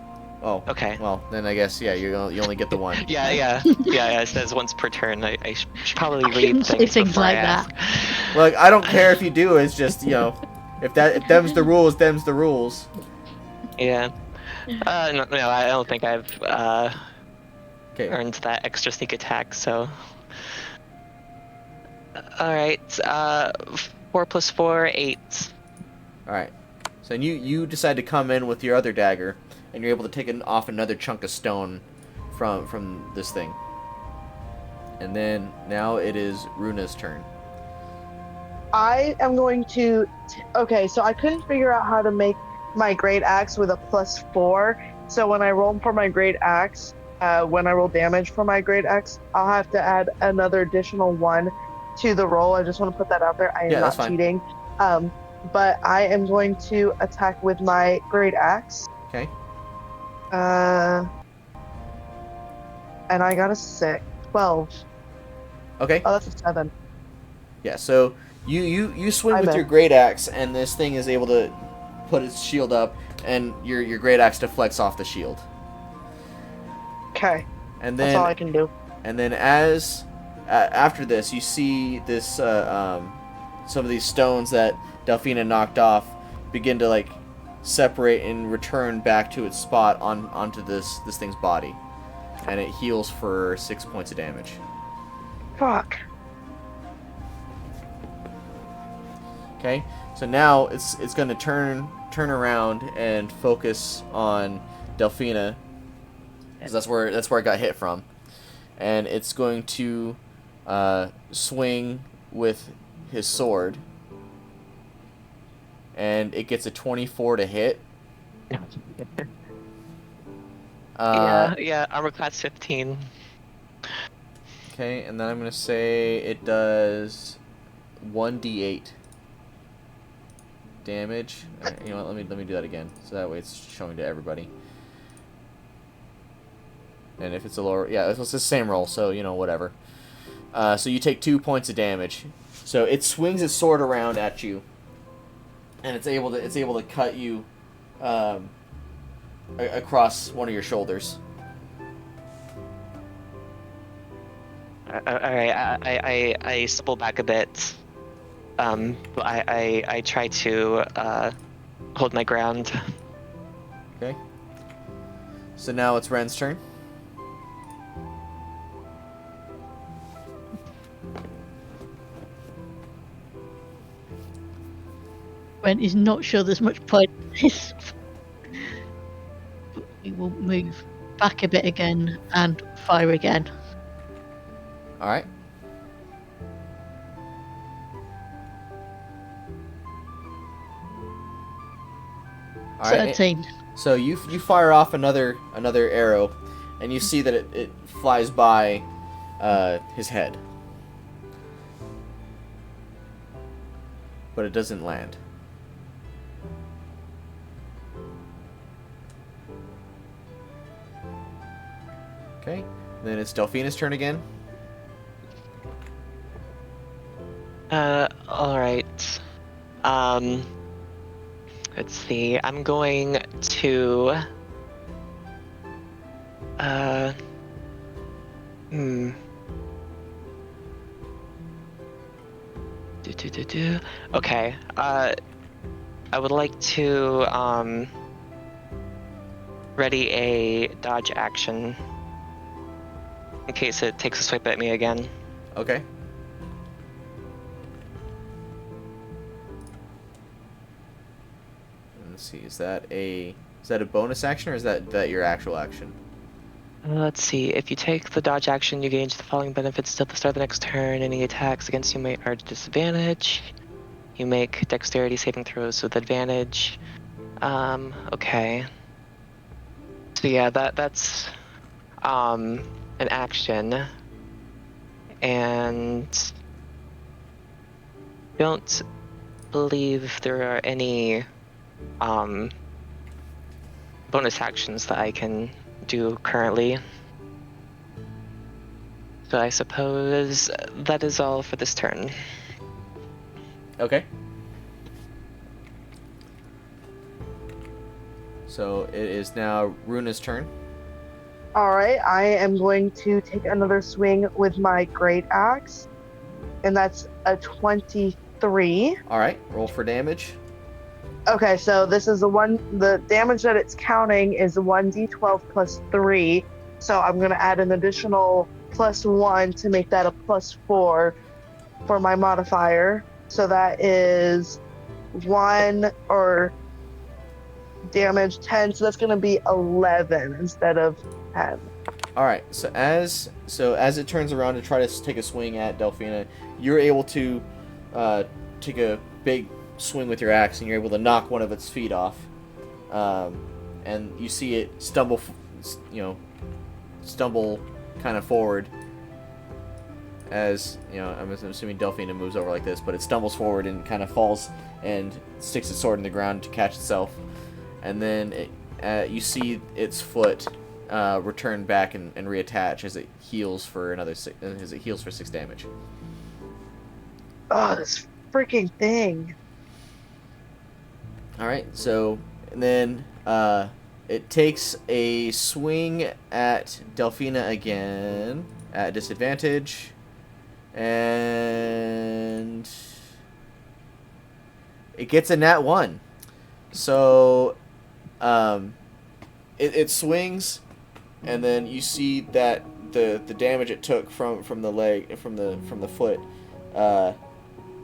Oh. Okay. Well, then I guess yeah, you only get the one. Yeah. It says once per turn. I should probably I read can say things things before like I ask. that. Look, I don't care if you do. It's just if them's the rules, them's the rules. Yeah. No, I don't think I've Okay. earned that extra sneak attack. So. All right. 4 plus 4, 8. All right. So you decide to come in with your other dagger, and you're able to take off another chunk of stone from this thing. And then now it is Runa's turn. I am going to. Okay, so I couldn't figure out how to make my great axe with a +4. So when I roll for my great axe, when I roll damage for my great axe, I'll have to add another additional 1 to the roll. I just want to put that out there. I am Yeah, not that's fine. cheating. But I am going to attack with my great axe. Okay. And I got a 12. Okay. Oh, that's a 7. Yeah. So you swing I with bet. your great axe, and this thing is able to put its shield up, and your great axe deflects off the shield. Okay, And that's all I then can do. after this, you see this some of these stones that Delphina knocked off begin to like separate and return back to its spot onto this thing's body, and it heals for 6 points of damage. Fuck. Okay, so now it's going to turn around and focus on Delphina, because that's where it got hit from, and it's going to swing with his sword, and it gets a 24 to hit. Yeah, armor class 15. Okay, and then I'm gonna say it does 1d8 damage. You know what? Let me do that again, so that way it's showing to everybody. And if it's a lower, yeah, it's the same roll, so whatever. So you take 2 points of damage. So it swings its sword around at you, and it's able to cut you across one of your shoulders. Alright, I stumble back a bit. But I try to hold my ground. Okay. So now it's Ren's turn. Ren is not sure there's much point in this. But we will move back a bit again and fire again. All right. All right. 13. So you fire off another arrow, and you see that it flies by his head, but it doesn't land. Okay. Then it's Delphina's turn again. Alright. Let's see. I'm going to Okay. I would like to ready a dodge action in case it takes a swipe at me again. Okay. Let's see. Is that a bonus action, or is that your actual action? Let's see. If you take the dodge action, you gain the following benefits till the start of the next turn. Any attacks against you are at disadvantage. You make dexterity saving throws with advantage. Okay. So yeah, that's an action. And don't believe there are any bonus actions that I can do currently. So I suppose that is all for this turn. Okay. So it is now Runa's turn. Alright, I am going to take another swing with my great axe, and that's a 23. Alright, roll for damage. Okay, so this is the damage that it's counting is 1d12 plus 3, so I'm going to add an additional plus 1 to make that a plus 4 for my modifier. So that is 1 or damage 10, so that's going to be 11 instead of 10. Alright, so as it turns around to try to take a swing at Delphina, you're able to take a big swing with your axe, and you're able to knock one of its feet off. And you see it stumble kind of forward. As I'm assuming Delphina moves over like this, but it stumbles forward and kind of falls and sticks its sword in the ground to catch itself. And then you see its foot return back and reattach as it heals for 6 damage. Oh, this freaking thing. Alright, so, and then it takes a swing at Delphina again at disadvantage, and it gets a nat 1. So, it swings, and then you see that the damage it took from the leg, from the foot,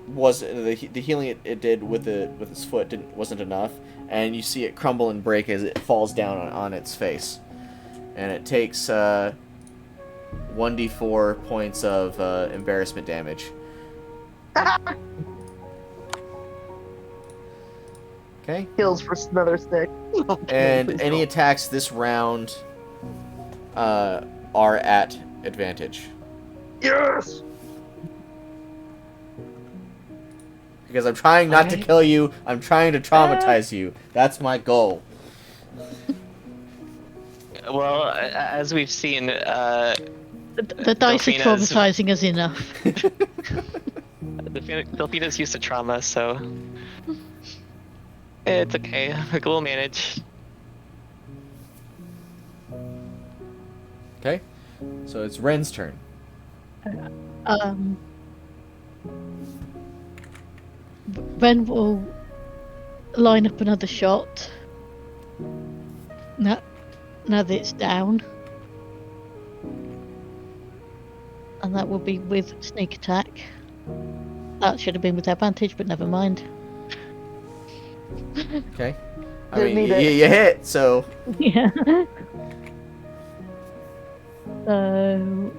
was the healing it did with its foot wasn't enough, and you see it crumble and break as it falls down on its face, and it takes 1d4 points of embarrassment damage. Okay. Heals for another 6. And any attacks this round are at advantage. Yes! Because I'm trying not to kill you, I'm trying to traumatize you. That's my goal. Well, as we've seen, The dice are Delphina's- traumatizing us enough. Delphina's used to trauma, so it's okay. We'll manage. Okay? So it's Ren's turn. Ren will line up another shot. Now that it's down. And that will be with sneak attack. That should have been with advantage, but never mind. Okay? I Didn't mean, need it. you hit, so... Yeah. So...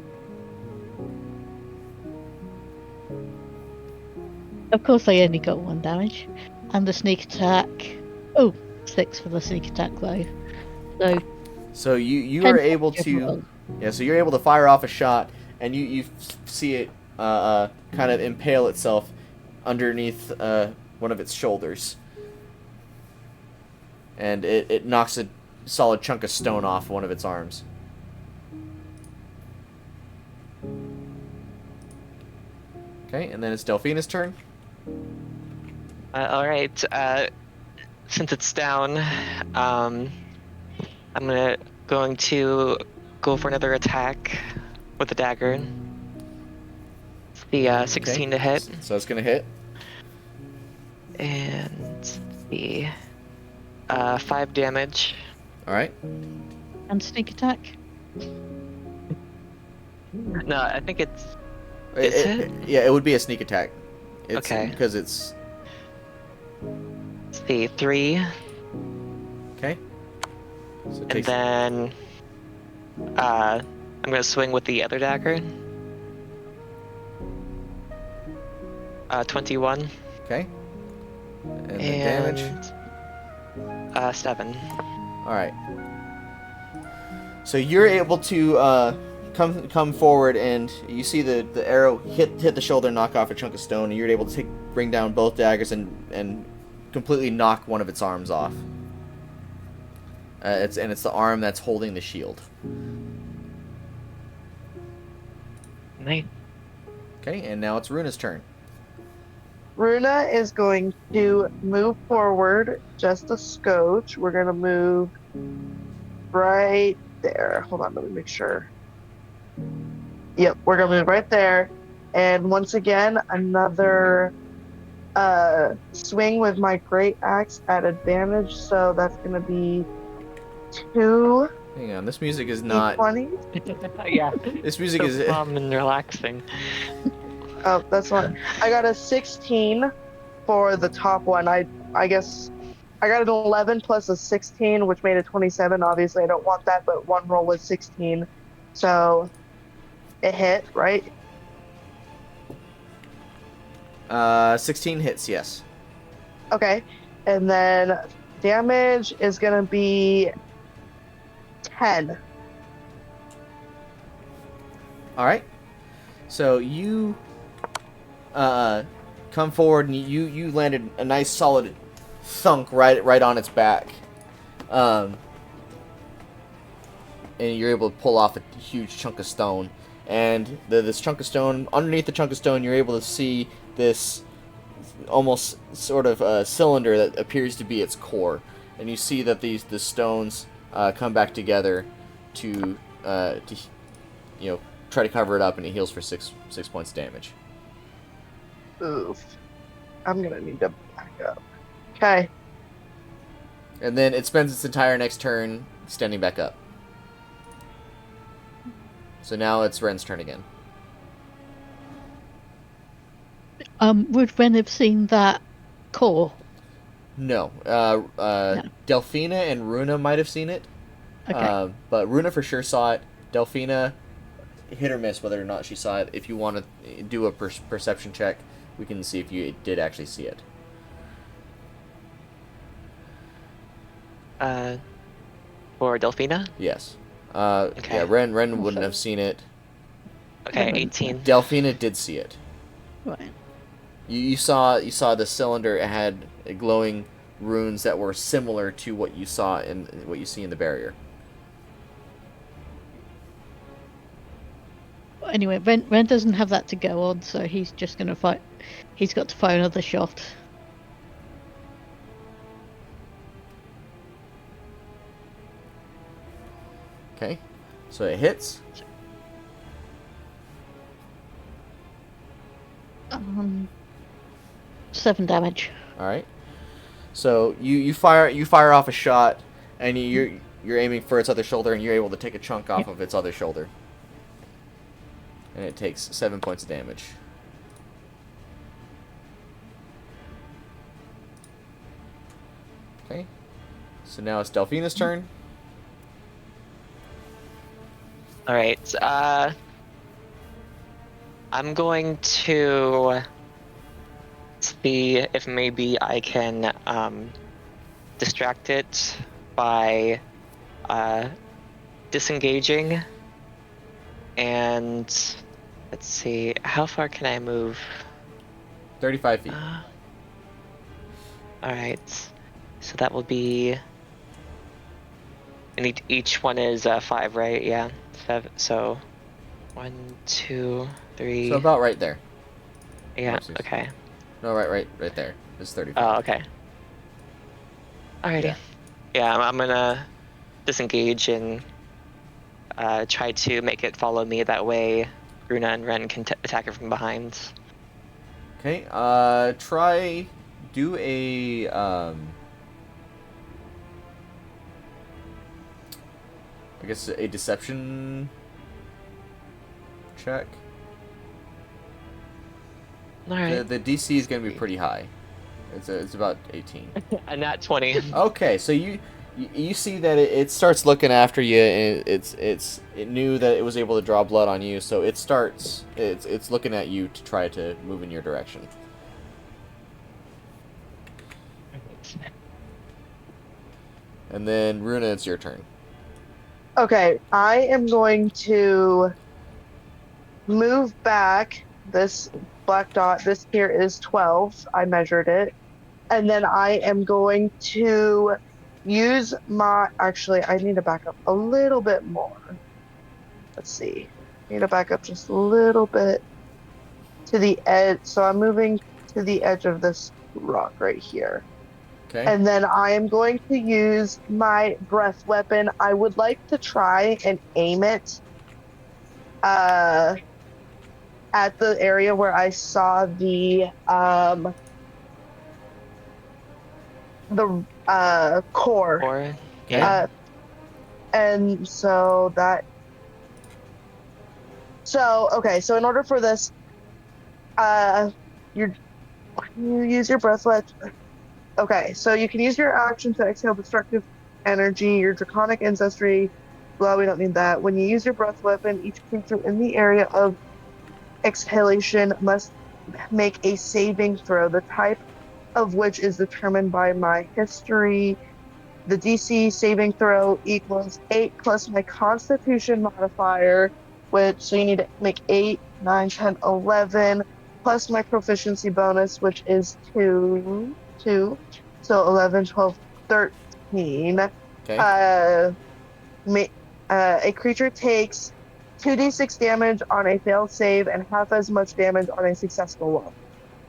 Of course I only got 1 damage. And the sneak attack... Oh, 6 for the sneak attack though. So... So you 10 are able damage to... overall. Yeah, so you're able to fire off a shot, and you see it kind of impale itself underneath one of its shoulders. And it knocks a solid chunk of stone off one of its arms. Okay, and then it's Delphina's turn. Alright, since it's down, I'm going to go for another attack with the dagger. It's the 16 to hit. So it's gonna hit. And the 5 damage. Alright. And sneak attack. No, I think it's... Yeah, it would be a sneak attack. Okay. Because it's... It's the 3. Okay. So it And takes... then I'm gonna swing with the other dagger. 21. Okay. And the damage. 7. All right. So you're able to come forward, and you see the arrow hit the shoulder, knock off a chunk of stone, and you're able to bring down both daggers and completely knock one of its arms off. It's the arm that's holding the shield. Nice. Okay, and now it's Runa's turn. Runa is going to move forward just a scotch. We're going to move right there. Hold on, let me make sure. Yep, we're going to move right there. And once again, another swing with my great axe at advantage. So that's going to be 2 Hang on, this music is not. D20s. Yeah. This music So is. calm and relaxing. Oh, that's fine. I got a 16 for the top one. I guess I got an 11 plus a 16, which made it 27. Obviously, I don't want that, but one roll was 16. So it hit, right? 16 hits, yes. Okay. And then damage is going to be 10. All right. So you come forward and you landed a nice solid thunk right on its back, and you're able to pull off a huge chunk of stone. And this chunk of stone, underneath the chunk of stone, you're able to see this almost sort of cylinder that appears to be its core. And you see that the stones come back together to try to cover it up, and it heals for 6 points of damage. Oof. I'm going to need to back up. Okay. And then it spends its entire next turn standing back up. So now it's Ren's turn again. Would Ren have seen that core? No. Delphina and Runa might have seen it. Okay. But Runa for sure saw it. Delphina, hit or miss whether or not she saw it. If you want to do a perception check, we can see if you did actually see it. For Delphina? Yes. Okay. Yeah, Ren wouldn't have seen it. Okay, 18. Delphina did see it. Right. You saw the cylinder. It had glowing runes that were similar to what you saw in what you see in the barrier. Anyway, Ren doesn't have that to go on, so he's just going to fight. He's got to fire another shot. Okay, so it hits. 7 damage. All right. So you fire off a shot, and you're aiming for its other shoulder, and you're able to take a chunk off of its other shoulder, and it takes 7 points of damage. Okay. So now it's Delphina's turn. All right. I'm going to see if maybe I can distract it by disengaging. And let's see, how far can I move? 35 feet. All right. So that will be. And each one is 5, right? Yeah. 7. So 1, 2, 3. So about right there. Yeah. Oopsies. Okay. No, right there. It's 30 feet. Oh, okay. Alrighty. Yeah, I'm gonna disengage and try to make it follow me. That way, Runa and Ren can attack it from behind. Okay. Do a I guess a deception check. Alright. The DC is going to be pretty high. It's about 18. A nat 20. Okay, so you You see that it starts looking after you, and it knew that it was able to draw blood on you, so it's looking at you to try to move in your direction. And then Runa, it's your turn. Okay, I am going to move back this black dot. This here is 12. I measured it. And then I am going to use my. Actually, I need to back up a little bit more. Let's see. I need to back up just a little bit to the edge. So I'm moving to the edge of this rock right here. Okay. And then I am going to use my breath weapon. I would like to try and aim it at the area where I saw the core. Or yeah. And so that. So okay. So in order for this, you use your breath weapon. Okay, so you can use your action to exhale destructive energy, your draconic ancestry. Well, we don't need that. When you use your breath weapon, each creature in the area of exhalation must make a saving throw, the type of which is determined by my history. The DC saving throw equals 8 plus my constitution modifier, so you need to make 8, 9, 10, 11, plus my proficiency bonus, which is 2. So 11, 12, 13. Okay. A creature takes 2d6 damage on a failed save and half as much damage on a successful one.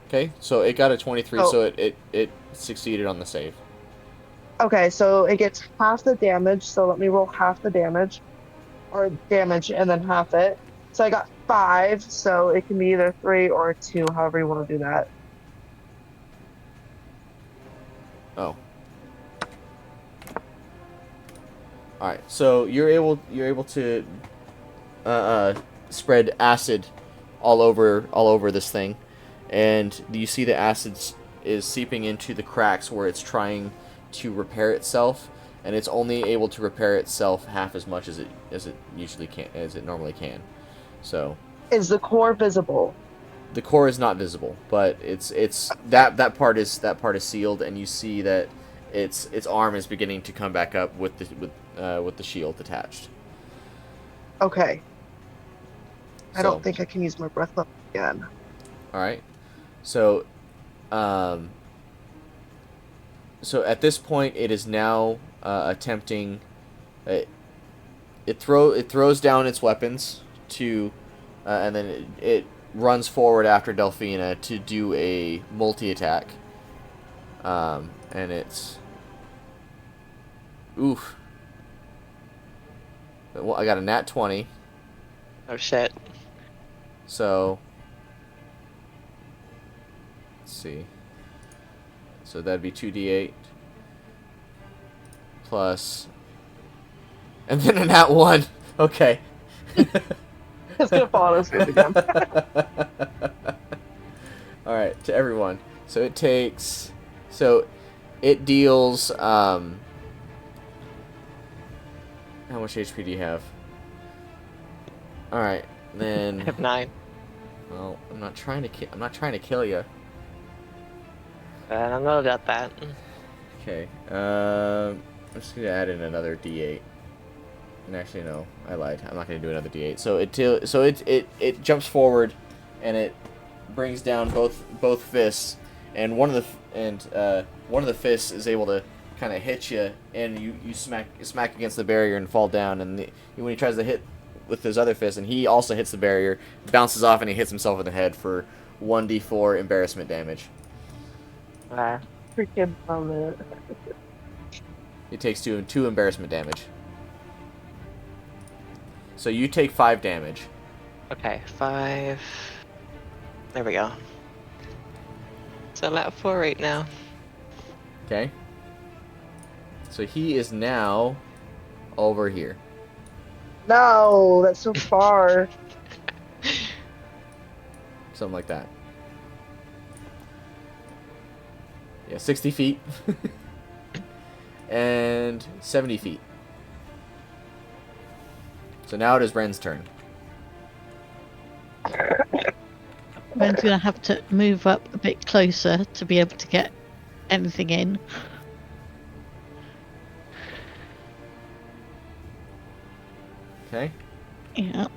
Okay, so it got a 23, Oh. so it succeeded on the save. Okay, so it gets half the damage, so let me roll half the damage. Or damage and then half it. So I got 5, so it can be either 3 or 2, however you want to do that. Oh. All right. So you're able to spread acid all over this thing, and you see the acid is seeping into the cracks where it's trying to repair itself, and it's only able to repair itself half as much as it normally can. So. Is the core visible? The core is not visible, but it's that part is sealed, and you see that its arm is beginning to come back up with the shield attached. Okay. I So, don't think I can use my breath weapon again. All right. So, so at this point, it is now attempting. It throws down its weapons to, and then it runs forward after Delphina to do a multi-attack. And it's... Oof. Well, I got a nat 20. Oh shit. So... Let's see. So that'd be 2d8. Plus... And then a nat 1. Okay. It's gonna fall on us again. Alright, to everyone. So it takes... So it deals... How much HP do you have? Alright, then... I have 9. Well, I'm not trying to kill you. I don't know about that. Okay. I'm just gonna add in another D8. And actually, no, I lied. I'm not gonna do another D8. So it jumps forward, and it brings down both fists, and one of the fists is able to kind of hit you, and you smack against the barrier and fall down. And when he tries to hit with his other fist, and he also hits the barrier, bounces off, and he hits himself in the head for 1d4 embarrassment damage. Freaking love it. It takes two embarrassment damage. So you take 5 damage. Okay, 5. There we go. So I'm at 4 right now. Okay. So he is now over here. No, that's so far. Something like that. Yeah, 60 feet. and 70 feet. So now it is Ren's turn. Ren's gonna have to move up a bit closer to be able to get anything in. Okay. Yeah.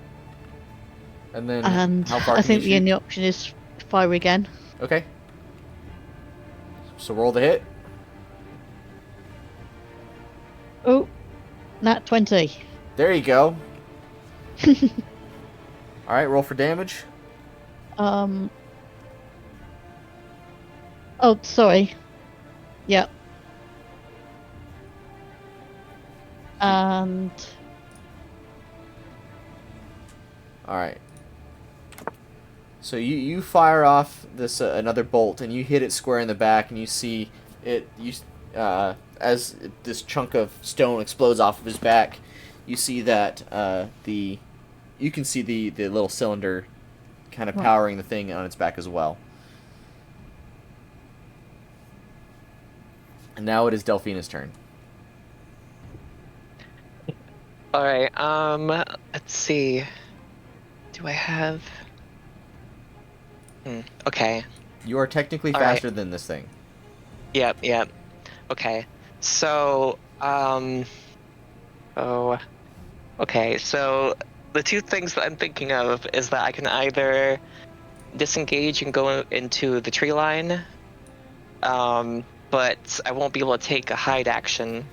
And then And how far I can think you the shoot? only option is fire again. Okay. So roll the hit. Oh, nat 20. There you go. All right, roll for damage. Oh, sorry. Yep. And All right. So you fire off this another bolt, and you hit it square in the back, and you see it. As this chunk of stone explodes off of his back, you see that you can see the little cylinder kind of Right. powering the thing on its back as well. And now it is Delphina's turn. All right. Let's see. Do I have? Okay. You are technically All right. faster than this thing. Yep. Okay. So, oh, okay. So the two things that I'm thinking of is that I can either disengage and go into the tree line, but I won't be able to take a hide action.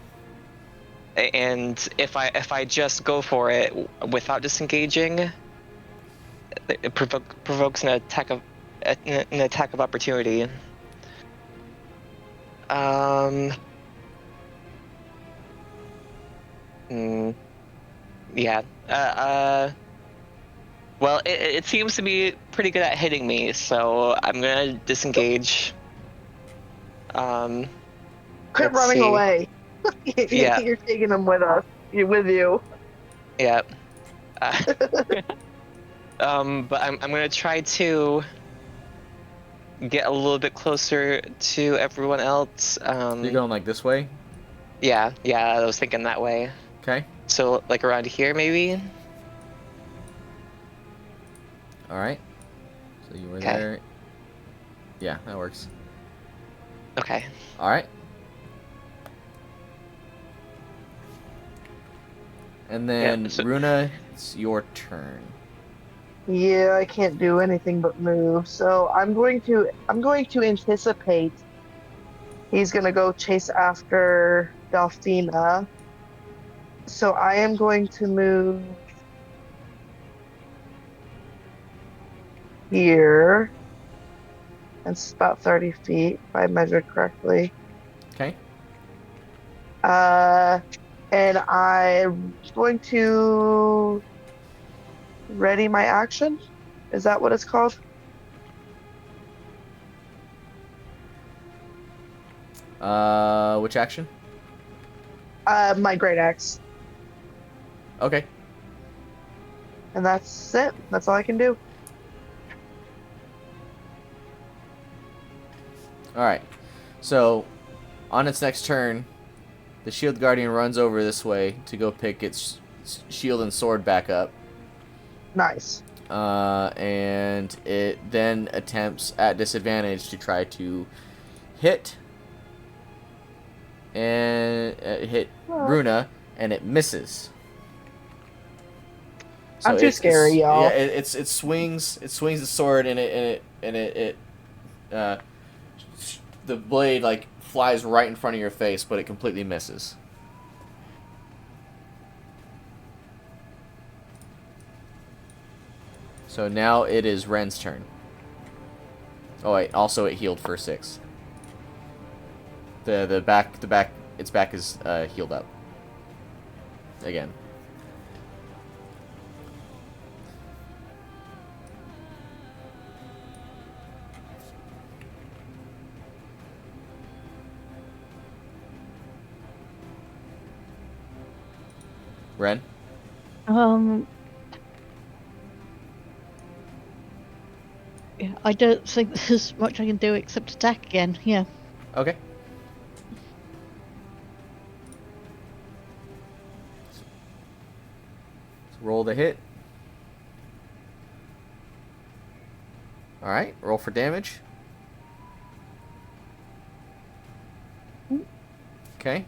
And if I just go for it without disengaging, it provokes an attack of opportunity. Yeah. Well, it seems to be pretty good at hitting me, so I'm gonna disengage. Quit Let's running see. away. Yeah. You're taking them with us. With you. Yeah. But I'm gonna try to get a little bit closer to everyone else. You're going like this way? Yeah, I was thinking that way. Okay. So like around here maybe? Alright. So you were Okay. there. Yeah, that works. Okay. Alright. And then, Yeah, so- Runa, it's your turn. Yeah, I can't do anything but move. So I'm going to anticipate he's gonna go chase after Delphina. So I am going to move here. It's about 30 feet if I measured correctly. Okay. And I'm going to ready my action. Is that what it's called? Which action? My great axe. Okay. And that's it. That's all I can do. Alright. So, on its next turn, the Shield Guardian runs over this way to go pick its shield and sword back up. Nice. And it then attempts at disadvantage to try to hit and hit Runa, and it misses. I'm too scary, y'all. Yeah, it swings the sword, and the blade like flies right in front of your face, but it completely misses. So now it is Ren's turn. Oh wait, also it healed for 6. Its back is healed up. Again. Ren? Yeah, I don't think there's much I can do except attack again. Yeah. Okay. Roll the hit. Alright, roll for damage. Okay.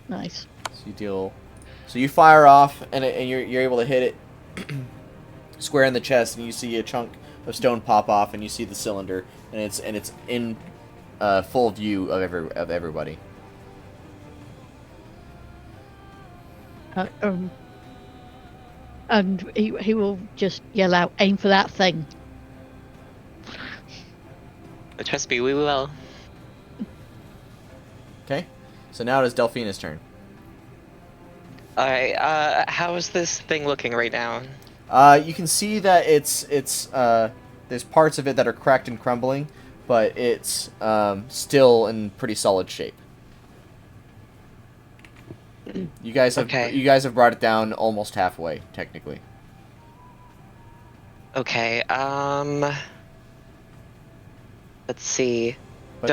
Nice. So you deal. So you fire off, and you're able to hit it square in the chest, and you see a chunk of stone pop off, and you see the cylinder, and it's in full view of everybody. And he will just yell out, "Aim for that thing!" But trust me, we will. Okay. So now it is Delphina's turn. Alright, how is this thing looking right now? You can see that it's there's parts of it that are cracked and crumbling, but it's still in pretty solid shape. You guys have brought it down almost halfway, technically. Okay, let's see. But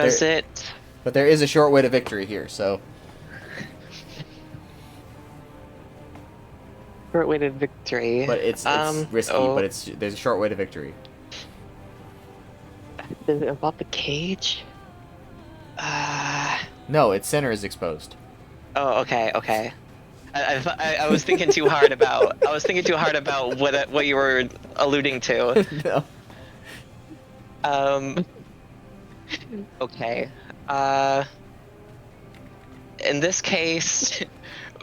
But there is a short way to victory here, so short-weighted victory. but it's risky, but there's a short way to victory. Is it about the cage? No, its center is exposed. Oh, okay. I was thinking too hard about. I was thinking too hard about what you were alluding to. No. Okay. In this case,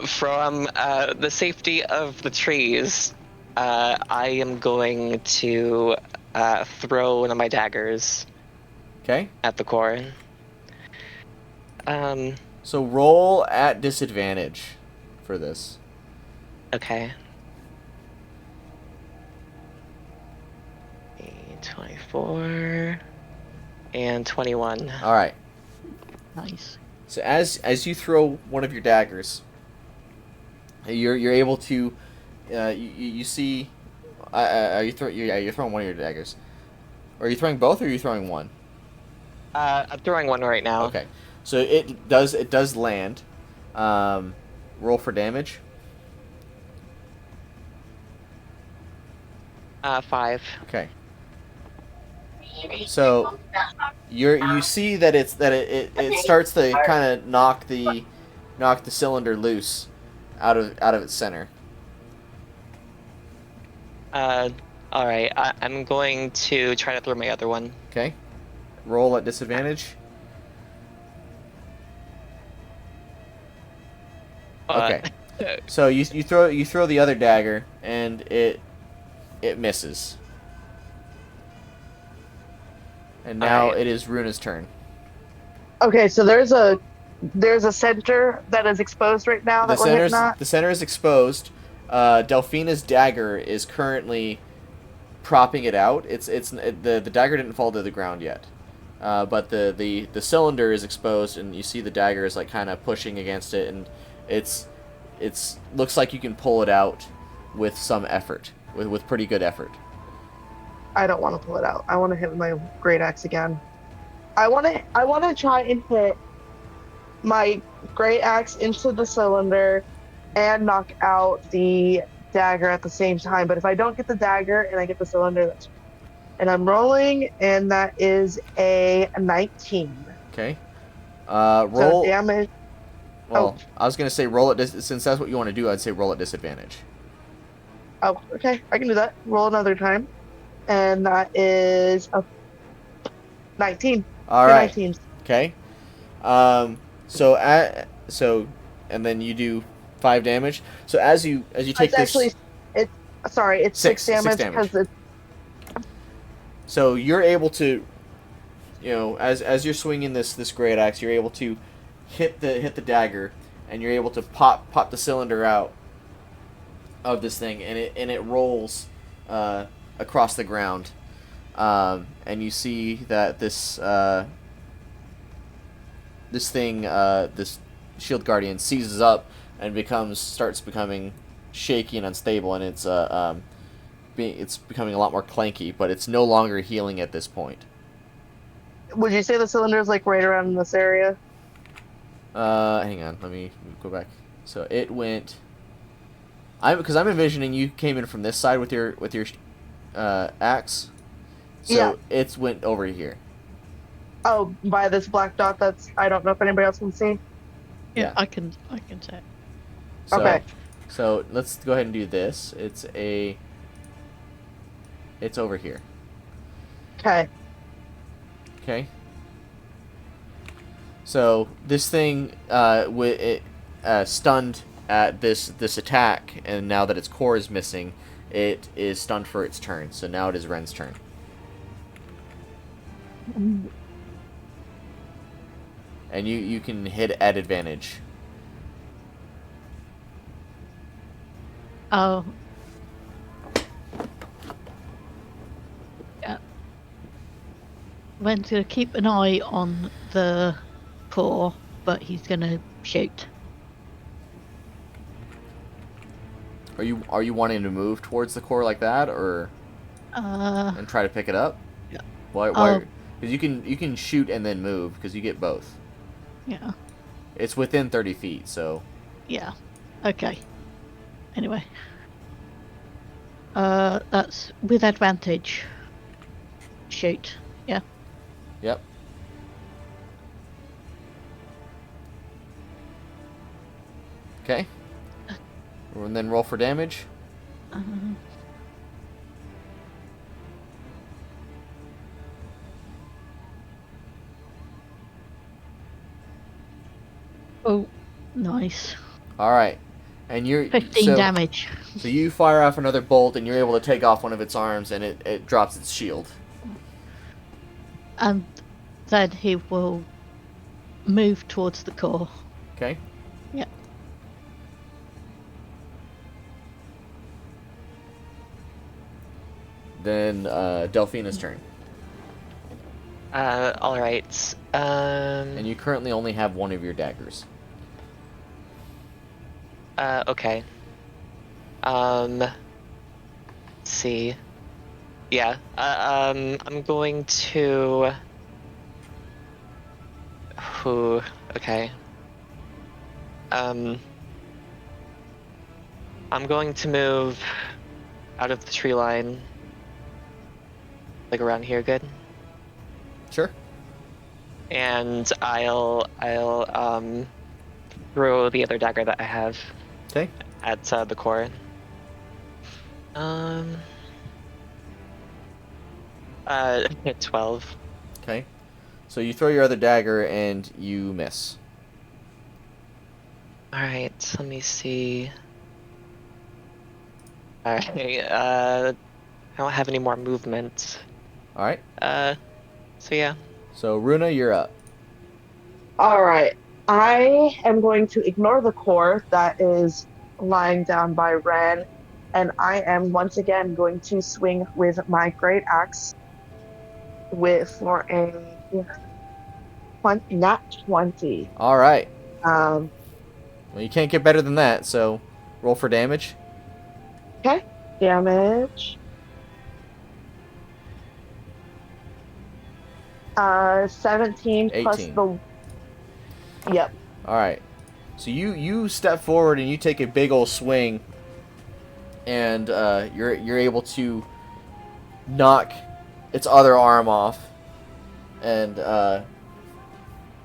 from the safety of the trees, I am going to throw one of my daggers. Okay. At the core. So roll at disadvantage for this. Okay. 24 and 21. All right. Nice. So as you throw one of your daggers, you're able to you see you're throwing one of your daggers. Are you throwing both, or are you throwing one? I'm throwing one right now. Okay. So it does land. Roll for damage. 5. Okay. So you see that it starts to kind of knock the cylinder loose out of its center. All right. I'm going to try to throw my other one. Okay. Roll at disadvantage. Okay. So you throw the other dagger, and it misses. And now it is Runa's turn. Okay, so there's a center that is exposed right now that we're hitting at. The center is exposed. Delphina's dagger is currently propping it out. The dagger didn't fall to the ground yet, but the cylinder is exposed, and you see the dagger is like kind of pushing against it, and it's looks like you can pull it out with some effort, with pretty good effort. I don't want to pull it out. I want to hit with my great axe again. I want to try and hit my great axe into the cylinder and knock out the dagger at the same time. But if I don't get the dagger and I get the cylinder, and I'm rolling, and that is a 19. Okay. Roll. So damage. Well, I was gonna say roll at since that's what you want to do. I'd say roll at disadvantage. Oh, okay. I can do that. Roll another time. And that is a 19. All right. 19s. Okay. And then you do 5 damage. So as you take this. It's 6 damage because it's. So you're able to, as you're swinging this great axe, you're able to hit the dagger, and you're able to pop the cylinder out of this thing, and it rolls across the ground, and you see that this shield guardian seizes up and starts becoming shaky and unstable, and it's becoming a lot more clanky, but it's no longer healing at this point. Would you say the cylinder is like right around in this area? Hang on, let me go back. So it went Because I'm envisioning you came in from this side with your axe. So Yeah. it's went over here. Oh, by this black dot that's I don't know if anybody else can see. Yeah. I can say. So, Okay. So let's go ahead and do this. It's over here. Okay. Okay. So this thing, stunned at this attack, and now that its core is missing, it is stunned for its turn. So now it is Ren's turn. And you can hit at advantage. Oh. Yeah. Ren's gonna keep an eye on the core, but he's gonna shoot. Are you wanting to move towards the core like that, or and try to pick it up? Yeah. Why? Oh. Because you can shoot and then move because you get both. Yeah. It's within 30 feet, so. Yeah. Okay. Anyway. That's with advantage. Shoot. Yeah. Yep. Okay. And then roll for damage. Oh, nice. All right. And you're 15 damage. So you fire off another bolt, and you're able to take off one of its arms, and it drops its shield. And then he will move towards the core. Okay. Yeah. Then Delphina's turn. All right. And you currently only have one of your daggers. Okay. Let's see. Yeah. I'm going to. Who? Okay. I'm going to move out of the tree line. Like around here, good. Sure. And I'll throw the other dagger that I have Okay. at the core. 12. Okay. So you throw your other dagger and you miss. All right, let me see. All right, I don't have any more movement. All right. So yeah. So Runa, you're up. All right. I am going to ignore the core that is lying down by Ren, and I am once again going to swing with my great axe for a nat 20. All right. Um, Well, you can't get better than that. So roll for damage. okay. Damage. 17 plus 18. the. Yep. All right. So you step forward and you take a big old swing, and you're able to knock its other arm off, and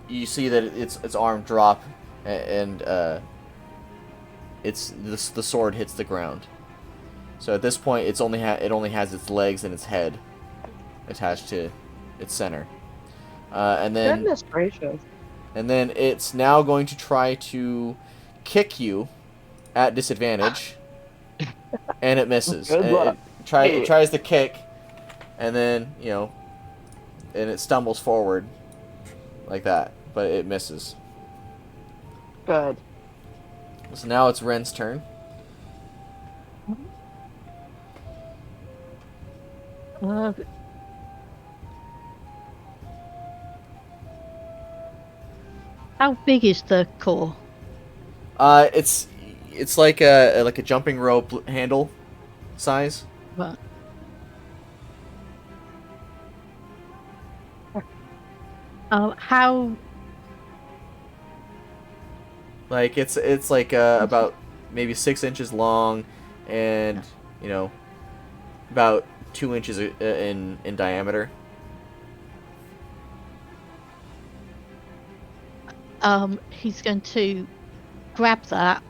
you see that its arm drop, and the sword hits the ground. So at this point, it only has its legs and its head attached to its center, and then. Goodness gracious. And then it's now going to try to kick you at disadvantage, and it misses. Good And luck. it tries to kick, and then and it stumbles forward like that, but it misses. Good. So now it's Ren's turn. How big is the core? It's like a jumping rope handle size. Right. How? Like it's like about maybe 6 inches long, and about 2 inches in diameter. He's going to grab that.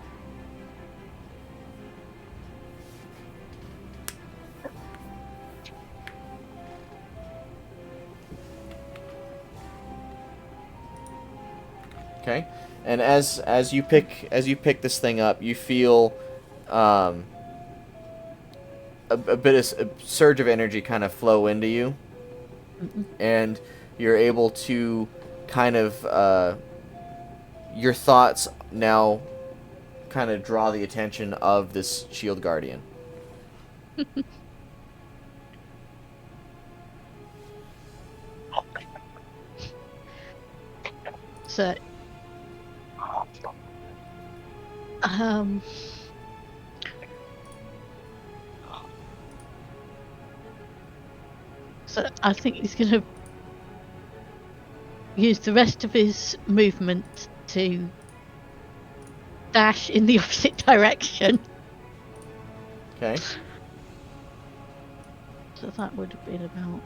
Okay, and as you pick this thing up, you feel a bit of a surge of energy kind of flow into you, and you're able to kind of your thoughts now kind of draw the attention of this shield guardian. So, so I think he's going to use the rest of his movement to dash in the opposite direction. Okay. So that would have been about.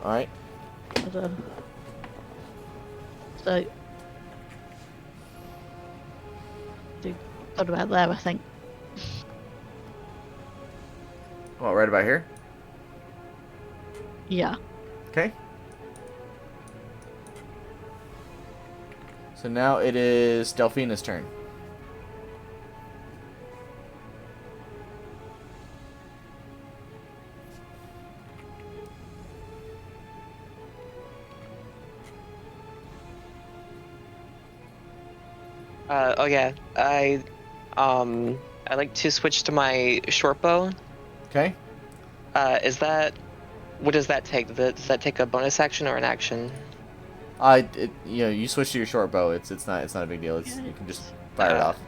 All right. So, got about there, I think. Well, right about here. Yeah. Okay. So now it is Delphina's turn. Oh yeah, I like to switch to my short bow. Okay. What does that take? Does that take a bonus action or an action? You switch to your short bow. It's not a big deal. You can just fire it off.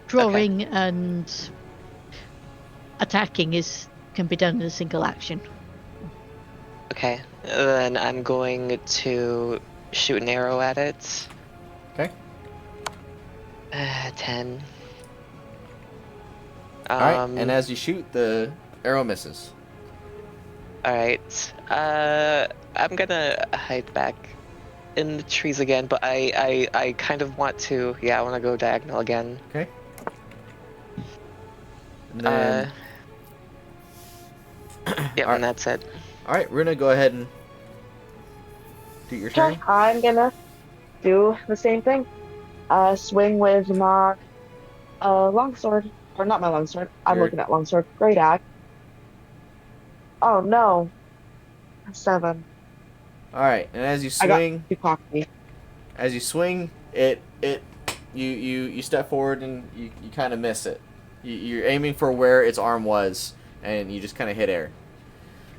Drawing and attacking can be done in a single action. Okay, then I'm going to shoot an arrow at it. Okay. 10. All right. And as you shoot, the arrow misses. All right. I'm gonna hide back in the trees again, but I kind of want to. Yeah, I want to go diagonal again. Okay. And then, yep, and that's it. all right, Runa, go ahead and do your turn. Okay, I'm gonna do the same thing. Swing with my longsword, or not my longsword. I'm looking at longsword. Great axe. Oh no, 7. All right, and as you I got swing, too cocky. you step forward and you kind of miss it. You're aiming for where its arm was, and you just kind of hit air.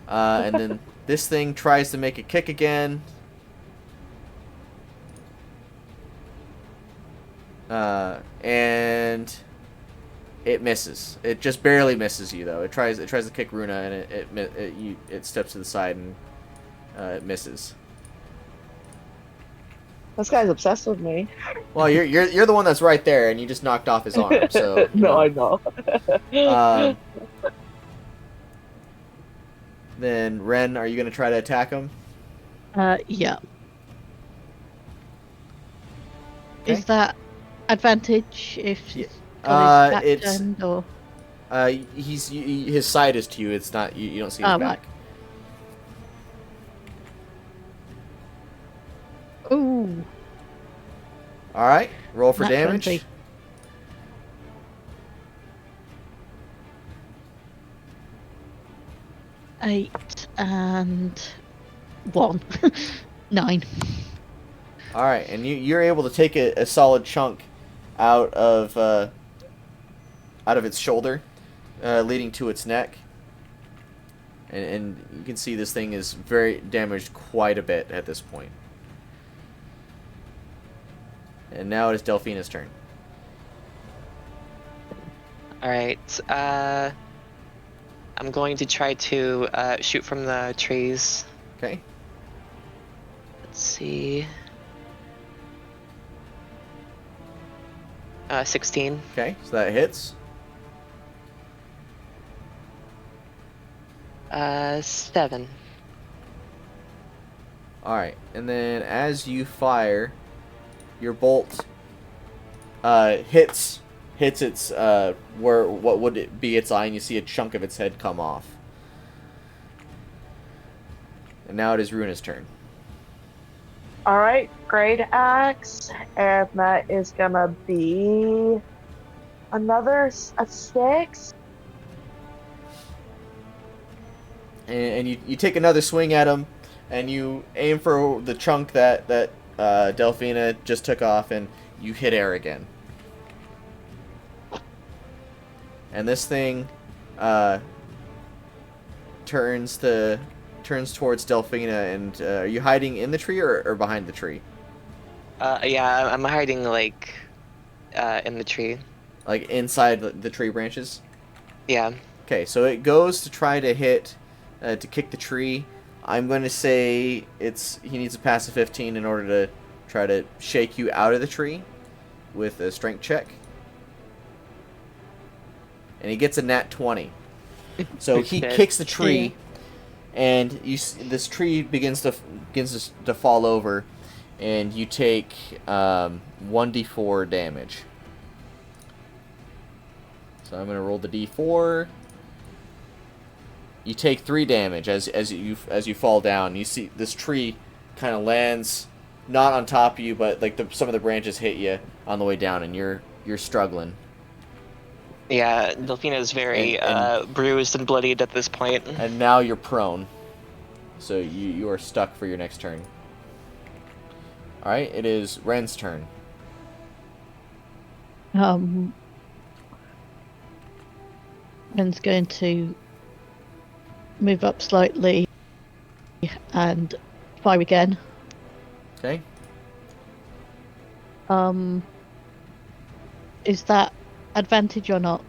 And then this thing tries to make a kick again. And it misses. It just barely misses you, though. It tries to kick Runa, and it steps to the side and it misses. This guy's obsessed with me. Well, you're the one that's right there, and you just knocked off his arm. So I know. Then Ren, are you gonna try to attack him? Yeah. Okay. Is that advantage if Yeah. got his back It's turned, or? his side is to you. It's not you don't see his Oh, back. Right. Ooh. All right, roll for Nat damage. 20. Eight and 1. 9. All right, and you're able to take a solid chunk out of its shoulder, leading to its neck, and you can see this thing is very damaged quite a bit at this point. And now it is Delphina's turn. All right. I'm going to try to shoot from the trees. Okay. Let's see. 16. Okay, so that hits. 7. Alright, and then as you fire, your bolt hits its what would it be its eye, and you see a chunk of its head come off. And now it is Runa's turn. All right, great axe, and that is gonna be a 6. And you take another swing at him, and you aim for the chunk that Delphina just took off, and you hit air again. And this thing turns towards Delphina. And are you hiding in the tree or behind the tree? Yeah, I'm hiding like in the tree. Like inside the tree branches? Yeah. Okay, so it goes to try to hit, to kick the tree. I'm going to say he needs to pass a 15 in order to try to shake you out of the tree with a strength check. And he gets a nat 20. So he kicks the tree, and this tree begins to fall over, and you take 1d4 damage. So I'm going to roll the d4. You take 3 damage as you fall down. You see this tree kind of lands not on top of you, but like some of the branches hit you on the way down, and you're struggling. Yeah, Delphina is very bruised and bloodied at this point. And now you're prone. So you are stuck for your next turn. Alright, it is Ren's turn. Ren's going to move up slightly and fire again. Okay. Is that advantage or not?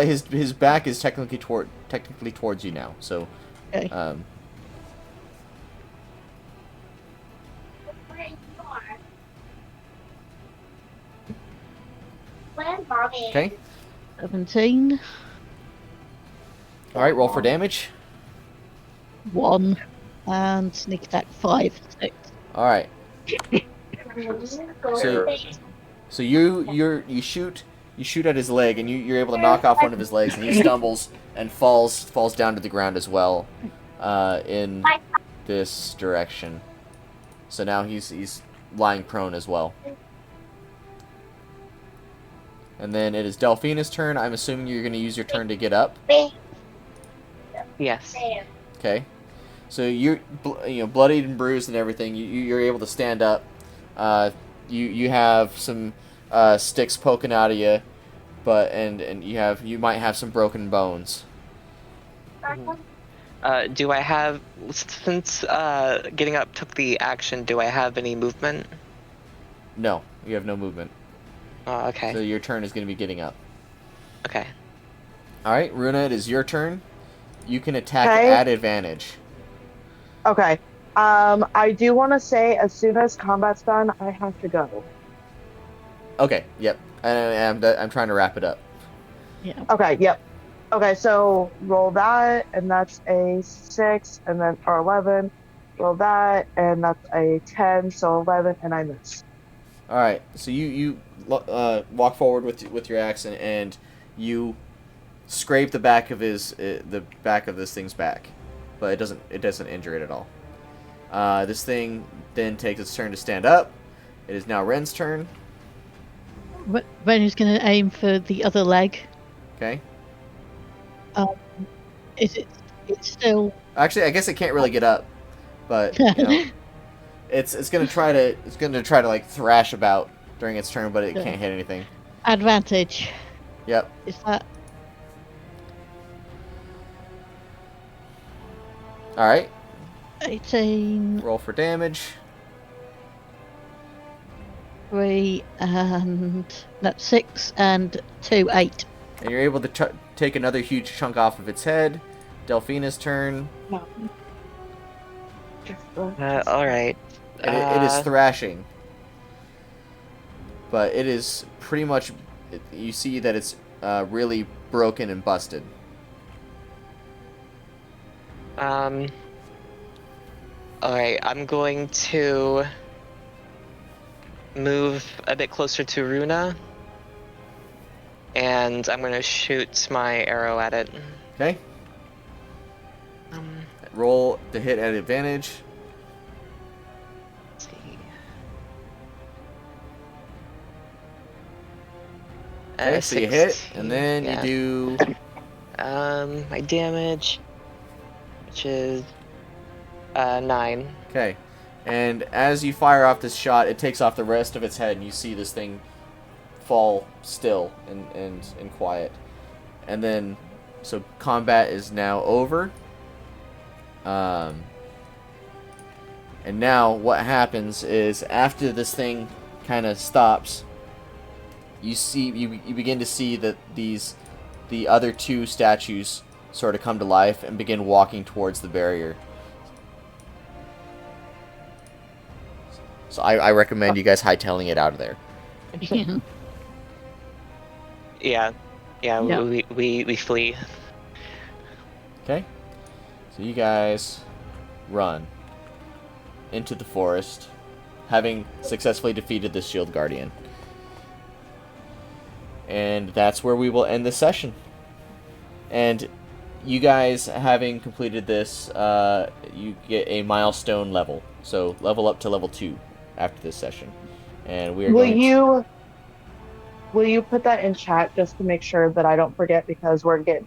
His back is technically towards you now. So Okay. Okay. 17. Alright, roll for damage. 1 and sneak attack 5. 6. Alright. So you shoot at his leg, and you're able to knock off one of his legs, and he stumbles and falls down to the ground as well, in this direction. So now he's lying prone as well. And then it is Delphina's turn. I'm assuming you're going to use your turn to get up. Yes. Okay. So you're bloodied and bruised and everything. You're able to stand up. You have some sticks poking out of you, and you might have some broken bones. Do I have, since getting up took the action, do I have any movement? No, you have no movement. Oh, okay. So your turn is going to be getting up. Okay. All right, Runa, it is your turn. You can attack Okay. at advantage. Okay. I do want to say, as soon as combat's done, I have to go. Okay. Yep. I'm trying to wrap it up. Yeah. Okay. Yep. Okay. So roll that, and that's a 6, and then or 11. Roll that, and that's a 10. So 11, and I miss. All right. So you walk forward with your axe, and you scrape the back of this thing's back, but it doesn't injure it at all. This thing then takes its turn to stand up. It is now Ren's turn. Ren is going to aim for the other leg. Okay. It's still... Actually, I guess it can't really get up, but it's gonna try to like thrash about during its turn, but it can't hit anything. Advantage. Yep. Is that... All right. 18, Roll for damage. 3, and that's 6, and 2, 8. And you're able to take another huge chunk off of its head. Delphina's turn. No. All right. It is thrashing. but it is pretty much. You see that it's really broken and busted. Alright, I'm going to move a bit closer to Runa. And I'm going to shoot my arrow at it. Okay. Roll to hit at advantage. Let's see. Okay, so you hit, 16, and then yeah. you do. My damage, which is 9. Okay. And as you fire off this shot, it takes off the rest of its head, and you see this thing fall still and quiet. And then, so combat is now over. And now what happens is after this thing kind of stops, you begin to see that the other two statues sort of come to life and begin walking towards the barrier. So I recommend you guys hightailing it out of there. Yeah. Yeah, Yeah. we flee. Okay? So you guys run into the forest, having successfully defeated this shield guardian. And that's where we will end this session. And you guys, having completed this, you get a milestone level. So level up to level 2 after this session. And we are Will you put that in chat just to make sure that I don't forget, because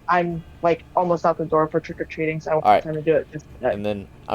I'm like almost out the door for trick or treating, so I don't All have time to do it just yet. And then